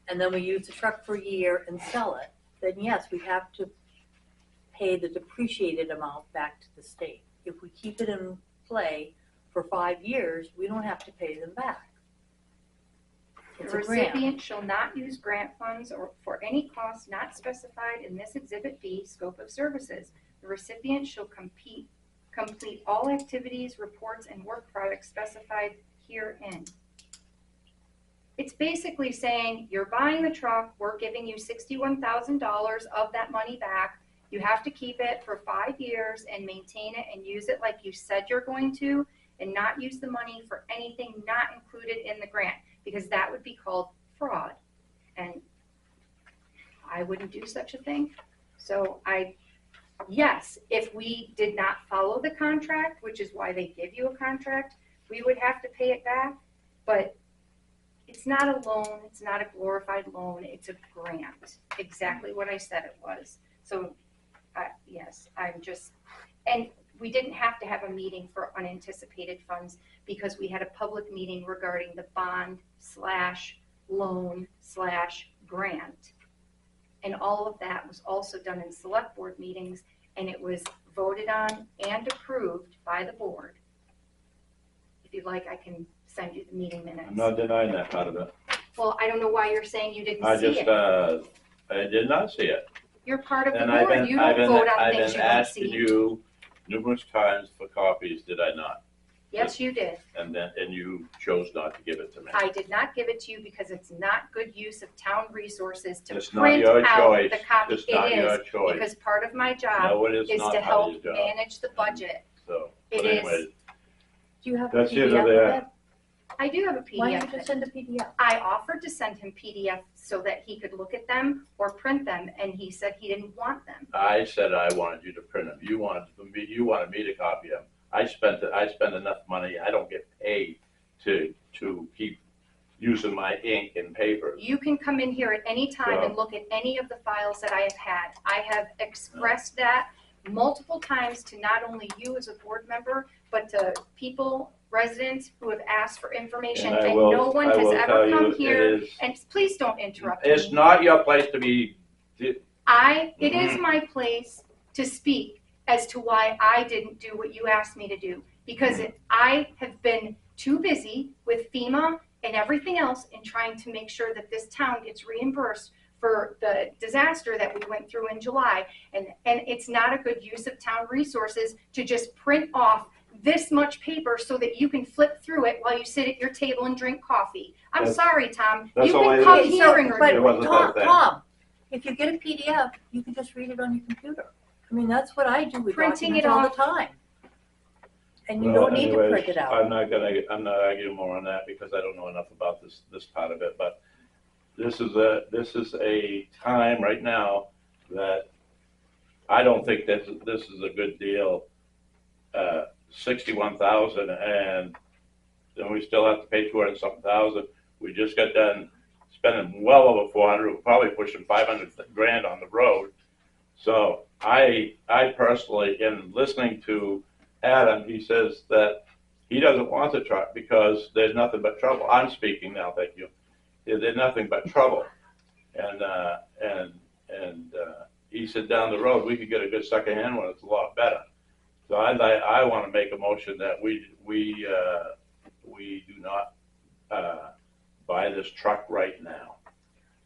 and then we use the truck for a year and sell it, then yes, we have to pay the depreciated amount back to the state. If we keep it in play for 5 years, we don't have to pay them back. It's The a grant. recipient shall not use grant funds or for any cost not specified in this Exhibit B, scope of services. The recipient shall complete all activities, reports, and work products specified herein. It's basically saying, you're buying the truck, we're giving you $61,000 of that money back. You have to keep it for 5 years and maintain it and use it like you said you're going to, and not use the money for anything not included in the grant, because that would be called fraud. And I wouldn't do such a thing. So yes, if we did not follow the contract, which is why they give you a contract, we would have to pay it back. But it's not a loan, it's not a glorified loan, it's a grant. Exactly what I said it was. So yes, and we didn't have to have a meeting for unanticipated funds because we had a public meeting regarding the bond/loan/grant. And all of that was also done in select board meetings, and it was voted on and approved by the board. If you'd like, I can send you the meeting minutes. I'm not denying that part of it. Well, I don't know why you're saying you didn't see it. I did not see it. You're part of the And board, you don't vote on I've things been you don't asking see. you numerous times for copies, did I not? Yes, you did. And you chose not to give it to me. I did not give it to you because it's not good use of town resources to It's not print your out choice. the copy. It's not It your is, choice. because part of my job No, it is is not to part of help your job. manage the budget. So, It but is. anyways, Do you have a that's here PDF or of there. it? I do have a Why PDF. don't you just send a PDF? I offered to send him PDF so that he could look at them or print them, and he said he didn't want them. I said I wanted you to print them. You wanted me to copy them. I spend enough money. I don't get paid to keep using my ink and paper. You can come in here at any time and So- look at any of the files that I have had. I have expressed that multiple times to not only you as a board member, but to people, residents who have asked for information, And I and will- no one I has will ever tell come you, here. it is- And please don't interrupt It's me. not your place to be. It is my place to speak as to why I didn't do what you asked me to do. Because I have been too busy with FEMA and everything else in trying to make sure that this town gets reimbursed for the disaster that we went through in July. And it's not a good use of town resources to just print off this much paper so that you can flip through it while you sit at your table and drink coffee. I'm That's- sorry, Tom. that's You all can I come did. here and But It wasn't that thing. Tom, if you get a PDF, you can just read it on your computer. I mean, that's what I do with Printing documents it all the off. time. And you Well, don't need to anyways, print it out. I'm not arguing more on that because I don't know enough about this part of it, but this is a time right now that I don't think this is a good deal. 61,000 and then we still have to pay 200-something thousand. We just got done spending well over 400, we're probably pushing 500 grand on the road. So I personally, in listening to Adam, he says that he doesn't want the truck because there's nothing but trouble. I'm speaking now, thank you. There's nothing but trouble. And he said down the road, we could get a good secondhand one, it's a lot better. So I want to make a motion that we do not buy this truck right now.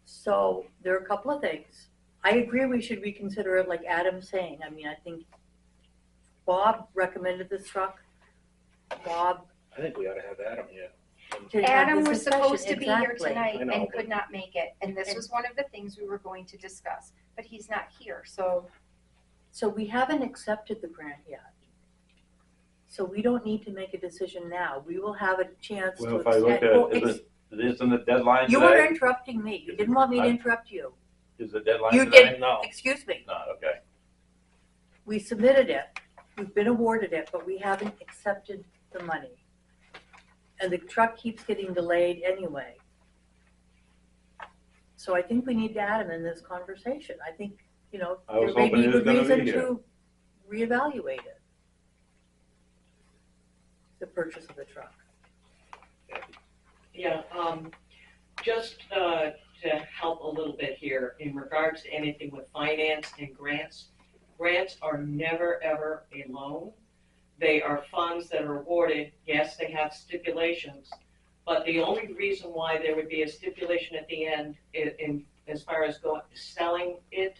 So there are a couple of things. I agree we should reconsider it like Adam's saying. I mean, I think Bob recommended this truck. Bob. I think we ought to have Adam here. to have Adam this was discussion. supposed to be here Exactly. tonight I know, and but- could not make it, and this was one of the things we were going to discuss, but he's not here, so. So we haven't accepted the grant yet. So we don't need to make a decision now. We will have a chance to. Well, if I look well, at, Isn't the deadline You were today? interrupting me. You didn't want me to interrupt you. Is the deadline You today? did. No. Excuse me. No, okay. We submitted it. We've been awarded it, but we haven't accepted the money. And the truck keeps getting delayed anyway. So I think we need to add him in this conversation. I think, I was there may hoping be he was good gonna reason be here. to reevaluate it. The purchase of the truck. Yeah, just to help a little bit here, in regards to anything with finance and grants, grants are never, ever a loan. They are funds that are awarded, yes, they have stipulations, but the only reason why there would be a stipulation at the end as far as selling it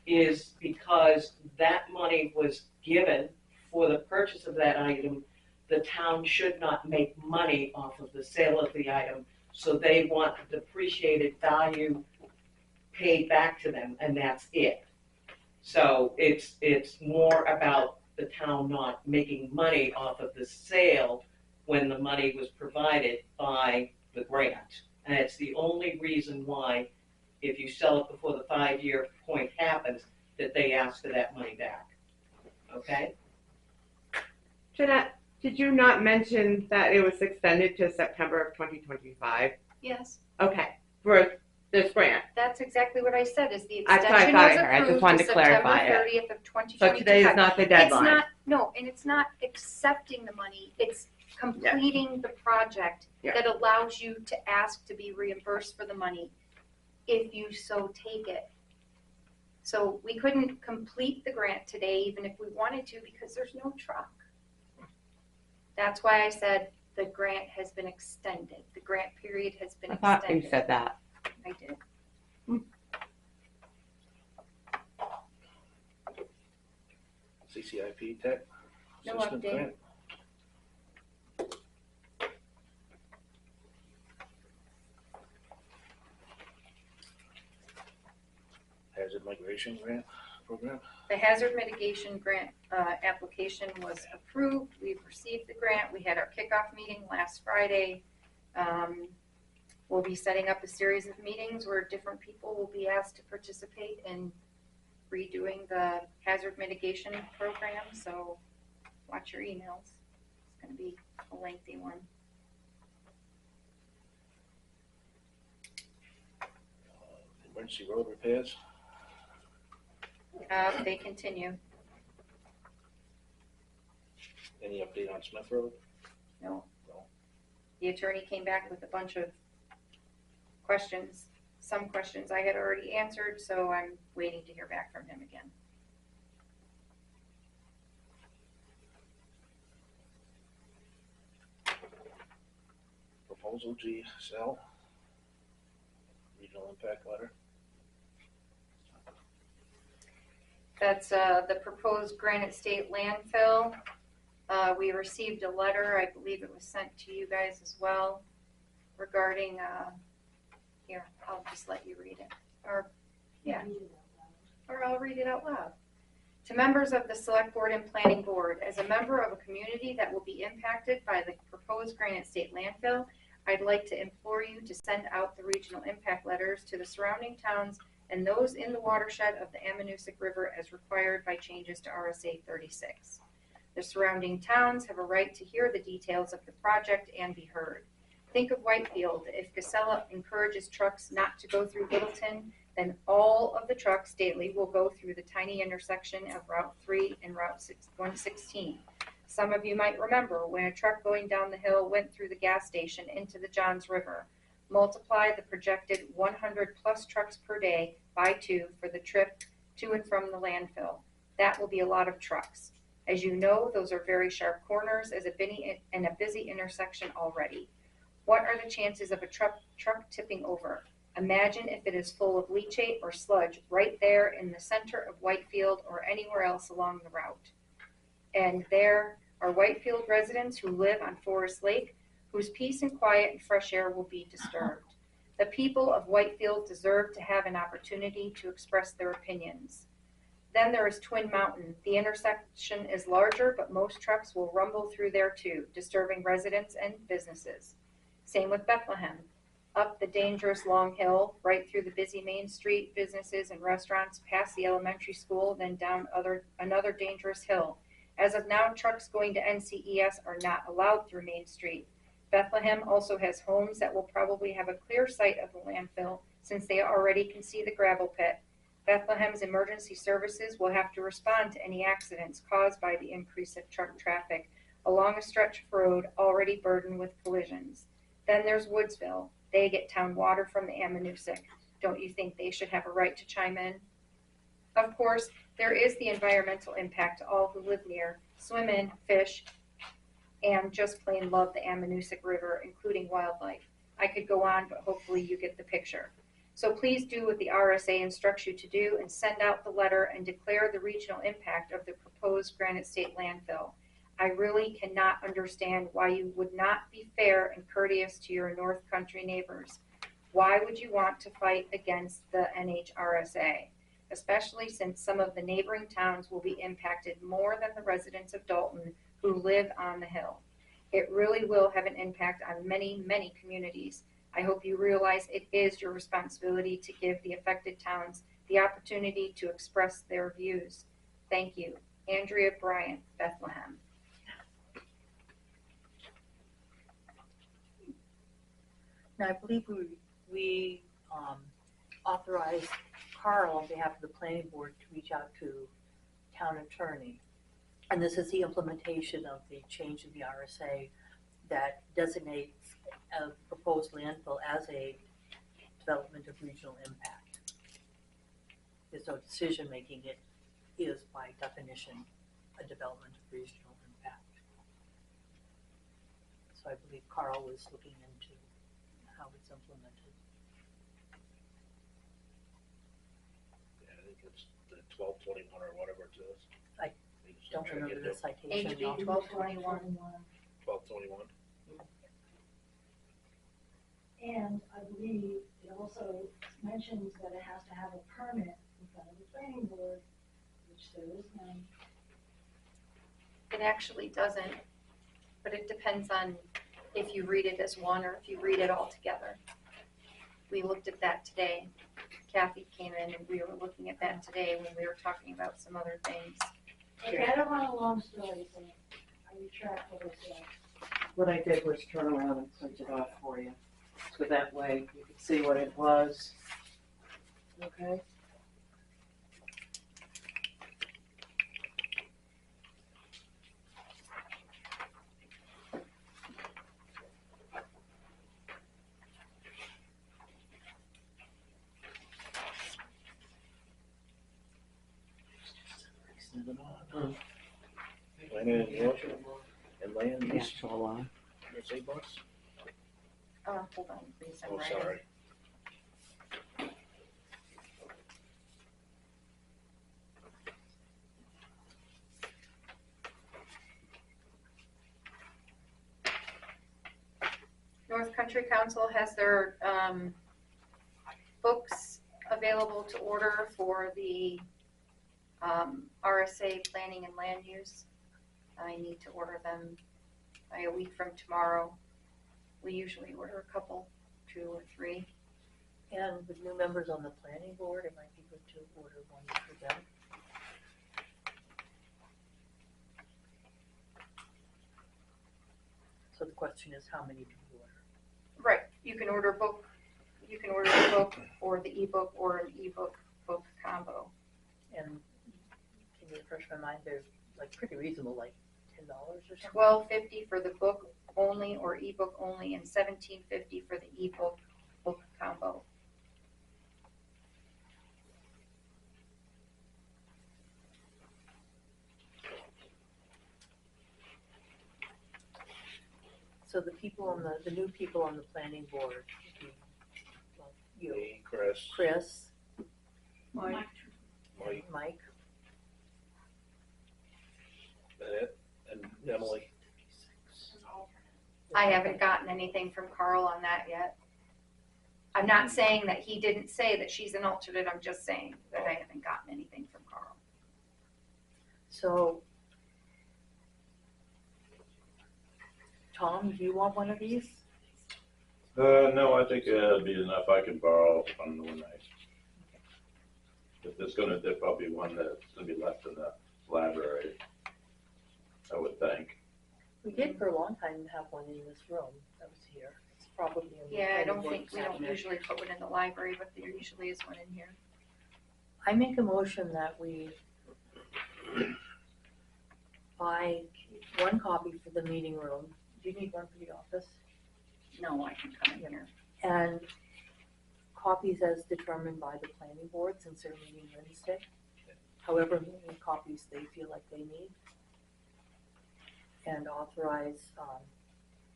is because that money was given for the purchase of that item. The town should not make money off of the sale of the item, so they want the depreciated value paid back to them, and that's it. So it's more about the town not making money off of the sale when the money was provided by the grant. And it's the only reason why, if you sell it before the 5-year point happens, that they ask for that money back. Okay? Jeanette, did you not mention that it was extended to September of 2025? Yes, Okay, for this grant. that's exactly what I said, is the That's what I extension thought was I heard. I just approved wanted to to clarify September it. 30th of 2025. So today is not the It's deadline. not, no, and it's not accepting the money, it's completing the project Yeah. that allows you to ask to be reimbursed for the money if you so take it. So we couldn't complete the grant today, even if we wanted to, because there's no truck. That's why I said the grant has been extended. The grant period has been I extended. thought you said that. I did. CCIP tech? No System update. grant. Hazard migration grant program? The hazard mitigation grant application was approved. We've received the grant. We had our kickoff meeting last Friday. We'll be setting up a series of meetings where different people will be asked to participate in redoing the hazard mitigation program. So watch your emails. It's going to be a lengthy one. Emergency road repairs? They continue. Any update on Smith Road? No. The attorney came back with a bunch of questions. Some questions I had already answered, so I'm waiting to hear back from him again. Proposal G, sell? Regional impact letter? That's the proposed Granite State landfill. We received a letter, I believe it was sent to you guys as well, regarding, here, I'll just let you read it. Or I'll read it out loud. To members of the Selectboard and Planning Board, as a member of a community that will be impacted by the proposed Granite State landfill, I'd like to implore you to send out the regional impact letters to the surrounding towns and those in the watershed of the Ammonoosuc River as required by changes to RSA 36. The surrounding towns have a right to hear the details of the project and be heard. Think of Whitefield. If Casella encourages trucks not to go through Littleton, then all of the trucks daily will go through the tiny intersection of Route 3 and Route 116. Some of you might remember when a truck going down the hill went through the gas station into the Johns River. Multiply the projected 100 plus trucks per day by 2 for the trip to and from the landfill. That will be a lot of trucks. As you know, those are very sharp corners as a busy intersection already. What are the chances of a truck tipping over? Imagine if it is full of leachate or sludge right there in the center of Whitefield or anywhere else along the route. And there are Whitefield residents who live on Forest Lake, whose peace and quiet and fresh air will be disturbed. The people of Whitefield deserve to have an opportunity to express their opinions. Then there is Twin Mountain. The intersection is larger, but most trucks will rumble through there too, disturbing residents and businesses. Same with Bethlehem. up the dangerous long hill, right through the busy Main Street, businesses and restaurants, past the elementary school, then down another dangerous hill. As of now, trucks going to NCES are not allowed through Main Street. Bethlehem also has homes that will probably have a clear sight of the landfill since they already can see the gravel pit. Bethlehem's emergency services will have to respond to any accidents caused by the increase of truck traffic along a stretch of road already burdened with collisions. Then there's Woodsville. They get town water from the Ammonoosuc. Don't you think they should have a right to chime in? Of course, there is the environmental impact to all who live near, swim in, fish, and just plain love the Ammonoosuc River, including wildlife. I could go on, but hopefully you get the picture. So please do what the RSA instructs you to do and send out the letter and declare the regional impact of the proposed Granite State landfill. I really cannot understand why you would not be fair and courteous to your North Country neighbors. Why would you want to fight against the NHRSA, especially since some of the neighboring towns will be impacted more than the residents of Dalton who live on the hill? It really will have an impact on many, many communities. I hope you realize it is your responsibility to give the affected towns the opportunity to express their views. Thank you. Andrea Bryant, Bethlehem. Now, I believe we authorized Carl on behalf of the planning board to reach out to town attorney. And this is the implementation of the change in the RSA that designates a proposed landfill as a development of regional impact. There's no decision making, it is by definition a development of regional impact. So I believe Carl was looking into how it's implemented. Yeah, I think it's the 1221 or whatever it is. I don't remember the citation. HB 1221. 1221. And I believe it also mentions that it has to have a permit in front of the planning board, which there is none. It actually doesn't, but it depends on if you read it as one or if you read it all together. We looked at that today. Kathy came in and we were looking at that today when we were talking about some other things. Okay, I don't want a long story, so I retract what I said. What I did was turn around and print it off for you. So that way you could see what it was. Okay? Planning and Yorkshire and land The use. actual law. Did I say bus? Hold on, please. I'm Oh, writing. sorry. North Country Council has their books available to order for the RSA planning and land use. I need to order them by a week from tomorrow. We usually order a couple, 2 or 3. And with new members on the planning board, it might be good to order one for them. So the question is, how many do you order? Right, you can order book, you can order a book or the ebook or an ebook book combo. And can you refresh my mind, they're like pretty reasonable, like $10 or something? $12.50 for the book only or ebook only, and $17.50 for the ebook book combo. So the people on the new people on the planning board, would be, well, you, Me, Chris, Chris, Mike, Mike, that it, and Emily. I haven't gotten anything from Carl on that yet. I'm not saying that he didn't say that she's an alternate, I'm just saying that I haven't gotten anything from Carl. So, Tom, do you want one of these? No, I think it'll be enough I can borrow on the one night. If there's there'll probably one that's gonna be left in the library, I would think. We did for a long time have one in this room that was here. It's probably in the. Yeah, I don't planning think, board we don't cabinet. usually put one in the library, but there usually is one in here. I make a motion that we buy one copy for the meeting room. Do you need one for the office? No, I can come in here. And copies as determined by the planning board since they're meeting Wednesday. However many copies they feel like they need. And authorize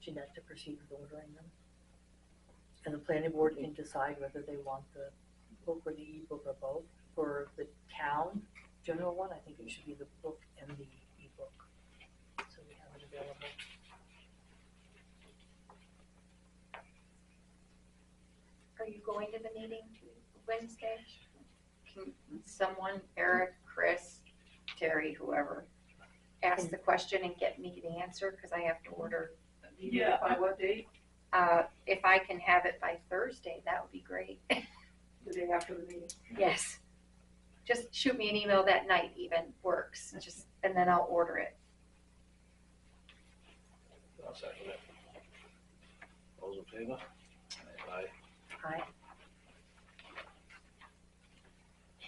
Jeanette to proceed with ordering them. And the planning board can decide whether they want the book or the e-book or both. For the town general one, I think it should be the book and the e-book. So we have it available. Are you going to the meeting Wednesday? Can someone, Eric, Chris, Terry, whoever, ask the question and get me the answer, because I have to order. Yeah, by what date? If I can have it by Thursday, that would be great. The day after the meeting? Yes. Just shoot me an email that night even, works, and then I'll order it. I'll second it. Those in favor? Aye. Hi.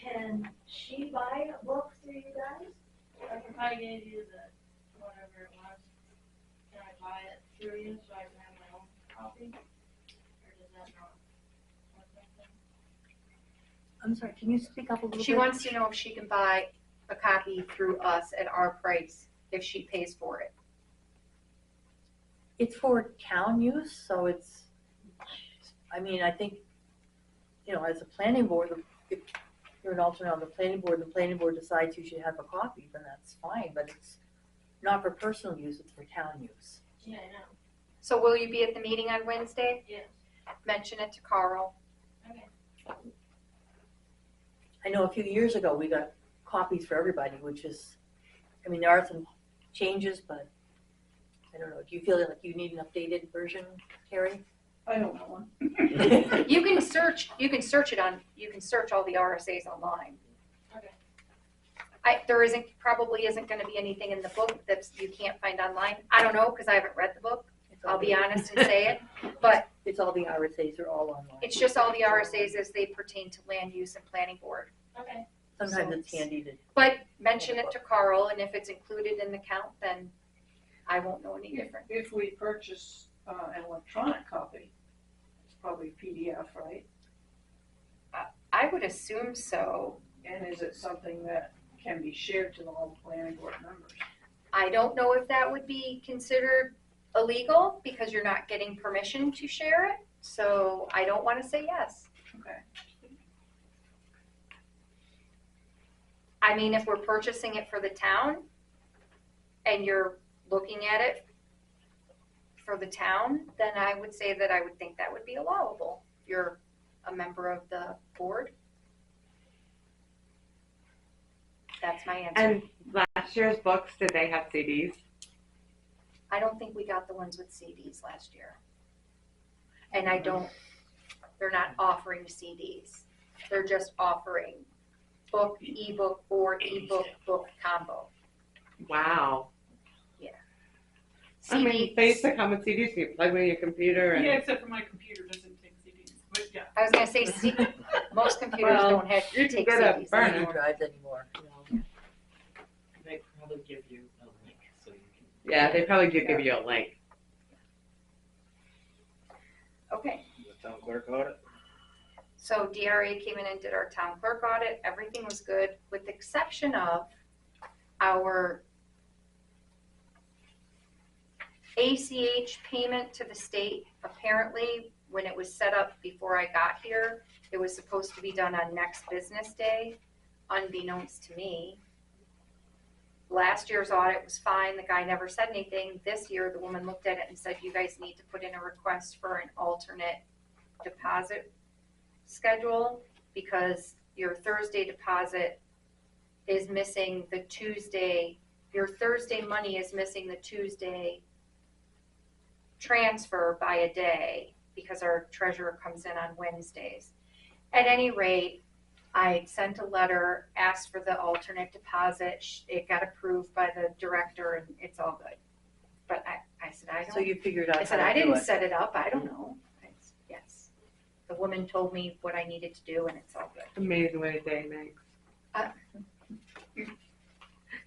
Can she buy a book through you guys? Like if I gave you the, whatever it was, can I buy it through you so I can have my own copy? Or does that not work like that? I'm sorry, can you speak up a little bit? She wants to know if she can buy a copy through us at our price if she pays for it. It's for town use, so it's, I mean, I think, you know, as a planning board, if you're an alternate on the planning board decides you should have a copy, then that's fine, but it's not for personal use, it's for town use. Yeah, I know. So will you be at the meeting on Wednesday? Yes. Mention it to Carl. Okay. I know a few years ago, we got copies for everybody, which is, I mean, there are some changes, but I don't know, do you feel like you need an updated version, Carrie? I don't know one. You can search all the RSAs online. Okay. There probably isn't gonna be anything in the book that you can't find online. I don't know, because I haven't read the book. I'll be honest and say it, but It's all the RSAs are all online. it's just all the RSAs as they pertain to land use and planning board. Okay. Sometimes it's handy to. But mention it to Carl, and if it's included in the count, then I won't know any different. If we purchase an electronic copy, it's probably PDF, right? I would assume so. And is it something that can be shared to all the planning board members? I don't know if that would be considered illegal because you're not getting permission to share it. So I don't want to say yes. Okay. I mean, if we're purchasing it for the town and you're looking at it for the town, then I would say that I would think that would be allowable. If you're a member of the board. That's my answer. And last year's books, did they have CDs? I don't think we got the ones with CDs last year. And they're not offering CDs. They're just offering book, ebook, or ebook, book combo. Wow. Yeah. I mean, CDs. they used to come with CDs, you plug them in your computer and. Yeah, except for my computer doesn't take CDs, but yeah. I was gonna say, most computers Well, don't have, you can take get a CDs. burner. They don't drive anymore, you know. They probably give you a link so you can. Yeah, they probably do give you a link. Okay, The town clerk audit? so DRA came in and did our town clerk audit. Everything was good, with the exception of our ACH payment to the state. Apparently, when it was set up before I got here, it was supposed to be done on next business day, unbeknownst to me. Last year's audit was fine. The guy never said anything. This year, the woman looked at it and said, you guys need to put in a request for an alternate deposit schedule because your Thursday deposit is missing the Tuesday. Your Thursday money is missing the Tuesday transfer by a day, because our treasurer comes in on Wednesdays. At any rate, I sent a letter, asked for the alternate deposit. It got approved by the director and it's all good. But I said, I don't. So you figured out I said, how to I do didn't it. set it up. I don't know. Yes. The woman told me what I needed to do and it's all good. Amazing what a day makes. Uh,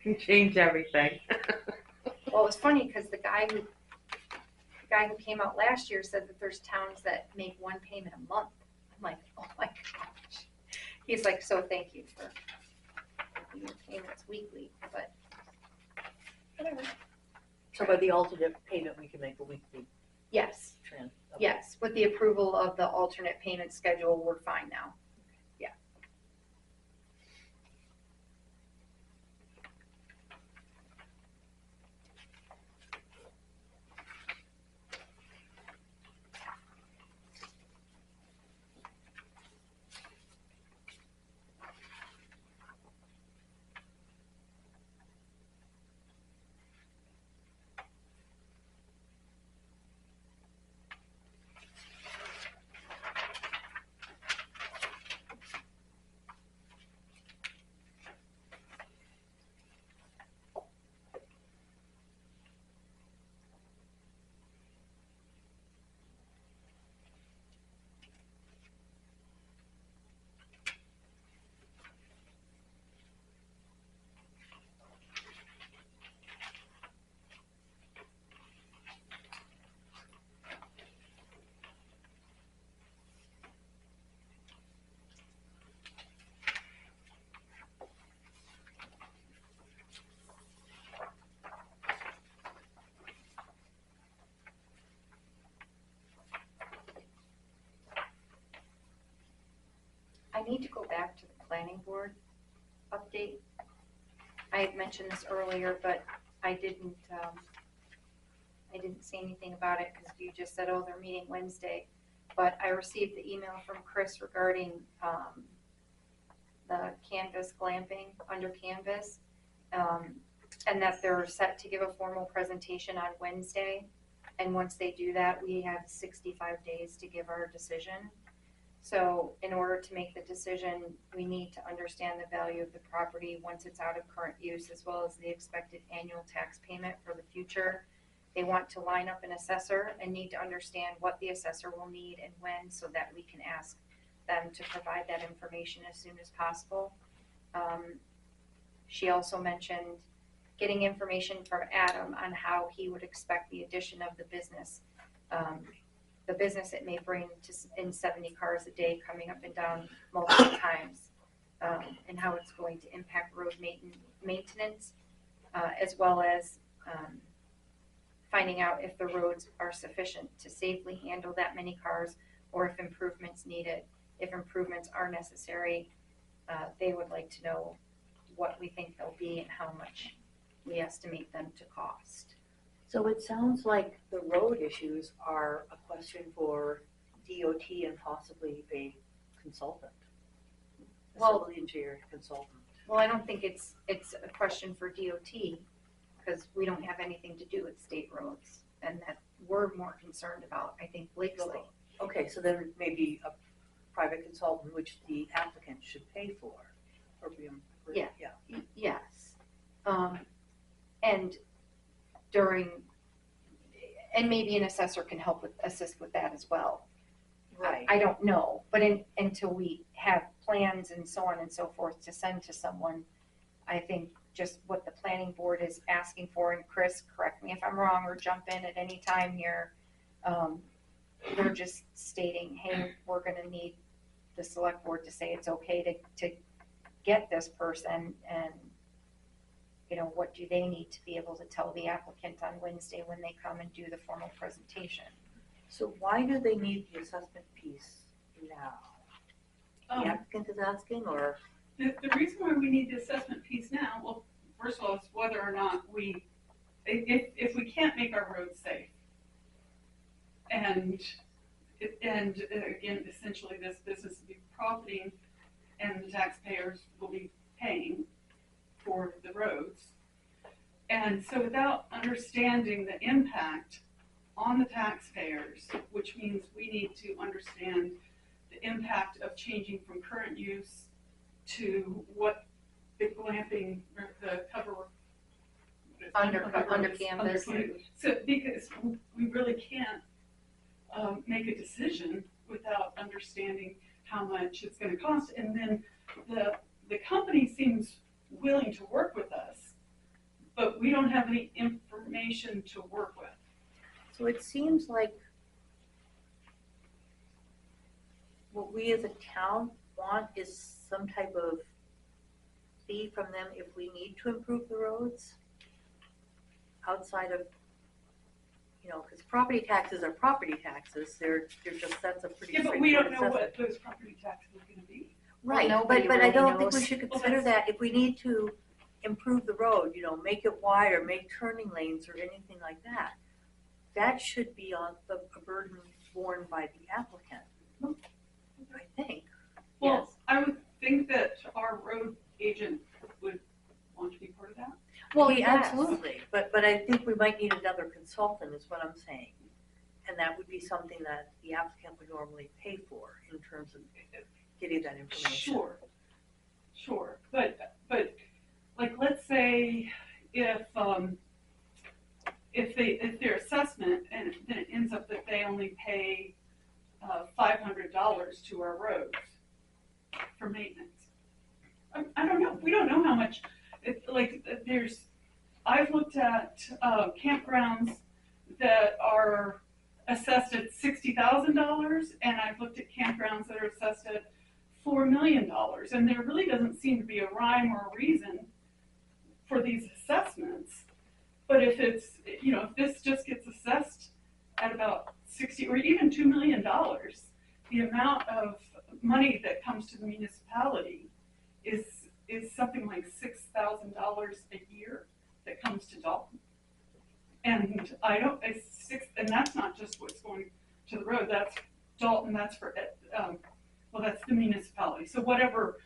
Can change everything. Well, it was funny because the guy who came out last year said that there's towns that make one payment a month. I'm like, oh my gosh. He's like, so thank you for making your payments weekly, but whatever. So by the alternate payment, we can make a weekly Yes, trend. yes. With the approval of the alternate payment schedule, we're fine now. I need to go back to the planning board update. I had mentioned this earlier, but I didn't say anything about it because you just said, oh, they're meeting Wednesday. But I received the email from Chris regarding the canvas glamping under canvas, and that they're set to give a formal presentation on Wednesday. And once they do that, we have 65 days to give our decision. So in order to make the decision, we need to understand the value of the property once it's out of current use, as well as the expected annual tax payment for the future. They want to line up an assessor and need to understand what the assessor will need and when, so that we can ask them to provide that information as soon as possible. She also mentioned getting information from Adam on how he would expect the addition of the business it may bring to in 70 cars a day coming up and down multiple times, and how it's going to impact road maintenance, as well as finding out if the roads are sufficient to safely handle that many cars, or if improvements needed. If improvements are necessary, they would like to know what we think they'll be and how much we estimate them to cost. So it sounds like the road issues are a question for DOT and possibly a consultant, a civil engineer consultant. Well, I don't think it's a question for DOT, because we don't have anything to do with state roads, and that we're more concerned about, I think, Blakesley. Okay, so there may be a private consultant which the applicant should pay for, or Yeah. Yes. And maybe an assessor can assist with that as well. Right. I don't know, but until we have plans and so on and so forth to send to someone, I think just what the planning board is asking for, and Chris, correct me if I'm wrong or jump in at any time here, they're just stating, hey, we're gonna need the select board to say it's okay to get this person, and what do they need to be able to tell the applicant on Wednesday when they come and do the formal presentation. So why do they need the assessment piece now? The applicant is asking, or? The reason why we need the assessment piece now, well, first of all, is whether or not if we can't make our roads safe, and again, essentially this business will be profiting and the taxpayers will be paying for the roads. And so without understanding the impact on the taxpayers, which means we need to understand the impact of changing from current use to what the glamping, or the cover. Under canvas. So, because we really can't make a decision without understanding how much it's gonna cost. And then the company seems willing to work with us, but we don't have any information to work with. So it seems like what we as a town want is some type of fee from them if we need to improve the roads outside of, because property taxes are property taxes, they're just, that's a pretty Yeah, but straightforward we don't know assessment. what those property taxes are gonna be. Right, nobody but I really don't think we knows. should consider that if we need to improve the road, make it wider, make turning lanes or anything like that. That should be on a burden borne by the applicant, I think. Well, I would think that our road agent would want to be part of that. Well, He yeah, does. absolutely, but I think we might need another consultant is what I'm saying. And that would be something that the applicant would normally pay for in terms of getting that information. Sure, but like, let's say if their assessment, and then it ends up that they only pay $500 to our roads for maintenance. I don't know, we don't know how much, I've looked at campgrounds that are assessed at $60,000, and I've looked at campgrounds that are assessed at $4 million, and there really doesn't seem to be a rhyme or a reason for these assessments. But if it's, if this just gets assessed at about 60 or even $2 million, the amount of money that comes to the municipality is something like $6,000 a year that comes to Dalton. And and that's not just what's going to the road, that's Dalton, that's for, that's the municipality. So whatever,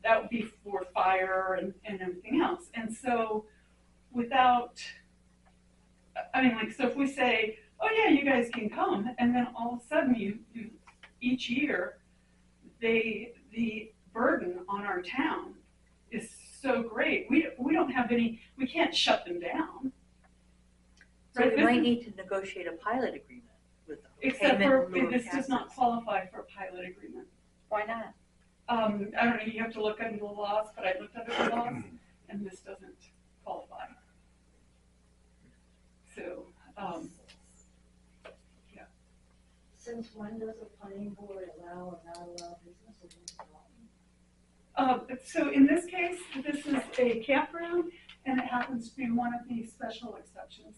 that would be for fire and everything else. And so so if we say, oh yeah, you guys can come, and then all of a sudden you each year, the burden on our town is so great. We don't have any, we can't shut them down. So Right, we might need to negotiate a pilot agreement with them. Except Payment for, in lieu of this does not taxes. qualify for a pilot agreement. Why not? I don't know, you have to look under the laws, but I looked under the laws, and this doesn't qualify. So, yeah. Since when does the planning board allow or not allow businesses in Dalton? So in this case, this is a campground, and it happens to be one of these special exceptions.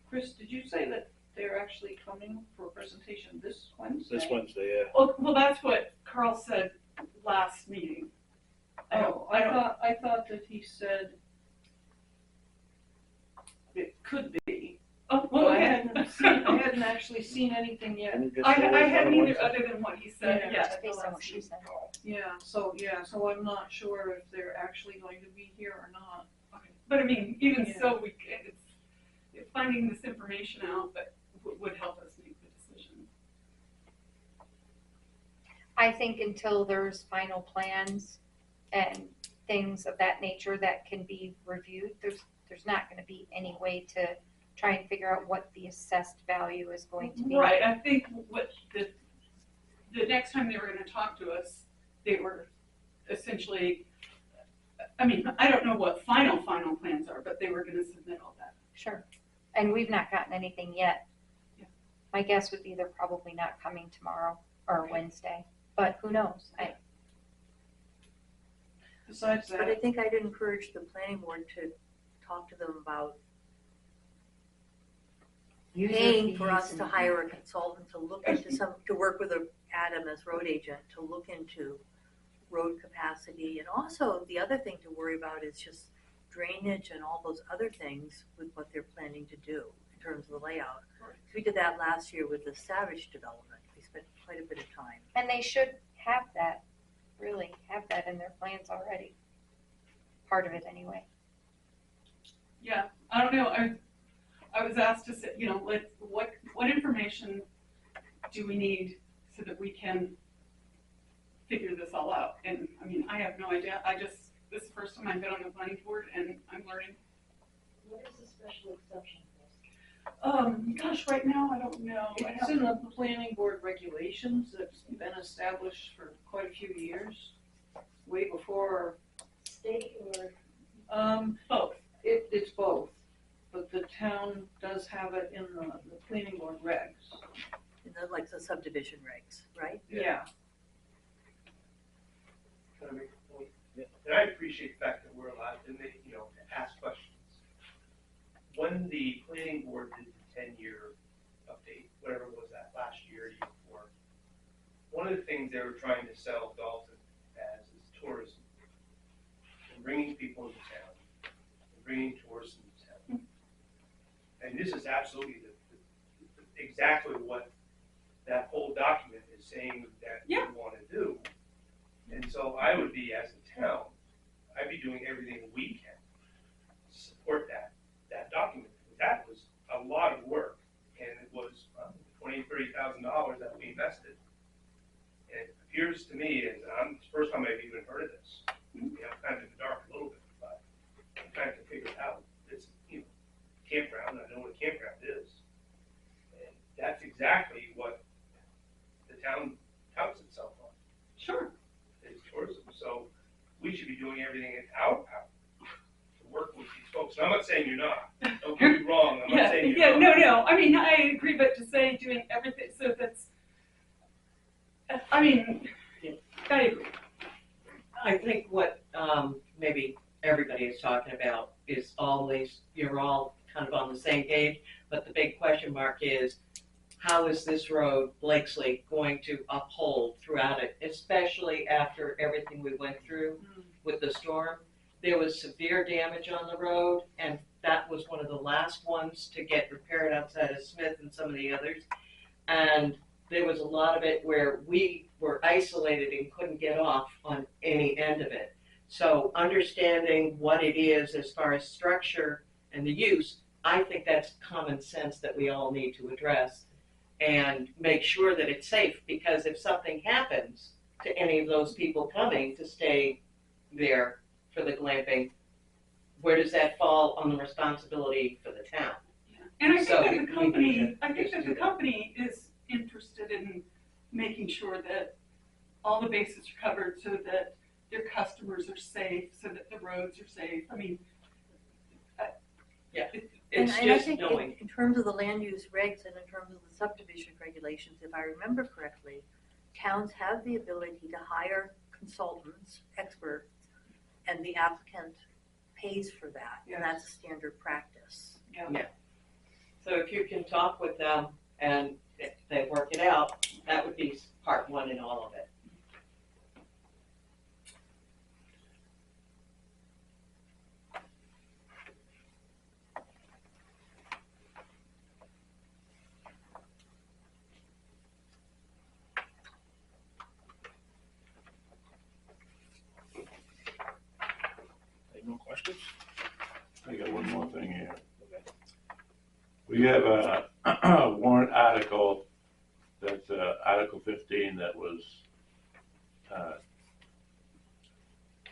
Chris, did you say that they're actually coming for a presentation this Wednesday? This Wednesday, yeah. Oh, well, that's what Carl said last meeting. I thought that he said it could be. Oh, well, But I okay. hadn't actually seen anything yet. I hadn't either, other than what he said, Yeah. yeah. Just based on what she said. So I'm not sure if they're actually going to be here or not. Okay. But I mean, even Yeah. so, finding this information out, but would help us make the decision. I think until there's final plans and things of that nature that can be reviewed, there's not gonna be any way to try and figure out what the assessed value is going to be. Right, I think what the next time they were gonna talk to us, they were essentially, I mean, I don't know what final plans are, but they were gonna submit all that. Sure. And we've not gotten anything yet. Yeah. My guess would be they're probably not coming tomorrow or Wednesday, but who knows? Besides But I that, think I'd encourage the planning board to talk to them about paying for us to hire a consultant to look into to work with Adam as road agent, to look into road capacity. And also, the other thing to worry about is just drainage and all those other things with what they're planning to do in terms of the layout. We did that last year with the Savage development. We spent quite a bit of time. And they should have that, really have that in their plans already. Part of it anyway. Yeah, I don't know, I was asked to say, what information do we need so that we can figure this all out? And, I mean, I have no idea, this is the first time I've been on the planning board and I'm learning. What is the special exception for? Gosh, right now, I don't know. It's in the planning board regulations that's been established for quite a few years, way before. State or? Both. It's both, but the town does have it in the planning board regs. In like the subdivision regs, right? Yeah. Can I make a point? And I appreciate the fact that we're allowed to make, to ask questions. When the planning board did the 10-year update, whatever was that, last year, year before, one of the things they were trying to sell Dalton as is tourism, and bringing people into town, and bringing tourists into town. And this is absolutely exactly what that whole document is saying that we want to do. And so I would be, as a town, I'd be doing everything we can to support that document. That was a lot of work, and it was $20,000-$30,000 that we invested. And it appears to me, and it's the first time I've even heard of this. I'm kind of in the dark a little bit, but I'm trying to figure it out. It's campground. I know what a campground is, and that's exactly what the town touts itself on. Sure. It's tourism, so we should be doing everything in our power to work with these folks. And I'm not saying you're not. Don't get me wrong. I'm not saying you're not. No. I mean, I agree, but to say doing everything, so that's, I mean, I agree. I think what maybe everybody is talking about is always, you're all kind of on the same page, but the big question mark is, how is this road, Blakesley, going to uphold throughout it, especially after everything we went through with the storm? There was severe damage on the road, and that was one of the last ones to get repaired outside of Smith and some of the others. And there was a lot of it where we were isolated and couldn't get off on any end of it. So understanding what it is as far as structure and the use, I think that's common sense that we all need to address and make sure that it's safe, because if something happens to any of those people coming to stay there for the glamping, where does that fall on the responsibility for the town? And I think So that the company is interested in making sure that all the bases are covered so that their customers are safe, so that the roads are safe. I mean, It's And I just think knowing. in terms of the land use regs and in terms of the subdivision regulations, if I remember correctly, towns have the ability to hire consultants, experts, and the applicant pays for that, and that's a standard practice. Yeah. So if you can talk with them and if they work it out, that would be part one in all of it. Any more questions? I got one more thing here. We have a warrant article, that's Article 15, that was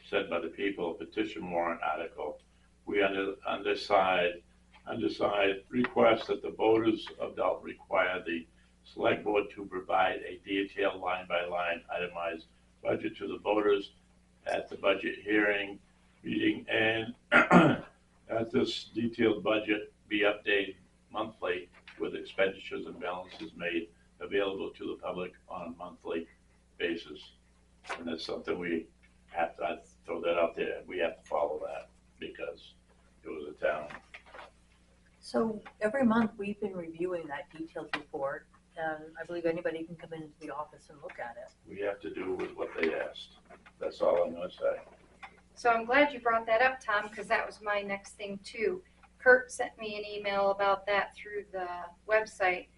said by the people, petition warrant article. We underside request that the voters of Dalton require the select board to provide a detailed line-by-line itemized budget to the voters at the budget hearing meeting, and at this detailed budget be updated monthly with expenditures and balances made available to the public on a monthly basis. And that's something we have to, I throw that out there, we have to follow that because it was a town. So every month we've been reviewing that detailed report, and I believe anybody can come into the office and look at it. We have to do with what they asked. That's all I'm gonna say. So I'm glad you brought that up, Tom, because that was my next thing too. Kurt sent me an email about that through the website,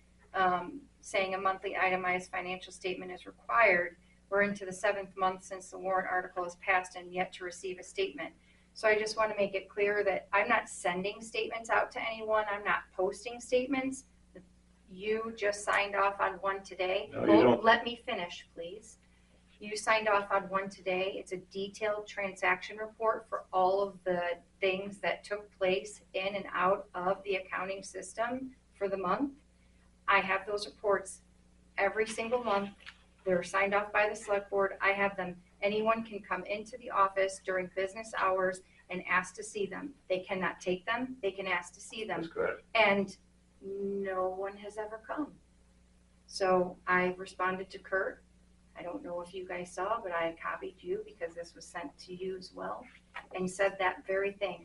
saying a monthly itemized financial statement is required. We're into the 7th month since the warrant article is passed and yet to receive a statement. So I just want to make it clear that I'm not sending statements out to anyone. I'm not posting statements. You just signed off on one today. No, you don't. Let me finish, please. You signed off on one today. It's a detailed transaction report for all of the things that took place in and out of the accounting system for the month. I have those reports every single month. They're signed off by the select board. I have them. Anyone can come into the office during business hours and ask to see them. They cannot take them. They can ask to see them. That's correct. And no one has ever come. So I responded to Kurt. I don't know if you guys saw, but I copied you because this was sent to you as well, and said that very thing.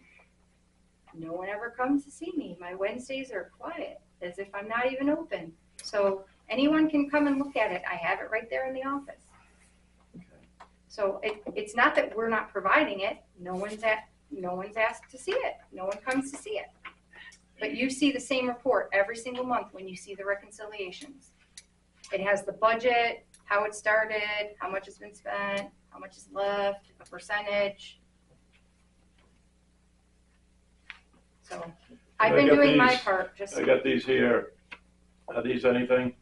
No one ever comes to see me. My Wednesdays are quiet, as if I'm not even open. So anyone can come and look at it. I have it right there in the office. So it's not that we're not providing it. No one's asked to see it. No one comes to see it. But you see the same report every single month when you see the reconciliations. It has the budget, how it started, how much has been spent, how much is left, a percentage. So I've been doing my part. Just I got these here. Are these anything?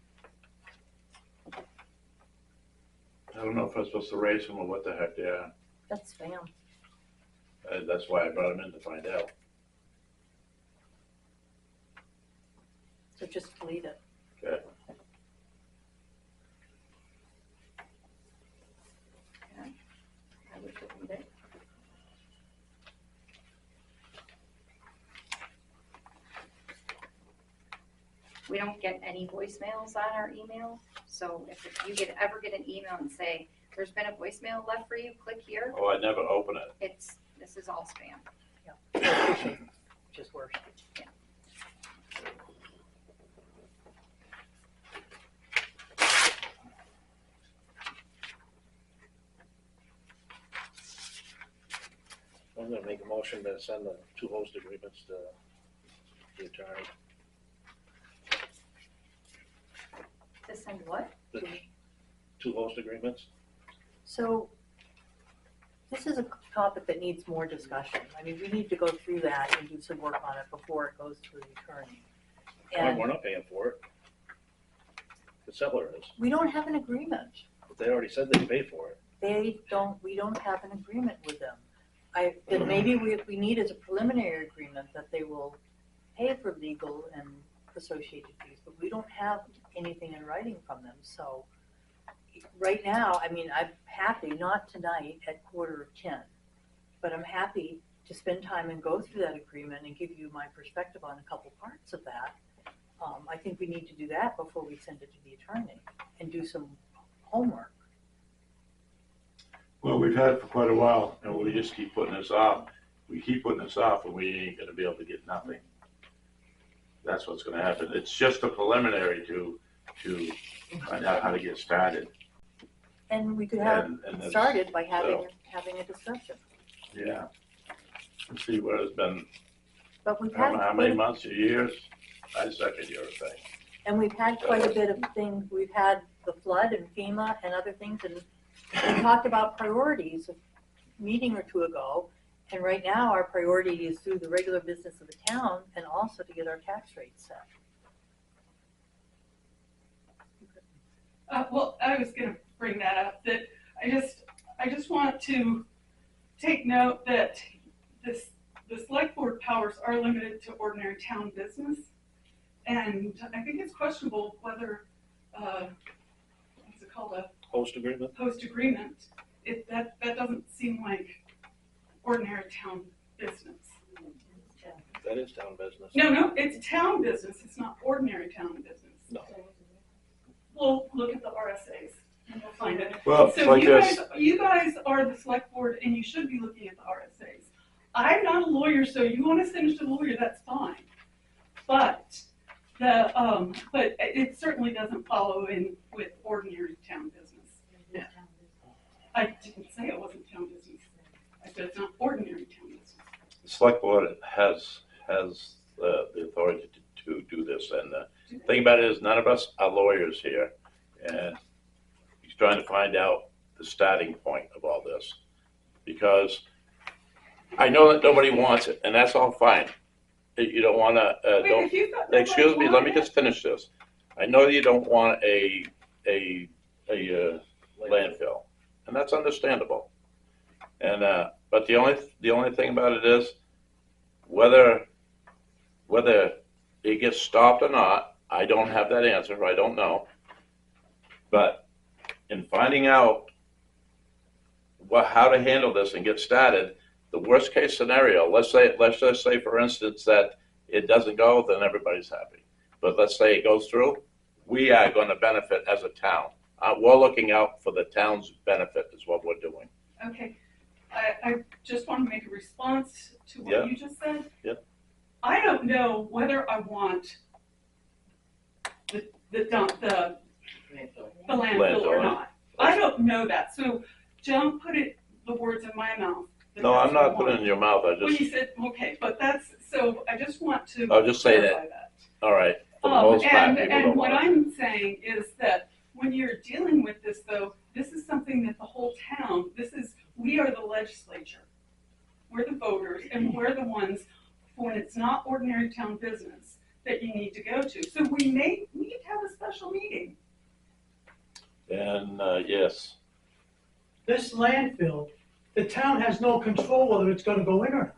I don't know if I'm supposed to raise them or what the heck they are. That's spam. That's why I brought them in to find out. So just delete it. Okay. I would delete it. We don't get any voicemails on our email. So if you ever get an email and say, there's been a voicemail left for you, click here. Oh, I never open it. This is all spam. Yeah. Which is worse. Yeah. I'm gonna make a motion to send the 2 host agreements to the attorney. To send what? The 2 host agreements? So this is a topic that needs more discussion. I mean, we need to go through that and do some work on it before it goes to the attorney. And We're not paying for it. The seller is. we don't have an agreement. But they already said they pay for it. We don't have an agreement with them. Then maybe we need as a preliminary agreement that they will pay for legal and associated fees, but we don't have anything in writing from them. So right now, I mean, I'm happy, not tonight at 9:45, but I'm happy to spend time and go through that agreement and give you my perspective on a couple parts of that. I think we need to do that before we send it to the attorney and do some homework. Well, we've had it for quite a while, and we just keep putting this off. We keep putting this off, and we ain't gonna be able to get nothing. That's what's gonna happen. It's just a preliminary to find out how to get started. And we could have And it's- started by having a discussion. Yeah. Let's see what it's been, But we've how had, many months or years? I second your thing. and we've had quite a bit of things. We've had the flood and FEMA and other things, and we talked about priorities a meeting or two ago. And right now, our priority is through the regular business of the town and also to get our tax rate set. Well, I was gonna bring that up, that I just want to take note that the select board powers are limited to ordinary town business. And I think it's questionable whether, what's it called, a Host agreement? host agreement, that doesn't seem like ordinary town business. That is town business. No, it's town business, it's not ordinary town business. No. We'll look at the RSAs and we'll find it. Well, it's So like this. you guys are the select board and you should be looking at the RSAs. I'm not a lawyer, so you wanna send it to the lawyer, that's fine. But but it certainly doesn't follow in with ordinary town business. Yeah. I didn't say it wasn't town business. I said it's not ordinary town business. The select board has the authority to do this, and the thing about it is, none of us are lawyers here, and he's trying to find out the starting point of all this, because I know that nobody wants it, and that's all fine. You don't wanna, Wait, don't, if you've got nobody excuse me, let me wanting it, just finish this. I know you don't want a landfill, and that's understandable. And, but the only thing about it is, whether it gets stopped or not, I don't have that answer, I don't know. But in finding out how to handle this and get started, the worst case scenario, let's just say for instance that it doesn't go, then everybody's happy. But let's say it goes through, we are gonna benefit as a town. We're looking out for the town's benefit is what we're doing. okay, I just want to make a response to Yeah. what you just said. Yeah. I don't know whether I want the landfill or not. I don't know that, so don't put the words in my mouth. No, I'm not putting it in your mouth, I When you just, said, okay, but so I just want to I'll just say clarify that, all right, for the most part, And, people and don't what want it. I'm saying is that when you're dealing with this though, this is something that the whole town, we are the legislature. We're the voters and we're the ones, when it's not ordinary town business, that you need to go to. So we need to have a special meeting. And, yes, This landfill, the town has no control whether it's gonna go in or not.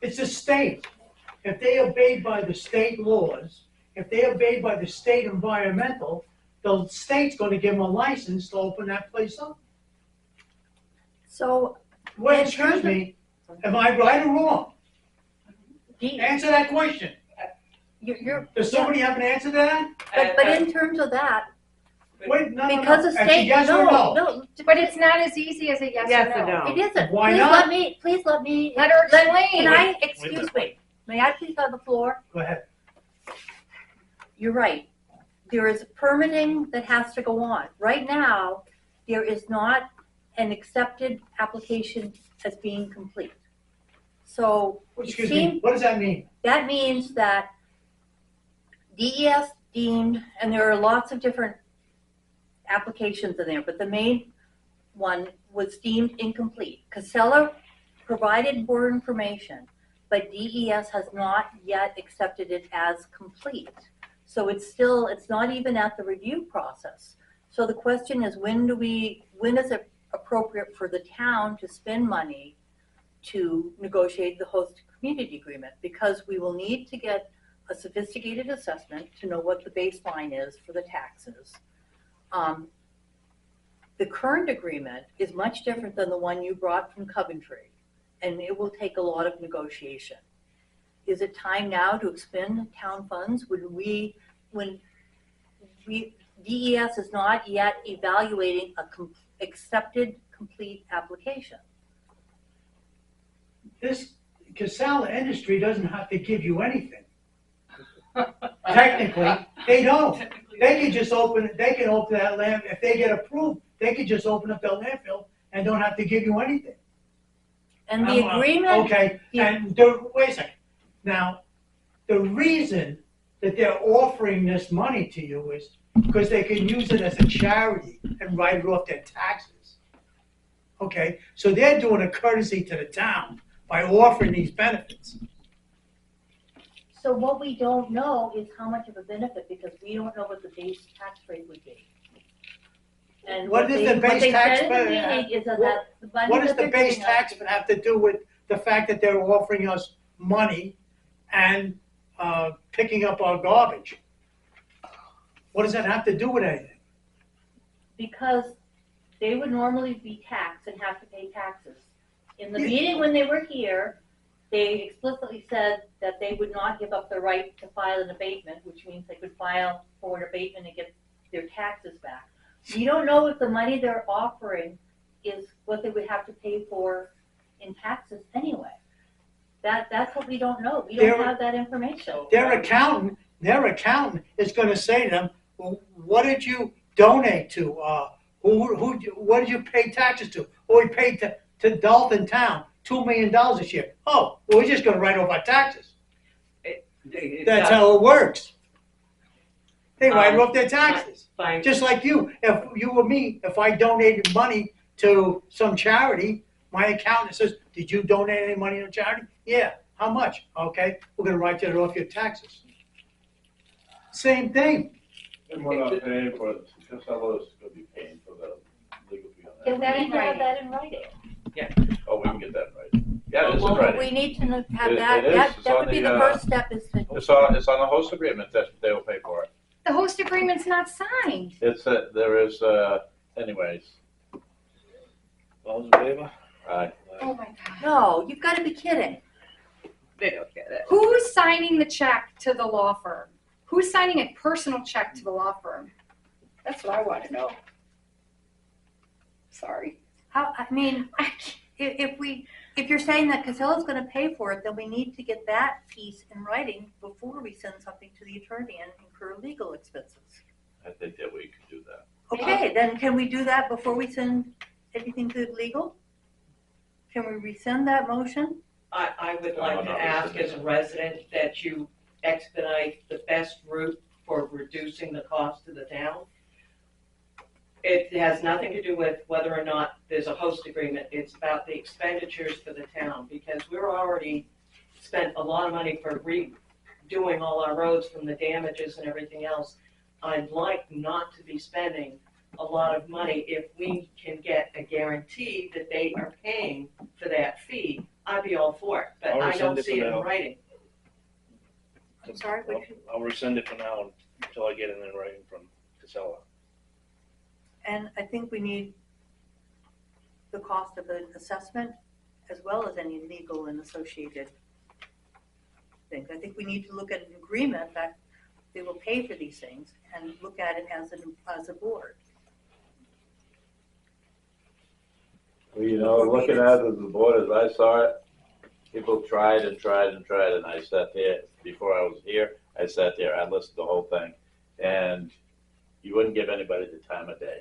It's the state. If they obey by the state laws, if they obey by the state environmental, the state's gonna give them a license to open that place up. So, Wait, in excuse terms of- me, am I right or wrong? Dee, Answer that question. you're, Does somebody have an answer to that? but in terms of that, Wait, no, because the It's a state, yes or no? no, But it's not as easy as a yes or no. it isn't. Why Please not? let me, Let her explain. can I, excuse me, may I please have the floor? Go ahead. You're right. There is permitting that has to go on. Right now, there is not an accepted application as being complete. So, Excuse me, what does that mean? that means that DES deemed, and there are lots of different applications in there, but the main one was deemed incomplete. Casella provided more information, but DES has not yet accepted it as complete. So it's not even at the review process. So the question is, when is it appropriate for the town to spend money to negotiate the host community agreement? Because we will need to get a sophisticated assessment to know what the baseline is for the taxes. The current agreement is much different than the one you brought from Coventry, and it will take a lot of negotiation. Is it time now to expend town funds when DES is not yet evaluating accepted complete application? This Casella industry doesn't have to give you anything. Technically, they don't. They can just open that land, if they get approved, they could just open up their landfill and don't have to give you anything. And the agreement. Okay, and wait a second. Now, the reason that they're offering this money to you is because they can use it as a charity and write it off their taxes. Okay, so they're doing a courtesy to the town by offering these benefits. So what we don't know is how much of a benefit, because we don't know what the base tax rate would be. And What is the base tax What they said in the meeting is that the money What does that the they're base giving us- tax have to do with the fact that they're offering us money and picking up our garbage? What does that have to do with anything? Because they would normally be taxed and have to pay taxes. In the meeting when they were here, they explicitly said that they would not give up the right to file an abatement, which means they could file for an abatement and get their taxes back. We don't know if the money they're offering is what they would have to pay for in taxes anyway. That's what we don't know. We don't have that information. Their accountant is gonna say to them, well, what did you donate to? What did you pay taxes to? Oh, we paid to Dalton Town, $2 million this year. Oh, well, we're just gonna write off our taxes. That's how it works. They write off their taxes. Fine. Just like you, if you or me, if I donated money to some charity, My accountant says, did you donate any money to charity? Yeah, how much? Okay, we're gonna write that off your taxes. Same thing. And we're not paying for it, Casella's gonna be paying for the legal fee on that. Can we need to have that in writing. Oh, we can get that right. Yeah, it is in Well, writing. we need to have It that, is. that, It's that on would be the, the first step is to, It's on the host agreement that they will pay for it. The host agreement's not signed. It's, there is, anyways, All in favor? aye. Oh my God. no, you've gotta be kidding. They don't get it. Who's signing the check to the law firm? Who's signing a personal check to the law firm? That's what I want to know. Sorry. How, I mean, if you're saying that Casella's gonna pay for it, then we need to get that piece in writing before we send something to the attorney and incur legal expenses. I think that we could do that. Okay, then can we do that before we send anything to legal? Can we rescind that motion? I would No, like to not ask rescinding as a resident that you expedite the best route for reducing the cost to the town. It has nothing to do with whether or not there's a host agreement. It's about the expenditures for the town, because we're already spent a lot of money for redoing all our roads from the damages and everything else. I'd like not to be spending a lot of money if we can get a guarantee that they are paying for that fee. I'd be all for it, but I'll I rescind don't it see for it in now. writing. I'm sorry, what you, I'll rescind it for now until I get it in writing from Casella. and I think we need the cost of an assessment as well as any legal and associated things. I think we need to look at an agreement that they will pay for these things and look at it as a board. Well, you know, looking at it as the board, as I saw it, people tried and tried and tried, and I sat there, before I was here, I sat there, I listened to the whole thing, and you wouldn't give anybody the time of day.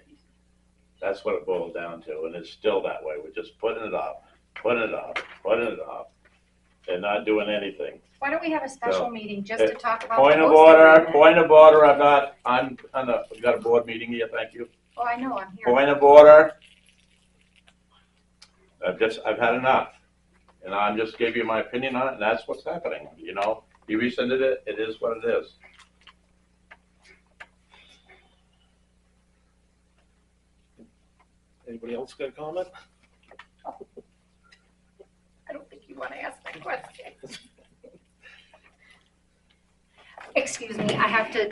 That's what it boiled down to, and it's still that way. We're just putting it off, and not doing anything. Why don't we have a special So, meeting just to talk about Point the of host order, agreement? point of order, we've got a board meeting here, thank you. Oh, I know, I'm here. Point of order. I've had enough, and I'm just gave you my opinion on it, and that's what's happening, you know? You rescinded it, it is what it is. Anybody else got a comment? I don't think you want to ask that question. Excuse me, I have to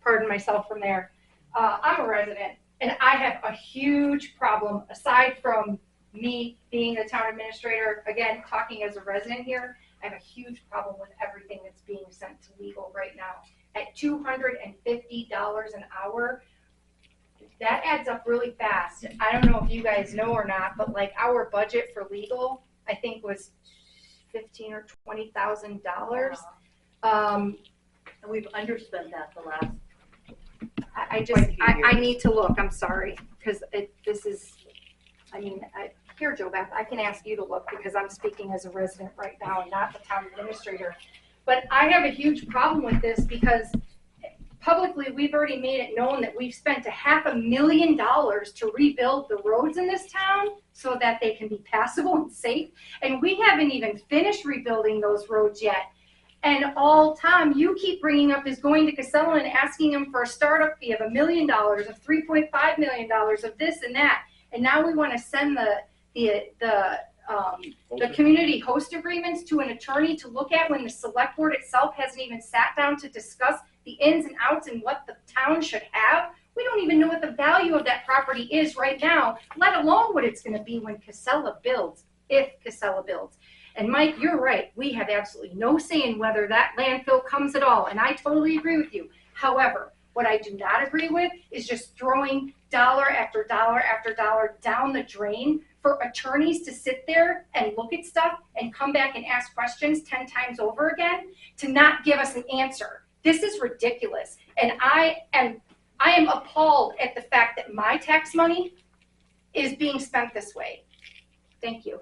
pardon myself from there. I'm a resident, and I have a huge problem, aside from me being the town administrator, again, talking as a resident here, I have a huge problem with everything that's being sent to legal right now. At $250 an hour, that adds up really fast. I don't know if you guys know or not, but like our budget for legal, I think was $15,000 or $20,000. And we've underspent that the last. I need to look, I'm sorry, because this is, here, Joe Beth, I can ask you to look because I'm speaking as a resident right now and not the town administrator. But I have a huge problem with this because publicly, we've already made it known that we've spent $500,000 to rebuild the roads in this town so that they can be passable and safe. And we haven't even finished rebuilding those roads yet. And all Tom, you keep bringing up is going to Casella and asking them for a startup fee of $1 million, of $3.5 million, of this and that. And now we want to send the community host agreements to an attorney to look at when the select board itself hasn't even sat down to discuss the ins and outs and what the town should have. We don't even know what the value of that property is right now, let alone what it's going to be when Casella builds, if Casella builds. And Mike, you're right. We have absolutely no say in whether that landfill comes at all. And I totally agree with you. However, what I do not agree with is just throwing dollar after dollar after dollar down the drain for attorneys to sit there and look at stuff and come back and ask questions 10 times over again to not give us an answer. This is ridiculous. And I am appalled at the fact that my tax money is being spent this way. Thank you.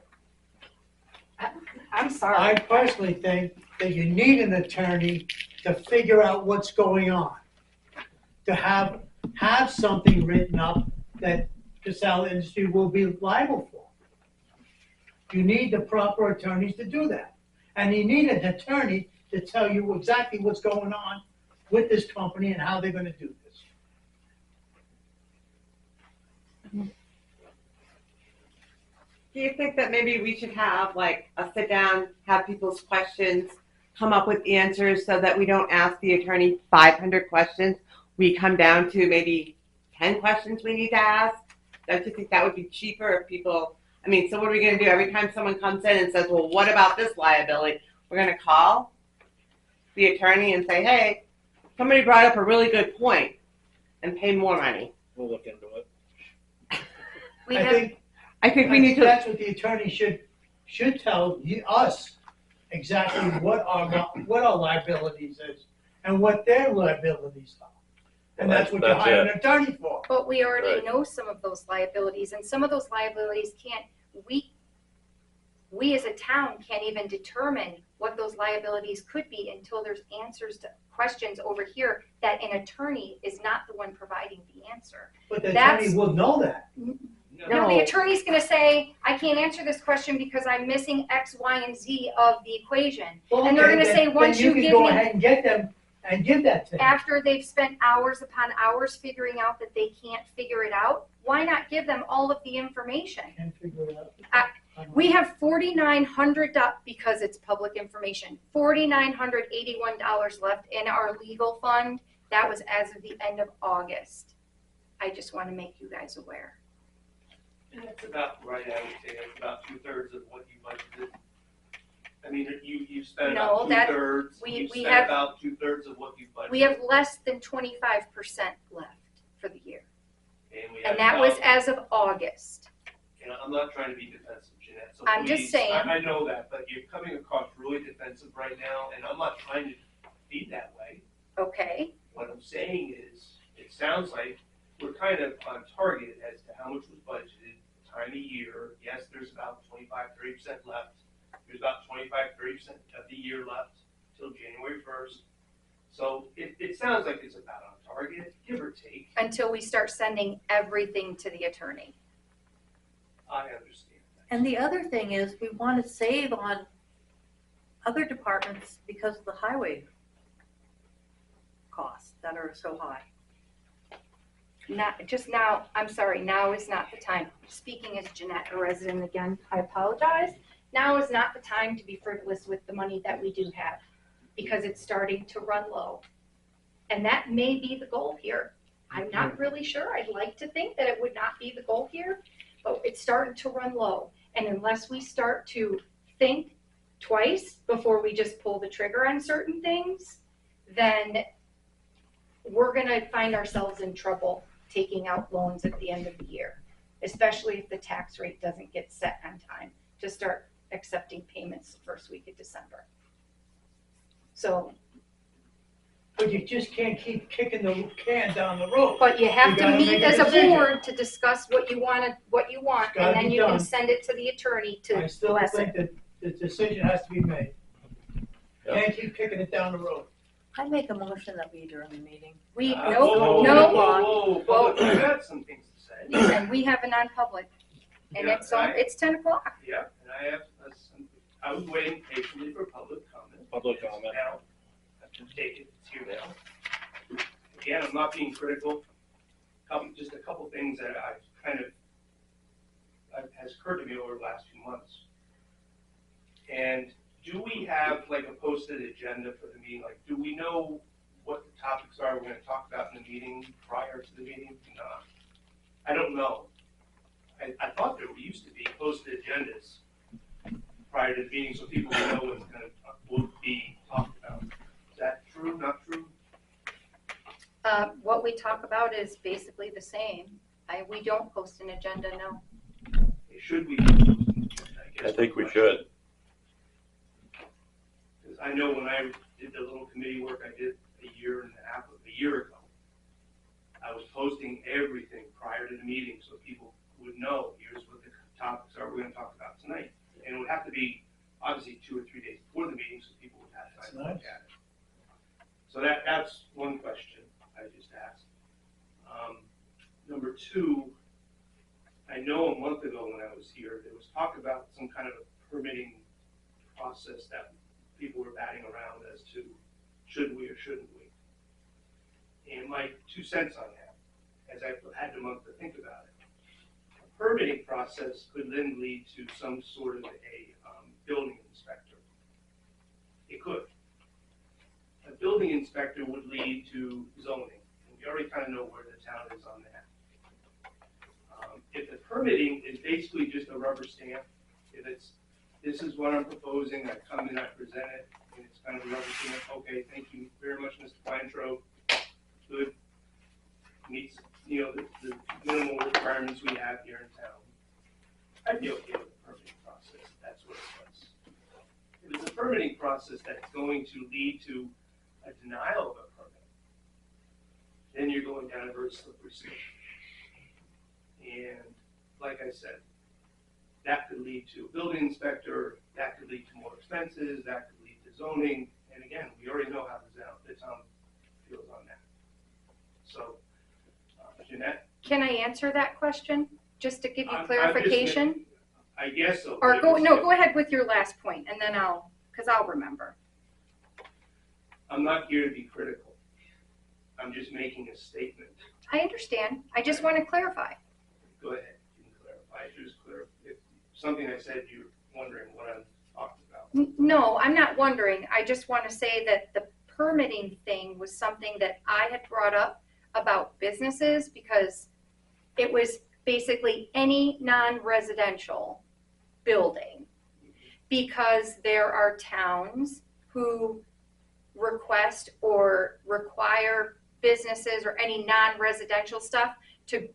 I'm sorry. I personally think that you need an attorney to figure out what's going on. To have something written up that Casella Industry will be liable for. You need the proper attorneys to do that. And you need an attorney to tell you exactly what's going on with this company and how they're gonna do this. Do you think that maybe we should have like a sit down, have people's questions, come up with answers so that we don't ask the attorney 500 questions? We come down to maybe 10 questions we need to ask? Don't you think that would be cheaper if people, I mean, so what are we gonna do? Every time someone comes in and says, well, what about this liability? We're gonna call the attorney and say, hey, somebody brought up a really good point, and pay more money. We'll look into it. I think we need to. That's what the attorney should tell us exactly what our liabilities is and what their liabilities are. And that's what you hire an attorney for. But we already know some of those liabilities, and some of those liabilities we as a town can't even determine what those liabilities could be until there's answers to questions over here that an attorney is not the one providing the answer. But the attorney will know that. No, the attorney's gonna say, I can't answer this question because I'm missing X, Y, and Z of the equation. Well, And they're okay, gonna say, once you can give go me, ahead and get them and give that to them. after they've spent hours upon hours figuring out that they can't figure it out, why not give them all of the information? Can't figure it out. We have $4,900, because it's public information, $4,981 left in our legal fund. That was as of the end of August. I just want to make you guys aware. And that's about right, I would say, it's about 2/3 of what you budgeted. I mean, you spent about 2/3, you spent about 2/3 of what you budgeted. We have less than 25% left for the year. And that was as of August. And I'm not trying to be defensive, Jeanette, so I'm just please, saying. I know that, but you're coming across really defensive right now, and I'm not trying to be that way. Okay. What I'm saying is, it sounds like we're kind of on target as to how much was budgeted, time of year. Yes, there's about 25-30% left. There's about 25-30% of the year left till January 1st. So it sounds like it's about on target, give or take. Until we start sending everything to the attorney. I understand. And the other thing is, we want to save on other departments because of the highway costs that are so high. Not just now, I'm sorry, now is not the time. Speaking as Jeanette, a resident again, I apologize. Now is not the time to be frivolous with the money that we do have, because it's starting to run low. And that may be the goal here. I'm not really sure. I'd like to think that it would not be the goal here, but it's starting to run low. And unless we start to think twice before we just pull the trigger on certain things, then we're gonna find ourselves in trouble taking out loans at the end of the year, especially if the tax rate doesn't get set on time to start accepting payments the first week of December. So. But you just can't keep kicking the can down the road. But you have to gotta meet make as a decision. board to discuss what you want, gotta and then be you can done. send it to the attorney to I still bless think it. that the decision has to be made. Can't keep kicking it down the road. I make a motion that we adjourn the meeting. We, Whoa, no, whoa, public, you got some things to say. listen, we have a non-public, and Yeah, it's 10 o'clock. Yeah, and I was waiting patiently for public comment. Public comment. Now, I can take it, it's here now. Again, I'm not being critical, just a couple things that has occurred to me over the last few months. And do we have like a posted agenda for the meeting? Like, do we know what the topics are we're gonna talk about in the meeting prior to the meeting? No, I don't know. I thought there used to be posted agendas prior to the meeting so people would know what's will be talked about. Is that true, not true? What we talk about is basically the same. We don't post an agenda, no. Should we? I think we should. Because I know when I did the little committee work I did a year ago, I was posting everything prior to the meeting so people would know, here's what the topics are we're going to talk about tonight. And it would have to be obviously 2 or 3 days before the meeting so people would have time to look at it. So that's one question I just asked. Number two, I I know a month ago when I was here, there was talk about some kind of a permitting process that people were batting around as to should we or shouldn't we. And my 2 cents on that, as I've had a month to think about it. A permitting process could then lead to some sort of a building inspector. It could. A building inspector would lead to zoning, and we already kind of know where the town is on that. If the permitting is basically just a rubber stamp, if it's, this is what I'm proposing, I come in, I present it, and it's kind of a rubber stamp, okay, thank you very much, Mr. Weintraub, good, meets, you know, the minimal requirements we have here in town, I'd be okay with the permitting process, if that's what it was. If it's a permitting process that's going to lead to a denial of a permit, then you're going down a very slippery slope. And like I said, that could lead to a building inspector, that could lead to more expenses, that could lead to zoning, and again, we already know how the town feels on that. So, Jeanette? Can I answer that question, just to give you clarification? I guess so. Or go ahead with your last point, and then because I'll remember. I'm not here to be critical. I'm just making a statement. I understand. I just want to clarify. Go ahead, you can clarify. Just clarify. If something I said, you're wondering what I'm talking about. No, I'm not wondering. I just want to say that the permitting thing was something that I had brought up about businesses, because it was basically any non-residential building, because there are towns who request or require businesses or any non-residential stuff to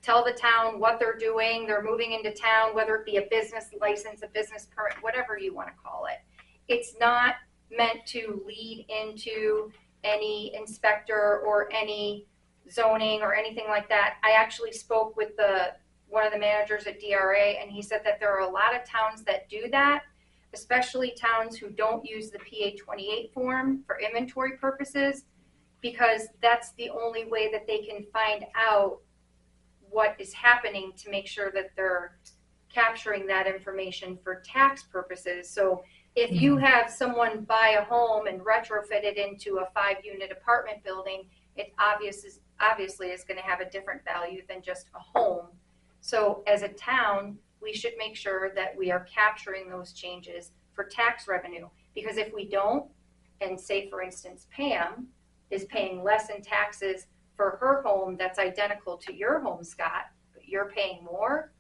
tell the town what they're doing, they're moving into town, whether it be a business license, a business permit, whatever you want to call it. It's not meant to lead into any inspector or any zoning or anything like that. I actually spoke with one of the managers at DRA, and he said that there are a lot of towns that do that, especially towns who don't use the PA-28 form for inventory purposes, because that's the only way that they can find out what is happening to make sure that they're capturing that information for tax purposes. So if you have someone buy a home and retrofit it into a 5-unit apartment building, it obviously is going to have a different value than just a home. So as a town, we should make sure that we are capturing those changes for tax revenue. Because if we don't, and say for instance Pam is paying less in taxes for her home that's identical to your home, Scott, but you're paying more,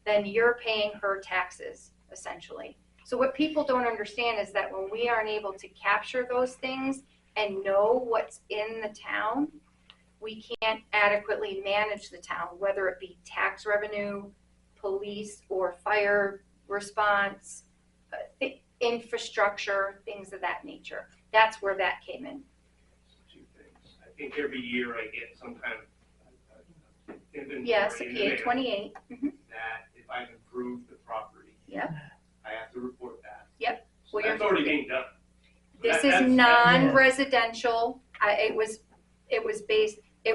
then you're paying her taxes, essentially. So what people don't understand is that when we aren't able to capture those things and know what's in the town, we can't adequately manage the town, whether it be tax revenue, police or fire response, infrastructure, things of that nature. That's where that came in. I think every year I get some kind of inventory. Yes, a PA-28. That if I've improved the property, yep, I have to report that. Yep. So that's already being done. This is non-residential. It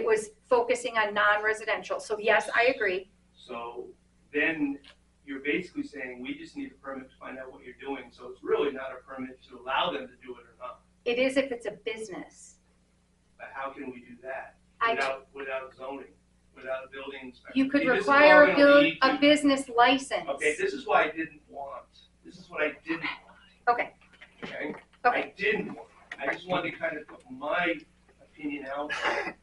was focusing on non-residential. So yes, I agree. So then you're basically saying we just need a permit to find out what you're doing. So it's really not a permit to allow them to do it or not. It is if it's a business. But how can we do that without zoning, without a building inspector? You could require a business license. Okay, this is what I didn't want. This is what I didn't want. Okay. Okay? Okay. I didn't want. I just wanted to kind of put my opinion out there.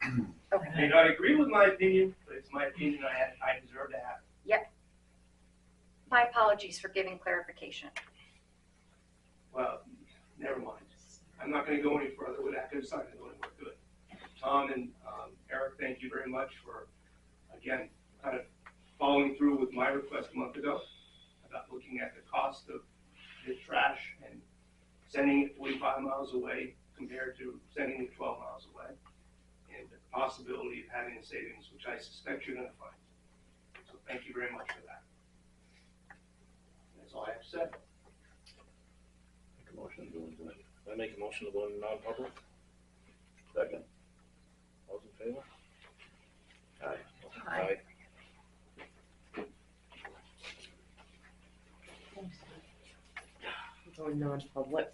Okay. I may not agree with my opinion, but it's my opinion I deserve to have. Yep. My apologies for giving clarification. Well, never mind. I'm not going to go any further with that because it's not going to go anywhere good. Tom and Eric, thank you very much for, again, kind of following through with my request a month ago about looking at the cost of the trash and sending it 45 miles away compared to sending it 12 miles away, and the possibility of having a savings, which I suspect you're going to find. So thank you very much for that. That's all I have to say. Make a motion to go into it. I make a motion to go into non-public. Second. All those in favor? Aye. Aye. or non-public.